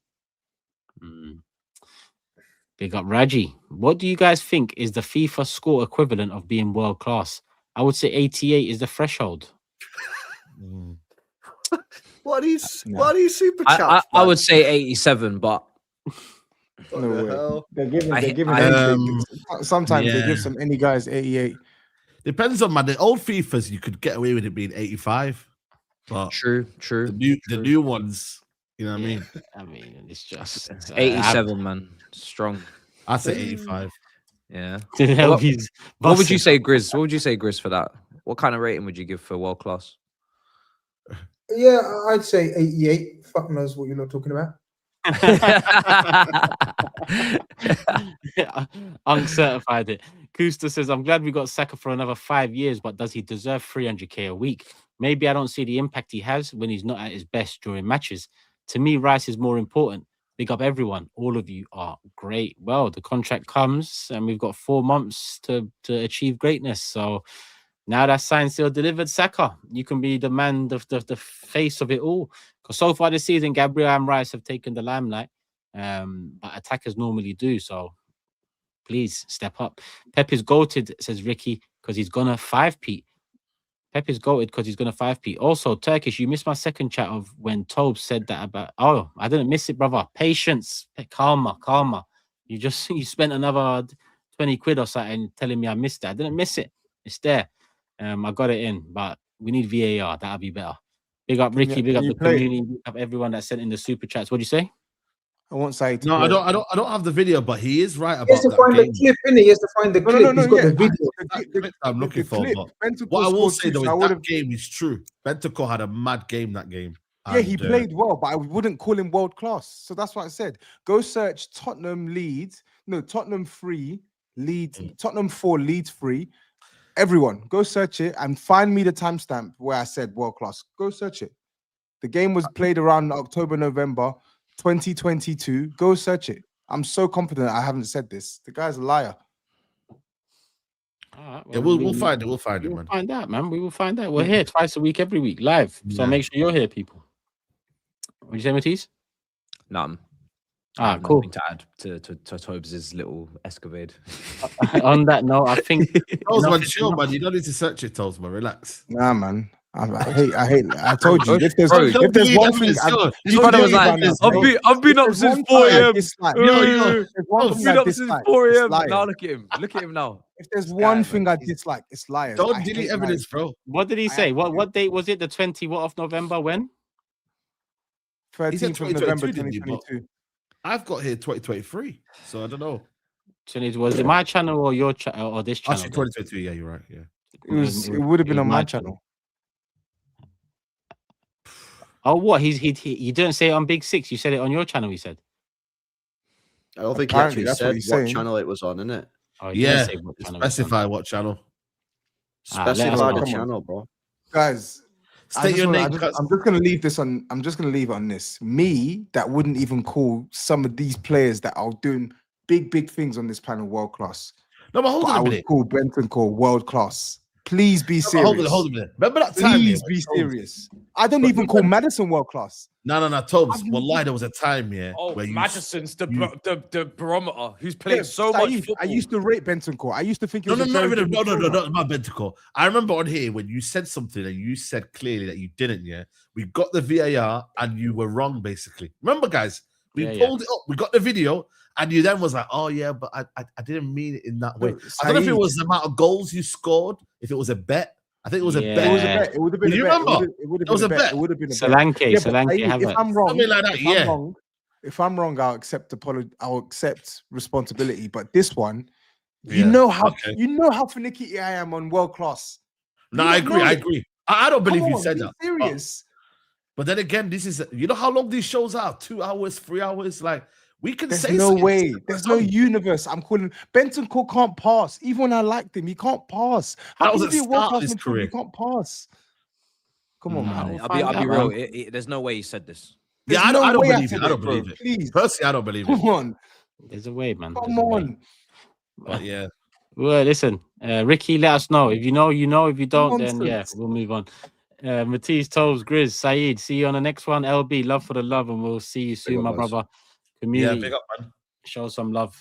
Big up Raji. What do you guys think is the FIFA score equivalent of being world class? I would say 88 is the threshold. What is super chat? I would say 87, but no way. They're giving sometimes they give some any guys 88. Depends on, man. The old FIFAs you could get away with it being 85. But true. The new ones, you know what I mean? I mean, it's just 87, man. Strong. I say 85. Yeah. What would you say, GRIZZ? What would you say, GRIZZ, for that? What kind of rating would you give for world class? Yeah, I'd say 88. Fuck knows what you're not talking about. Uncertified it. Kuster says, I'm glad we got Saka for another 5 years, but does he deserve 300k a week? Maybe I don't see the impact he has when he's not at his best during matches. To me, Rice is more important. Big up everyone. All of you are great. Well, the contract comes and we've got 4 months to achieve greatness. So now that's signed, still delivered, Saka. You can be the man, the face of it all. Because so far this season, Gabriel and Rice have taken the limelight. But attackers normally do. So please step up. Pep is goated, says Ricky, because he's gonna 5-peat. Pep is goated because he's gonna 5-peat. Also, Turkish, you missed my second chat of when Tobes said that about. Oh, I didn't miss it, brother. Patience, calma. You spent another 20 quid or something telling me I missed it. I didn't miss it. It's there. I got it in, but we need VAR. That'll be better. Big up Ricky. Big up the community. Big up everyone that sent in the super chats. What'd you say? I won't say it. No, I don't have the video, but he is right about he has to that find game. the clip, innit? He has to find the clip. He's got the video. I'm looking for. What I will say though is that game is true. Bentancur had a mad game that game. Yeah, he played well, but I wouldn't call him world class. So that's what I said. Go search Tottenham 3 Leeds, Tottenham 4 Leeds 3. Everyone, go search it and find me the timestamp where I said world class. Go search it. The game was played around October, November 2022. Go search it. I'm so confident I haven't said this. The guy's a liar. All right, Yeah, we'll find it. We'll find it, We'll man. find out, man. We will find out. We're here twice a week, every week, live. So make sure you're here, people. What you say, Matisse? None. Cool. Nothing to add to TOBS' little escapade. On that note, I think Toes, man, chill, man. You don't need to search it, Toes, man. Relax. Nah, man. I hate. I told you. If there's one thing, I've been up since 4 a.m. I've been up since 4 a.m. Now look at him. Look at him now. If there's one thing I dislike, it's liars. Don't delete evidence, bro. What did he say? What date was it? The 20 of November? When? 13th of November 2022. I've got here 2023, so I don't know. Was it my channel or your channel or this channel? Actually, 2022. Yeah, you're right. Yeah, it would have been on my channel. Oh, what? You didn't say it on Big Six. You said it on your channel. He said. I don't think he actually said what channel it was on, innit? Oh, yeah, specify what channel. Specify the channel, bro. Guys, state your name. I'm just gonna leave this on. I'm just gonna leave it on this. Me, that wouldn't even call some of these players that are doing big things on this panel world class. No, but hold on a minute. I would call Bentancur world class. Please be serious. Hold on a minute. Remember that time? Please be serious. I don't even call Madison world class. No, Tobs. Wallahi, there was a time, where Madison's the barometer who's played so much football. I used to rate Bentancur. I used to think it was not Bentancur. I remember on here when you said something and you said clearly that you didn't. Yeah, we got the VAR and you were wrong. Basically, remember, guys, we pulled it up. We got the video. And you then was like, oh, yeah, but I didn't mean it in that way. I don't know if it was the amount of goals you scored, if it was a bet. I think it was a bet. It was a bet. It would have been a bet. Remember? It was a bet. It would have been a bet. Solanke, have if I'm wrong, something like that, if I'm wrong, I'll accept responsibility. But this one, you know how finicky I am on world class. No, I agree. I don't believe you said that. Serious. But then again, this is, you know how long these shows are? 2 hours, 3 hours? Like, we can say no way. There's no universe. I'm calling Bentancur can't pass. Even when I liked him, he can't pass. That was a start of his career. He can't pass. Come on, man. I'll be real. There's no way he said this. Yeah, I don't believe it. I don't believe it. Please. Personally, I don't believe it. Come on. There's a way, man. Come on. But yeah. Well, listen, Ricky, let us know. If you know, you know. If you don't, then yeah, we'll move on. Matisse, TOBS, GRIZZ, SAEED. See you on the next one. LB, love for the love, and we'll see you soon, my brother. Community, big up, man. Show some love.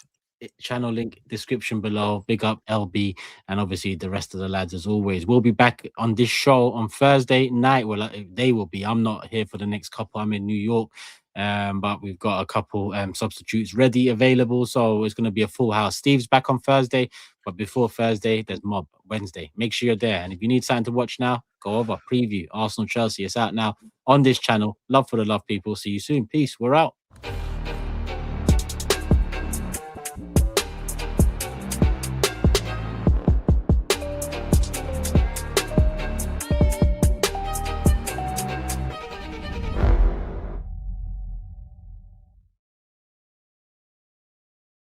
Channel link description below. Big up LB and obviously the rest of the lads as always. We'll be back on this show on Thursday night. Well, they will be. I'm not here for the next couple. I'm in New York, but we've got a couple substitutes ready, available. So it's going to be a full house. Steve's back on Thursday, but before Thursday, there's Mob Wednesday. Make sure you're there. And if you need something to watch now, go over preview Arsenal Chelsea. It's out now on this channel. Love for the love, people. See you soon. Peace. We're out.